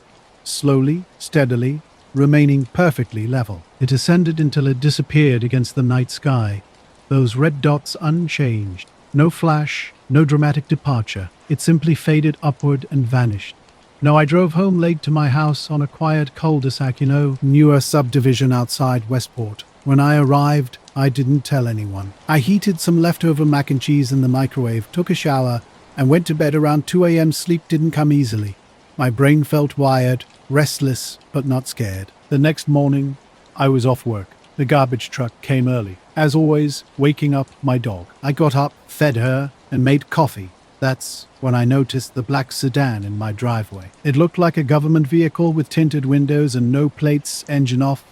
slowly, steadily, remaining perfectly level. It ascended until it disappeared against the night sky, those red dots unchanged. No flash, no dramatic departure. It simply faded upward and vanished. No, I drove home late to my house on a quiet cul-de-sac, newer subdivision outside Westport. When I arrived, I didn't tell anyone. I heated some leftover mac and cheese in the microwave, took a shower, and went to bed around 2 a.m. Sleep didn't come easily. My brain felt wired, restless, but not scared. The next morning, I was off work. The garbage truck came early. As always, waking up my dog. I got up, fed her, and made coffee. That's when I noticed the black sedan in my driveway. It looked like a government vehicle with tinted windows and no plates, engine off.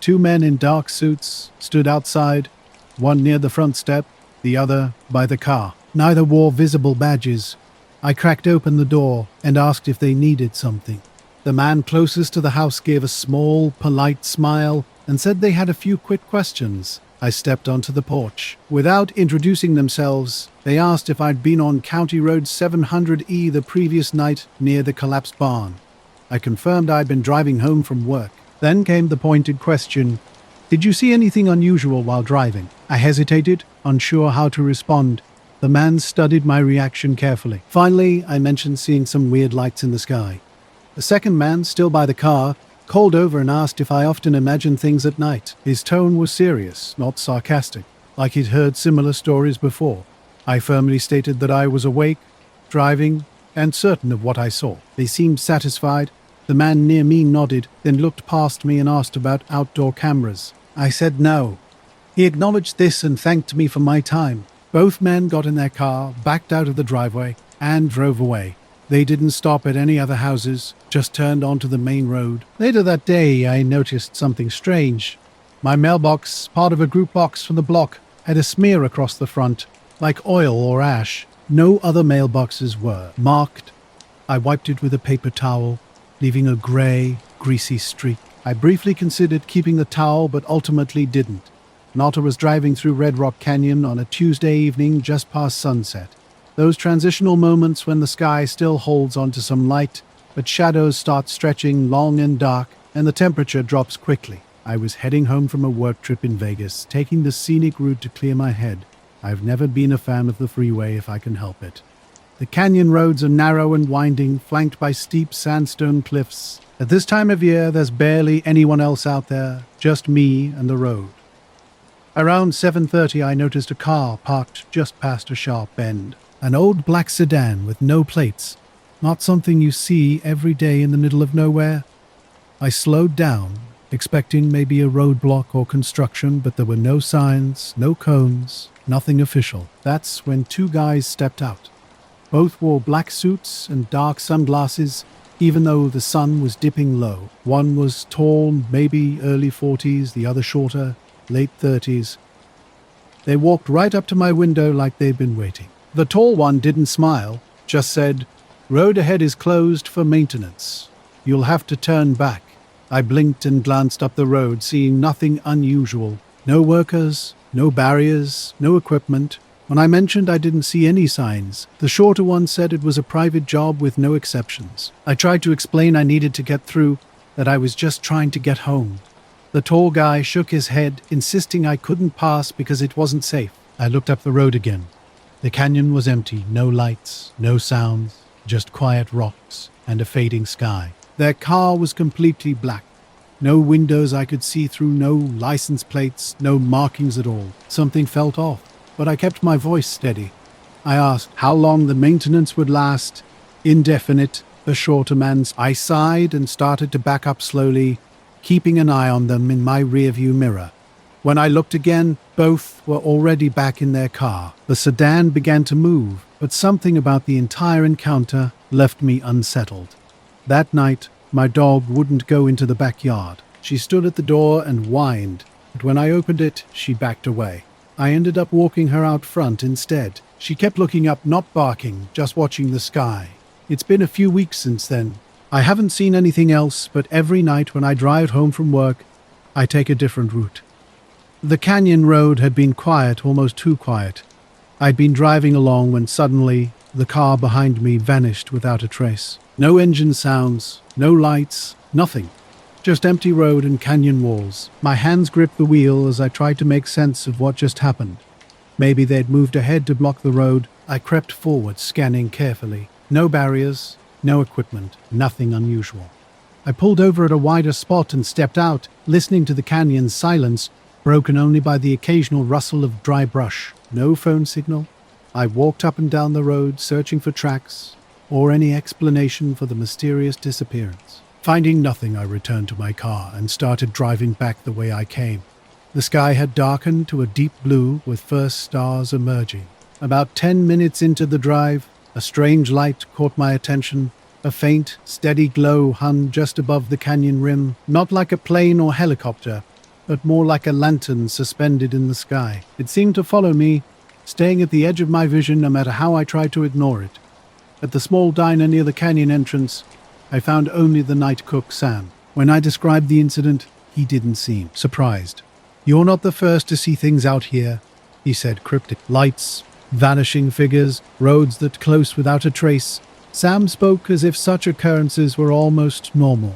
2 men in dark suits stood outside, one near the front step, the other by the car. Neither wore visible badges. I cracked open the door and asked if they needed something. The man closest to the house gave a small, polite smile and said they had a few quick questions. I stepped onto the porch. Without introducing themselves, they asked if I'd been on County Road 700E the previous night near the collapsed barn. I confirmed I'd been driving home from work. Then came the pointed question, "Did you see anything unusual while driving?" I hesitated, unsure how to respond. The man studied my reaction carefully. Finally, I mentioned seeing some weird lights in the sky. The second man, still by the car, called over and asked if I often imagined things at night. His tone was serious, not sarcastic, like he'd heard similar stories before. I firmly stated that I was awake, driving, and certain of what I saw. They seemed satisfied. The man near me nodded, then looked past me and asked about outdoor cameras. I said no. He acknowledged this and thanked me for my time. Both men got in their car, backed out of the driveway, and drove away. They didn't stop at any other houses, just turned onto the main road. Later that day, I noticed something strange. My mailbox, part of a group box from the block, had a smear across the front, like oil or ash. No other mailboxes were marked. I wiped it with a paper towel, leaving a grey, greasy streak. I briefly considered keeping the towel, but ultimately didn't. Notta was driving through Red Rock Canyon on a Tuesday evening just past sunset. Those transitional moments when the sky still holds onto some light, but shadows start stretching long and dark, and the temperature drops quickly. I was heading home from a work trip in Vegas, taking the scenic route to clear my head. I've never been a fan of the freeway if I can help it. The canyon roads are narrow and winding, flanked by steep sandstone cliffs. At this time of year, there's barely anyone else out there, just me and the road. Around 7:30, I noticed a car parked just past a sharp bend. An old black sedan with no plates. Not something you see every day in the middle of nowhere. I slowed down, expecting maybe a roadblock or construction, but there were no signs, no cones, nothing official. That's when two guys stepped out. Both wore black suits and dark sunglasses, even though the sun was dipping low. One was tall, maybe early 40s, the other shorter, late 30s. They walked right up to my window like they'd been waiting. The tall one didn't smile, just said, "Road ahead is closed for maintenance. You'll have to turn back." I blinked and glanced up the road, seeing nothing unusual. No workers, no barriers, no equipment. When I mentioned I didn't see any signs, the shorter one said it was a private job with no exceptions. I tried to explain I needed to get through, that I was just trying to get home. The tall guy shook his head, insisting I couldn't pass because it wasn't safe. I looked up the road again. The canyon was empty, no lights, no sounds, just quiet rocks and a fading sky. Their car was completely black. No windows I could see through, no license plates, no markings at all. Something felt off, but I kept my voice steady. I asked how long the maintenance would last. "Indefinite," the shorter man. I sighed and started to back up slowly, keeping an eye on them in my rearview mirror. When I looked again, both were already back in their car. The sedan began to move, but something about the entire encounter left me unsettled. That night, my dog wouldn't go into the backyard. She stood at the door and whined, but when I opened it, she backed away. I ended up walking her out front instead. She kept looking up, not barking, just watching the sky. It's been a few weeks since then. I haven't seen anything else, but every night when I drive home from work, I take a different route. The canyon road had been quiet, almost too quiet. I'd been driving along when suddenly the car behind me vanished without a trace. No engine sounds, no lights, nothing. Just empty road and canyon walls. My hands gripped the wheel as I tried to make sense of what just happened. Maybe they'd moved ahead to block the road. I crept forward, scanning carefully. No barriers, no equipment, nothing unusual. I pulled over at a wider spot and stepped out, listening to the canyon's silence, broken only by the occasional rustle of dry brush. No phone signal. I walked up and down the road, searching for tracks or any explanation for the mysterious disappearance. Finding nothing, I returned to my car and started driving back the way I came. The sky had darkened to a deep blue with first stars emerging. About 10 minutes into the drive, a strange light caught my attention. A faint, steady glow hung just above the canyon rim, not like a plane or helicopter, but more like a lantern suspended in the sky. It seemed to follow me, staying at the edge of my vision no matter how I tried to ignore it. At the small diner near the canyon entrance, I found only the night cook, Sam. When I described the incident, he didn't seem surprised. "You're not the first to see things out here," he said cryptic. "Lights, vanishing figures, roads that close without a trace." Sam spoke as if such occurrences were almost normal.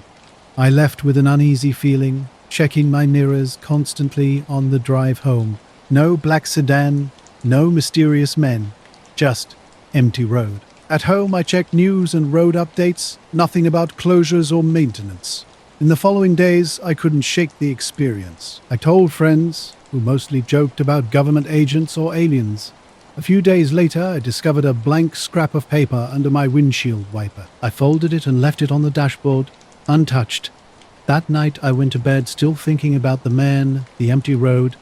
I left with an uneasy feeling, checking my mirrors constantly on the drive home. No black sedan, no mysterious men, just empty road. At home, I checked news and road updates, nothing about closures or maintenance. In the following days, I couldn't shake the experience. I told friends, who mostly joked about government agents or aliens. A few days later, I discovered a blank scrap of paper under my windshield wiper. I folded it and left it on the dashboard, untouched. That night, I went to bed still thinking about the man, the empty road,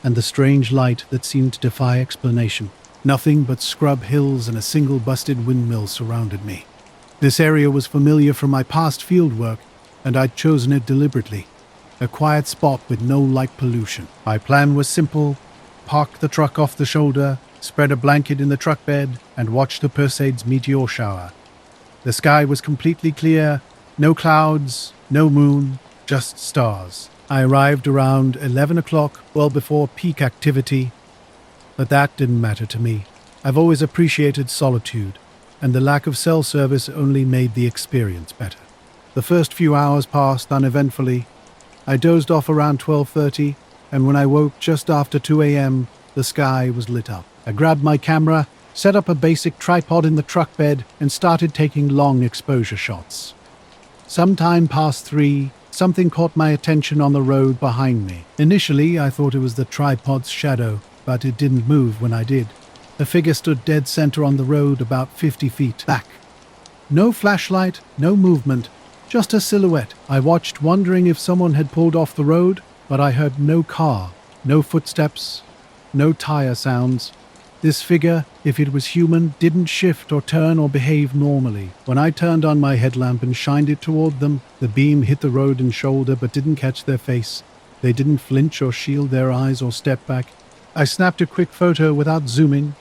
and the strange light that seemed to defy explanation. Nothing but scrub hills and a single busted windmill surrounded me. This area was familiar from my past field work, and I'd chosen it deliberately. A quiet spot with no light pollution. My plan was simple: park the truck off the shoulder, spread a blanket in the truck bed, and watch the Perseids meteor shower. The sky was completely clear, no clouds, no moon, just stars. I arrived around 11 o'clock, well before peak activity, but that didn't matter to me. I've always appreciated solitude, and the lack of cell service only made the experience better. The first few hours passed uneventfully. I dozed off around 12:30, and when I woke just after 2 a.m., the sky was lit up. I grabbed my camera, set up a basic tripod in the truck bed, and started taking long exposure shots. Sometime past 3, something caught my attention on the road behind me. Initially, I thought it was the tripod's shadow, but it didn't move when I did. A figure stood dead center on the road about 50 feet back. No flashlight, no movement, just a silhouette. I watched, wondering if someone had pulled off the road, but I heard no car, no footsteps, no tire sounds. This figure, if it was human, didn't shift or turn or behave normally. When I turned on my headlamp and shined it toward them, the beam hit the road and shoulder but didn't catch their face. They didn't flinch or shield their eyes or step back. I snapped a quick photo without zooming.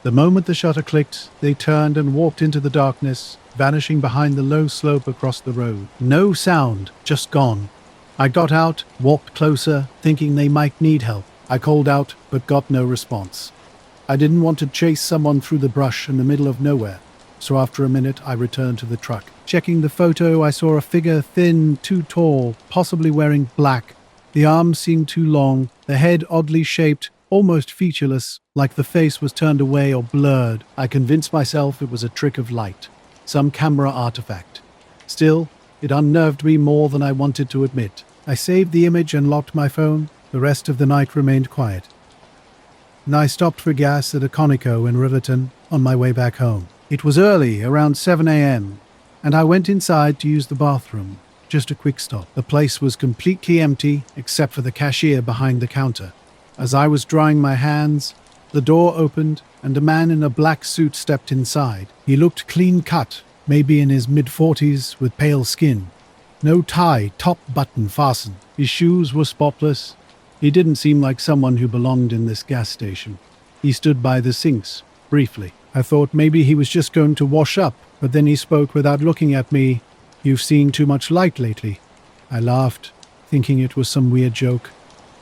The moment the shutter clicked, they turned and walked into the darkness, vanishing behind the low slope across the road. No sound, just gone. I got out, walked closer, thinking they might need help. I called out, but got no response. I didn't want to chase someone through the brush in the middle of nowhere, so after a minute I returned to the truck. Checking the photo, I saw a figure thin, too tall, possibly wearing black. The arms seemed too long, the head oddly shaped, almost featureless, like the face was turned away or blurred. I convinced myself it was a trick of light, some camera artifact. Still, it unnerved me more than I wanted to admit. I saved the image and locked my phone. The rest of the night remained quiet. And I stopped for gas at a Conoco in Riverton on my way back home. It was early, around 7 a.m., and I went inside to use the bathroom. Just a quick stop. The place was completely empty, except for the cashier behind the counter. As I was drying my hands, the door opened, and a man in a black suit stepped inside. He looked clean-cut, maybe in his mid-40s, with pale skin. No tie, top button fastened. His shoes were spotless. He didn't seem like someone who belonged in this gas station. He stood by the sinks, briefly. I thought maybe he was just going to wash up, but then he spoke without looking at me. "You've seen too much light lately." I laughed, thinking it was some weird joke.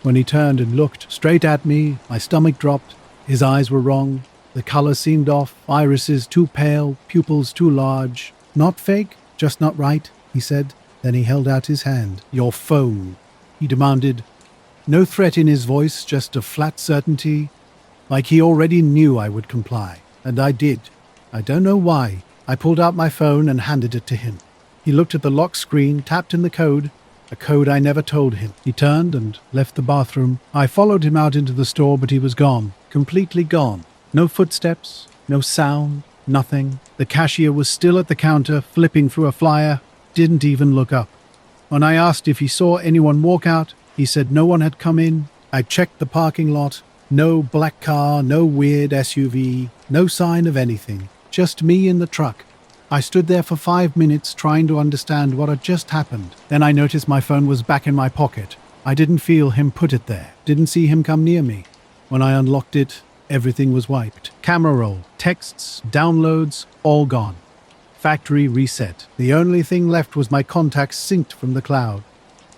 When he turned and looked straight at me, my stomach dropped. His eyes were wrong. The color seemed off, irises too pale, pupils too large. "Not fake, just not right," he said. Then he held out his hand. "Your phone," he demanded. No threat in his voice, just a flat certainty, like he already knew I would comply. And I did. I don't know why. I pulled out my phone and handed it to him. He looked at the lock screen, tapped in the code, a code I never told him. He turned and left the bathroom. I followed him out into the store, but he was gone. Completely gone. No footsteps, no sound, nothing. The cashier was still at the counter, flipping through a flyer, didn't even look up. When I asked if he saw anyone walk out, he said no one had come in. I checked the parking lot. No black car, no weird SUV, no sign of anything. Just me in the truck. I stood there for 5 minutes trying to understand what had just happened. Then I noticed my phone was back in my pocket. I didn't feel him put it there. Didn't see him come near me. When I unlocked it, everything was wiped. Camera roll, texts, downloads, all gone. Factory reset. The only thing left was my contacts synced from the cloud.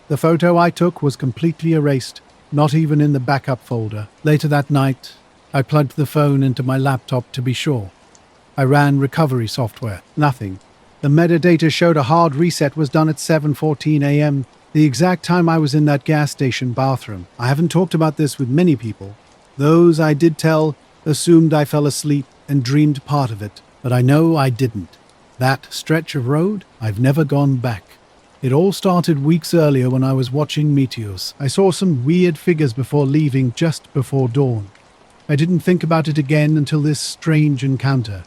The photo I took was completely erased, not even in the backup folder. Later that night, I plugged the phone into my laptop to be sure. I ran recovery software. Nothing. The metadata showed a hard reset was done at 7:14 a.m., the exact time I was in that gas station bathroom. I haven't talked about this with many people. Those I did tell assumed I fell asleep and dreamed part of it, but I know I didn't. That stretch of road, I've never gone back. It all started weeks earlier when I was watching meteors. I saw some weird figures before leaving just before dawn. I didn't think about it again until this strange encounter.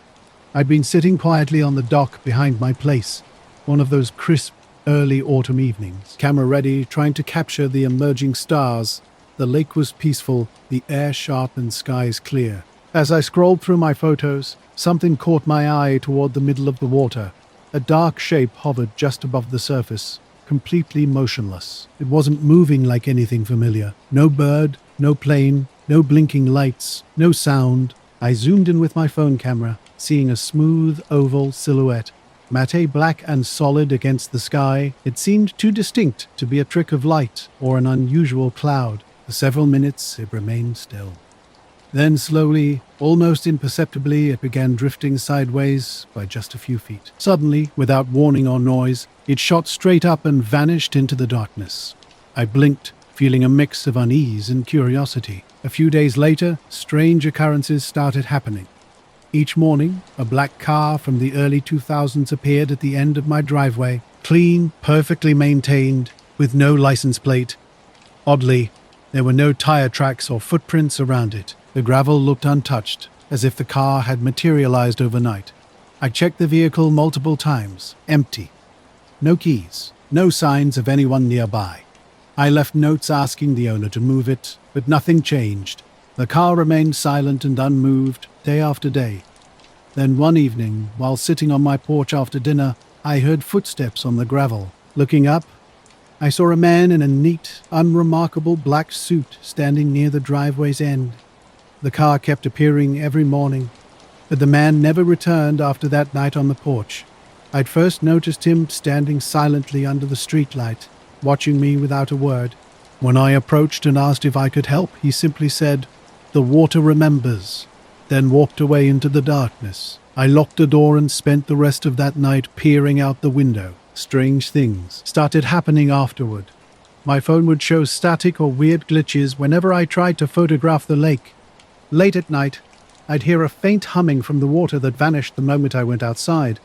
I'd been sitting quietly on the dock behind my place, one of those crisp, early autumn evenings, camera ready, trying to capture the emerging stars. The lake was peaceful, the air sharp and skies clear. As I scrolled through my photos, something caught my eye toward the middle of the water. A dark shape hovered just above the surface, completely motionless. It wasn't moving like anything familiar. No bird, no plane, no blinking lights, no sound. I zoomed in with my phone camera, seeing a smooth, oval silhouette, matte black and solid against the sky. It seemed too distinct to be a trick of light or an unusual cloud. For several minutes, it remained still. Then slowly, almost imperceptibly, it began drifting sideways by just a few feet. Suddenly, without warning or noise, it shot straight up and vanished into the darkness. I blinked, feeling a mix of unease and curiosity. A few days later, strange occurrences started happening. Each morning, a black car from the early 2000s appeared at the end of my driveway, clean, perfectly maintained, with no license plate. Oddly, there were no tire tracks or footprints around it. The gravel looked untouched, as if the car had materialized overnight. I checked the vehicle multiple times. Empty. No keys. No signs of anyone nearby. I left notes asking the owner to move it, but nothing changed. The car remained silent and unmoved day after day. Then one evening, while sitting on my porch after dinner, I heard footsteps on the gravel. Looking up, I saw a man in a neat, unremarkable black suit standing near the driveway's end. The car kept appearing every morning, but the man never returned after that night on the porch. I'd first noticed him standing silently under the streetlight, watching me without a word. When I approached and asked if I could help, he simply said, "The water remembers," then walked away into the darkness. I locked the door and spent the rest of that night peering out the window. Strange things started happening afterward. My phone would show static or weird glitches whenever I tried to photograph the lake. Late at night, I'd hear a faint humming from the water that vanished the moment I went outside.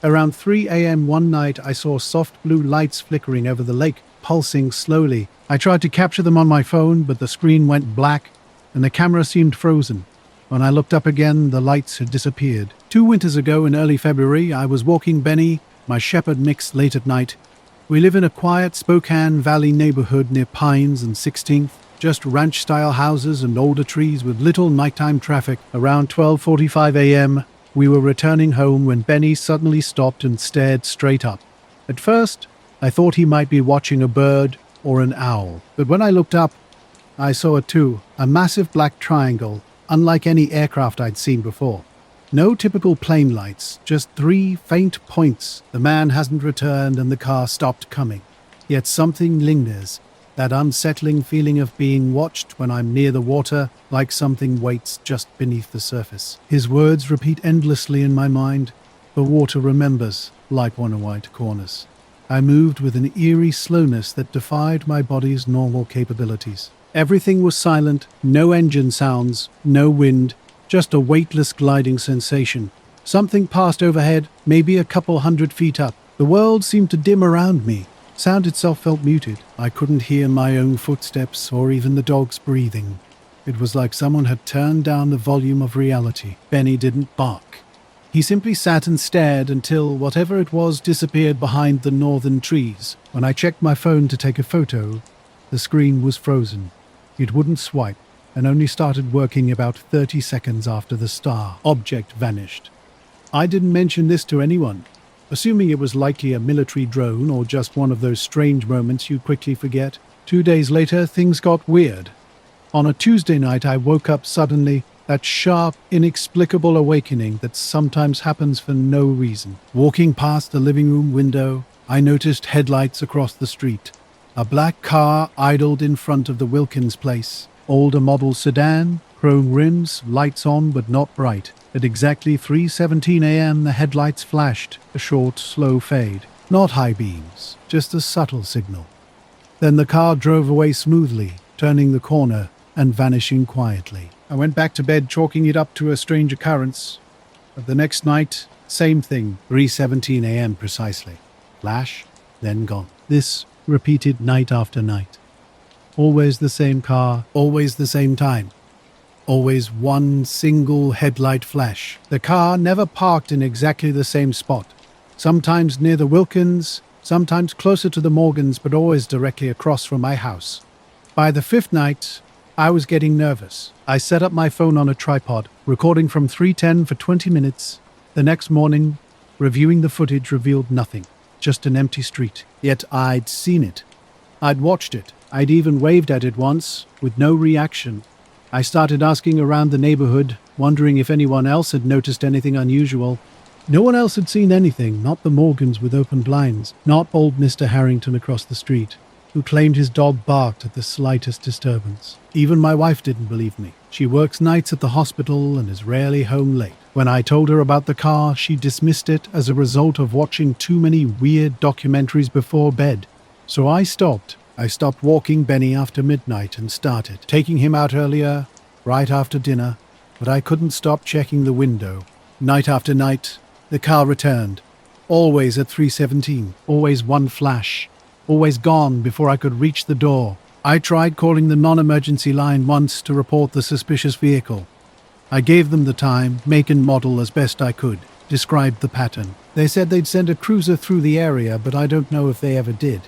Around 3 a.m. one night, I saw soft blue lights flickering over the lake, pulsing slowly. I tried to capture them on my phone, but the screen went black and the camera seemed frozen. When I looked up again, the lights had disappeared. 2 winters ago in early February, I was walking Benny, my shepherd mix, late at night. We live in a quiet Spokane Valley neighborhood near Pines and 16th, just ranch-style houses and older trees with little nighttime traffic. Around 12:45 a.m., we were returning home when Benny suddenly stopped and stared straight up. At first, I thought he might be watching a bird or an owl, but when I looked up, I saw it too, a massive black triangle, unlike any aircraft I'd seen before. No typical plane lights, just 3 faint points. The man hasn't returned and the car stopped coming. Yet something lingers, that unsettling feeling of being watched when I'm near the water, like something waits just beneath the surface. His words repeat endlessly in my mind. The water remembers, like one of white corners. I moved with an eerie slowness that defied my body's normal capabilities. Everything was silent, no engine sounds, no wind, just a weightless gliding sensation. Something passed overhead, maybe a couple 100 feet up. The world seemed to dim around me. Sound itself felt muted. I couldn't hear my own footsteps or even the dog's breathing. It was like someone had turned down the volume of reality. Benny didn't bark. He simply sat and stared until whatever it was disappeared behind the northern trees. When I checked my phone to take a photo, the screen was frozen. It wouldn't swipe, and only started working about 30 seconds after the star object vanished. I didn't mention this to anyone, assuming it was likely a military drone or just one of those strange moments you quickly forget. 2 days later, things got weird. On a Tuesday night, I woke up suddenly, that sharp, inexplicable awakening that sometimes happens for no reason. Walking past the living room window, I noticed headlights across the street. A black car idled in front of the Wilkins place. Older model sedan, chrome rims, lights on but not bright. At exactly 3:17 a.m. the headlights flashed, a short, slow fade. Not high beams, just a subtle signal. Then the car drove away smoothly, turning the corner and vanishing quietly. I went back to bed chalking it up to a strange occurrence. But the next night, same thing, 3:17 a.m. precisely. Flash, then gone. This repeated night after night. Always the same car, always the same time. Always one single headlight flash. The car never parked in exactly the same spot. Sometimes near the Wilkins, sometimes closer to the Morgans, but always directly across from my house. By the 5th night, I was getting nervous. I set up my phone on a tripod, recording from 3:10 for 20 minutes. The next morning, reviewing the footage revealed nothing, just an empty street. Yet I'd seen it. I'd watched it. I'd even waved at it once, with no reaction. I started asking around the neighborhood, wondering if anyone else had noticed anything unusual. No one else had seen anything, not the Morgans with open blinds, not old Mr. Harrington across the street, who claimed his dog barked at the slightest disturbance. Even my wife didn't believe me. She works nights at the hospital and is rarely home late. When I told her about the car, she dismissed it as a result of watching too many weird documentaries before bed. So I stopped, I stopped walking Benny after midnight and started taking him out earlier, right after dinner, but I couldn't stop checking the window. Night after night, the car returned. Always at 3:17, always one flash, always gone before I could reach the door. I tried calling the non-emergency line once to report the suspicious vehicle. I gave them the time, make and model as best I could, described the pattern. They said they'd send a cruiser through the area, but I don't know if they ever did.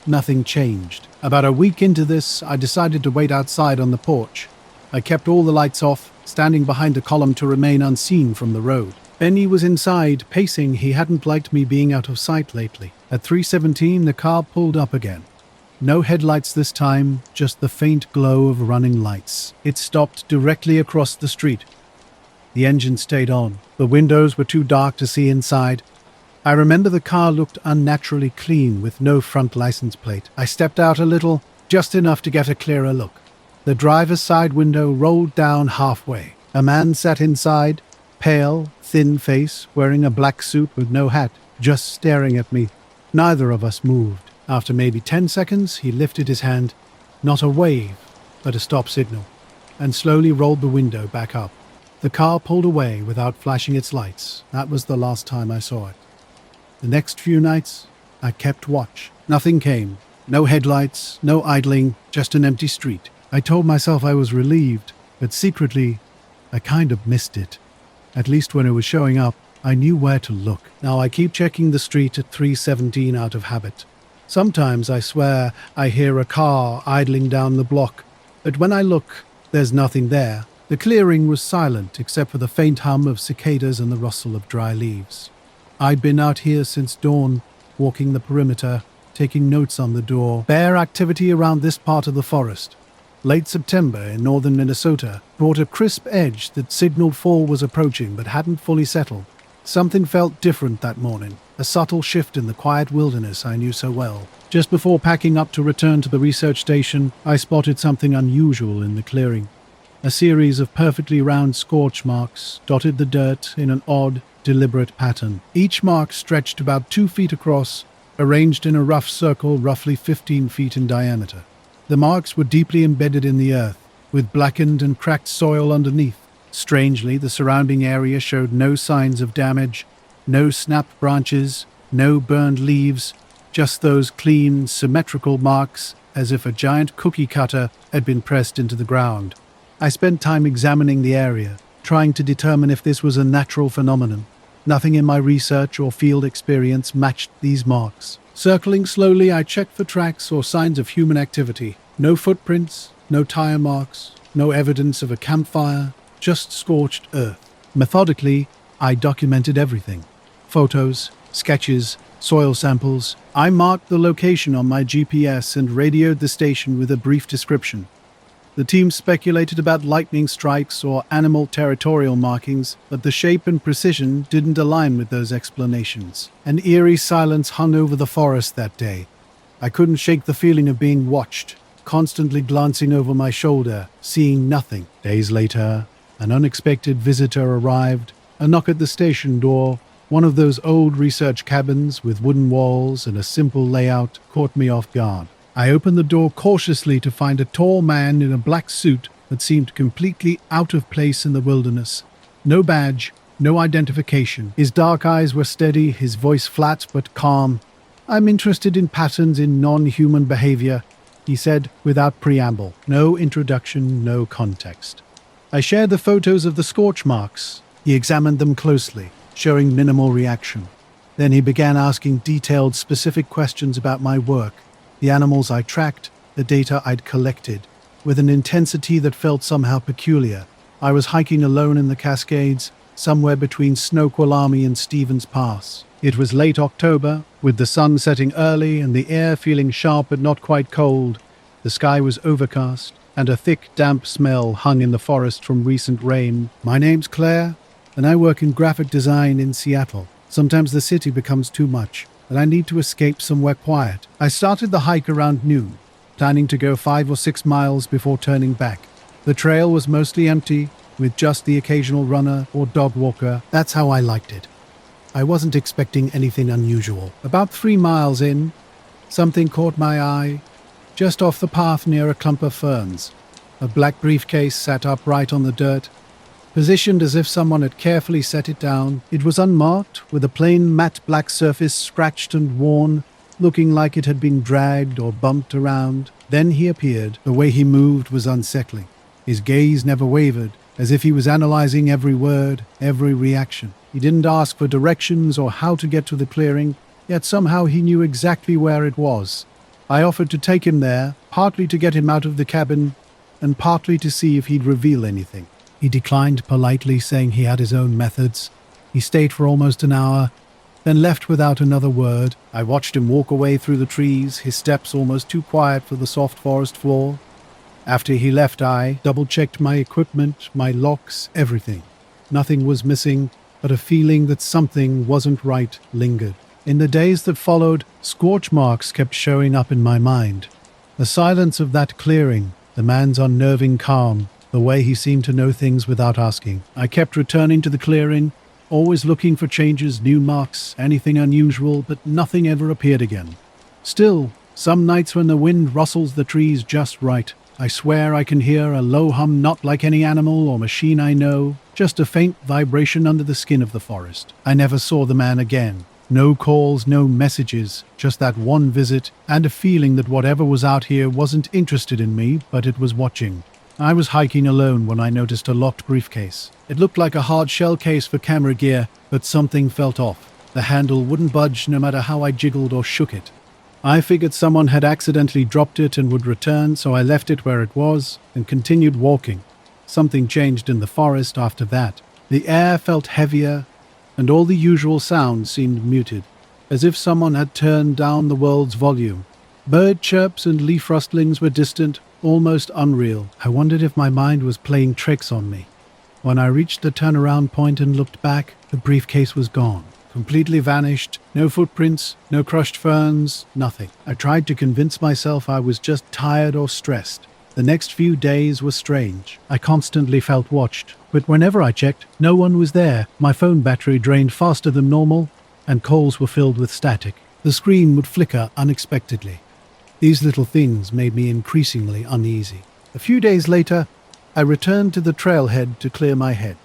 Nothing changed. About a week into this, I decided to wait outside on the porch. I kept all the lights off, standing behind a column to remain unseen from the road. Benny was inside, pacing. He hadn't liked me being out of sight lately. At 3:17, the car pulled up again. No headlights this time, just the faint glow of running lights. It stopped directly across the street. The engine stayed on. The windows were too dark to see inside. I remember the car looked unnaturally clean with no front license plate. I stepped out a little, just enough to get a clearer look. The driver's side window rolled down halfway. A man sat inside, pale, thin face, wearing a black suit with no hat, just staring at me. Neither of us moved. After maybe 10 seconds, he lifted his hand, not a wave, but a stop signal, and slowly rolled the window back up. The car pulled away without flashing its lights. That was the last time I saw it. The next few nights, I kept watch. Nothing came. No headlights, no idling, just an empty street. I told myself I was relieved, but secretly, I kind of missed it. At least when it was showing up, I knew where to look. Now I keep checking the street at 3:17 out of habit. Sometimes I swear I hear a car idling down the block, but when I look, there's nothing there. The clearing was silent except for the faint hum of cicadas and the rustle of dry leaves. I'd been out here since dawn, walking the perimeter, taking notes on the door. Bear activity around this part of the forest. Late September in northern Minnesota brought a crisp edge that signaled fall was approaching but hadn't fully settled. Something felt different that morning, a subtle shift in the quiet wilderness I knew so well. Just before packing up to return to the research station, I spotted something unusual in the clearing. A series of perfectly round scorch marks dotted the dirt in an odd, deliberate pattern. Each mark stretched about 2 feet across, arranged in a rough circle roughly 15 feet in diameter. The marks were deeply embedded in the earth, with blackened and cracked soil underneath. Strangely, the surrounding area showed no signs of damage, no snapped branches, no burned leaves, just those clean, symmetrical marks as if a giant cookie cutter had been pressed into the ground. I spent time examining the area, trying to determine if this was a natural phenomenon. Nothing in my research or field experience matched these marks. Circling slowly, I checked for tracks or signs of human activity. No footprints, no tire marks, no evidence of a campfire, just scorched earth. Methodically, I documented everything. Photos, sketches, soil samples. I marked the location on my GPS and radioed the station with a brief description. The team speculated about lightning strikes or animal territorial markings, but the shape and precision didn't align with those explanations. An eerie silence hung over the forest that day. I couldn't shake the feeling of being watched, constantly glancing over my shoulder, seeing nothing. Days later, an unexpected visitor arrived. A knock at the station door, one of those old research cabins with wooden walls and a simple layout, caught me off guard. I opened the door cautiously to find a tall man in a black suit that seemed completely out of place in the wilderness. No badge, no identification. His dark eyes were steady, his voice flat but calm. "I'm interested in patterns in non-human behavior," he said without preamble. No introduction, no context. I shared the photos of the scorch marks. He examined them closely, showing minimal reaction. Then he began asking detailed, specific questions about my work, the animals I tracked, the data I'd collected, with an intensity that felt somehow peculiar. I was hiking alone in the Cascades, somewhere between Snoqualmie and Stevens Pass. It was late October, with the sun setting early and the air feeling sharp but not quite cold. The sky was overcast, and a thick, damp smell hung in the forest from recent rain. "My name's Claire, and I work in graphic design in Seattle. Sometimes the city becomes too much, and I need to escape somewhere quiet." I started the hike around noon, planning to go 5 or 6 miles before turning back. The trail was mostly empty, with just the occasional runner or dog walker. That's how I liked it. I wasn't expecting anything unusual. About 3 miles in, something caught my eye. just off the path near a clump of ferns. A black briefcase sat upright on the dirt, positioned as if someone had carefully set it down. It was unmarked, with a plain matte black surface scratched and worn, looking like it had been dragged or bumped around. Then he appeared. The way he moved was unsettling. His gaze never wavered, as if he was analyzing every word, every reaction. He didn't ask for directions or how to get to the clearing, yet somehow he knew exactly where it was. I offered to take him there, partly to get him out of the cabin, and partly to see if he'd reveal anything. He declined politely, saying he had his own methods. He stayed for almost an hour, then left without another word. I watched him walk away through the trees, his steps almost too quiet for the soft forest floor. After he left, I double-checked my equipment, my locks, everything. Nothing was missing, but a feeling that something wasn't right lingered. In the days that followed, scorch marks kept showing up in my mind. The silence of that clearing, the man's unnerving calm, the way he seemed to know things without asking. I kept returning to the clearing, always looking for changes, new marks, anything unusual, but nothing ever appeared again. Still, some nights when the wind rustles the trees just right, I swear I can hear a low hum, not like any animal or machine I know, just a faint vibration under the skin of the forest. I never saw the man again. No calls, no messages, just that one visit, and a feeling that whatever was out here wasn't interested in me, but it was watching. I was hiking alone when I noticed a locked briefcase. It looked like a hard shell case for camera gear, but something felt off. The handle wouldn't budge no matter how I jiggled or shook it. I figured someone had accidentally dropped it and would return, so I left it where it was and continued walking. Something changed in the forest after that. The air felt heavier, and all the usual sounds seemed muted, as if someone had turned down the world's volume. Bird chirps and leaf rustlings were distant, almost unreal. I wondered if my mind was playing tricks on me. When I reached the turnaround point and looked back, the briefcase was gone. Completely vanished, no footprints, no crushed ferns, nothing. I tried to convince myself I was just tired or stressed. The next few days were strange. I constantly felt watched, but whenever I checked, no one was there. My phone battery drained faster than normal, and calls were filled with static. The screen would flicker unexpectedly. These little things made me increasingly uneasy. A few days later, I returned to the trailhead to clear my head.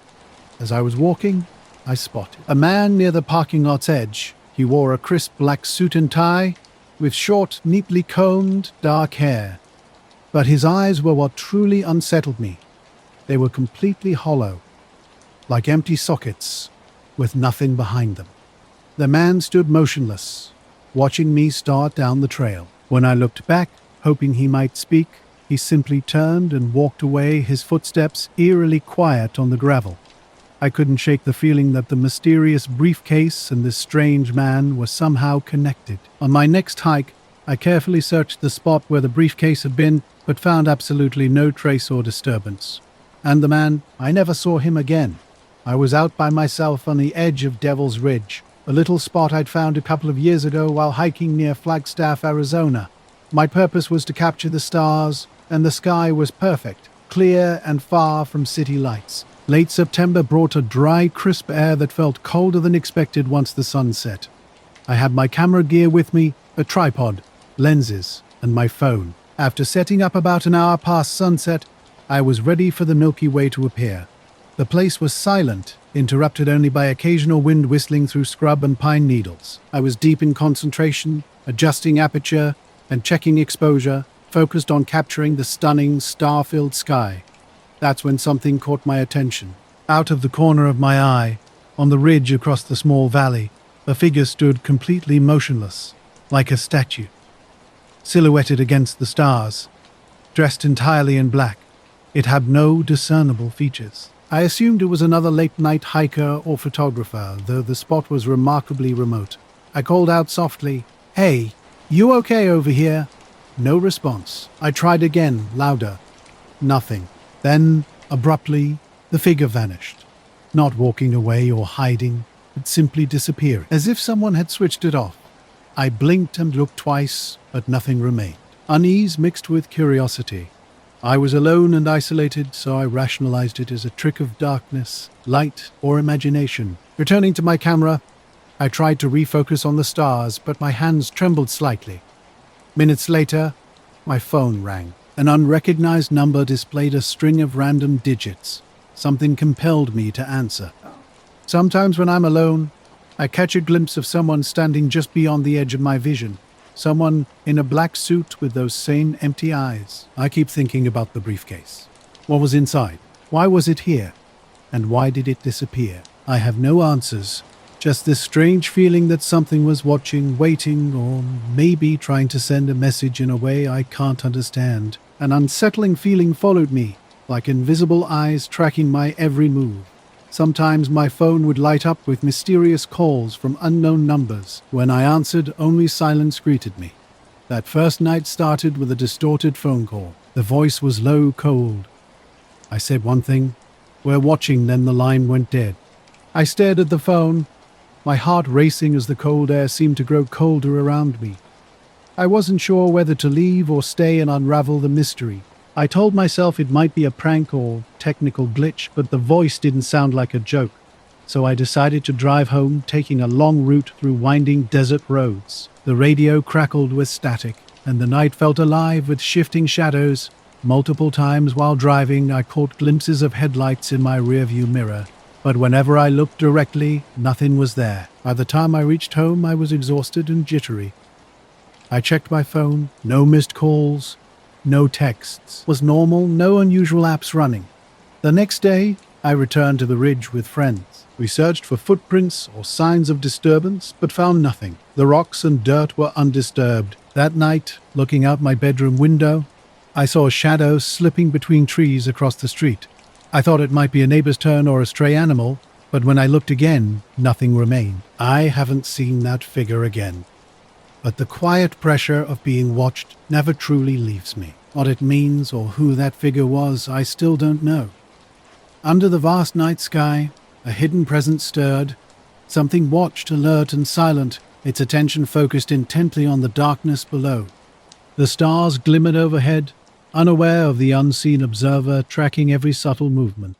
As I was walking, I spotted a man near the parking lot's edge. He wore a crisp black suit and tie, with short, neatly combed, dark hair. But his eyes were what truly unsettled me. They were completely hollow, like empty sockets, with nothing behind them. The man stood motionless, watching me start down the trail. When I looked back, hoping he might speak, he simply turned and walked away, his footsteps eerily quiet on the gravel. I couldn't shake the feeling that the mysterious briefcase and this strange man were somehow connected. On my next hike, I carefully searched the spot where the briefcase had been, but found absolutely no trace or disturbance. And the man, I never saw him again. I was out by myself on the edge of Devil's Ridge, a little spot I'd found a couple of years ago while hiking near Flagstaff, Arizona. My purpose was to capture the stars, and the sky was perfect, clear and far from city lights. Late September brought a dry, crisp air that felt colder than expected once the sun set. I had my camera gear with me, a tripod, lenses, and my phone. After setting up about an hour past sunset, I was ready for the Milky Way to appear. The place was silent, interrupted only by occasional wind whistling through scrub and pine needles. I was deep in concentration, adjusting aperture and checking exposure, focused on capturing the stunning, star-filled sky. That's when something caught my attention. Out of the corner of my eye, on the ridge across the small valley, a figure stood completely motionless, like a statue, silhouetted against the stars, dressed entirely in black. It had no discernible features. I assumed it was another late-night hiker or photographer, though the spot was remarkably remote. I called out softly, "Hey, you okay over here?" No response. I tried again, louder. Nothing. Then, abruptly, the figure vanished. Not walking away or hiding, but simply disappearing, as if someone had switched it off. I blinked and looked twice, but nothing remained. Unease mixed with curiosity. I was alone and isolated, so I rationalized it as a trick of darkness, light, or imagination. Returning to my camera, I tried to refocus on the stars, but my hands trembled slightly. Minutes later, My phone rang. An unrecognized number displayed a string of random digits. Something compelled me to answer. Sometimes when I'm alone, I catch a glimpse of someone standing just beyond the edge of my vision. Someone in a black suit with those same empty eyes. I keep thinking about the briefcase. What was inside? Why was it here? And why did it disappear? I have no answers. Just this strange feeling that something was watching, waiting, or maybe trying to send a message in a way I can't understand. An unsettling feeling followed me, like invisible eyes tracking my every move. Sometimes my phone would light up with mysterious calls from unknown numbers. When I answered, only silence greeted me. That first night started with a distorted phone call. The voice was low, cold. I said one thing, "We're watching," then the line went dead. I stared at the phone, my heart racing as the cold air seemed to grow colder around me. I wasn't sure whether to leave or stay and unravel the mystery. I told myself it might be a prank or technical glitch, but the voice didn't sound like a joke. So I decided to drive home, taking a long route through winding desert roads. The radio crackled with static, and the night felt alive with shifting shadows. Multiple times while driving, I caught glimpses of headlights in my rearview mirror. But whenever I looked directly, nothing was there. By the time I reached home, I was exhausted and jittery. I checked my phone. No missed calls. No texts. Was normal, no unusual apps running. The next day, I returned to the ridge with friends. We searched for footprints or signs of disturbance, but found nothing. The rocks and dirt were undisturbed. That night, looking out my bedroom window, I saw a shadow slipping between trees across the street. I thought it might be a neighbor's turn or a stray animal, but when I looked again, nothing remained. I haven't seen that figure again. But the quiet pressure of being watched never truly leaves me. What it means or who that figure was, I still don't know. Under the vast night sky, a hidden presence stirred. Something watched, alert and silent, its attention focused intently on the darkness below. The stars glimmered overhead, unaware of the unseen observer tracking every subtle movement.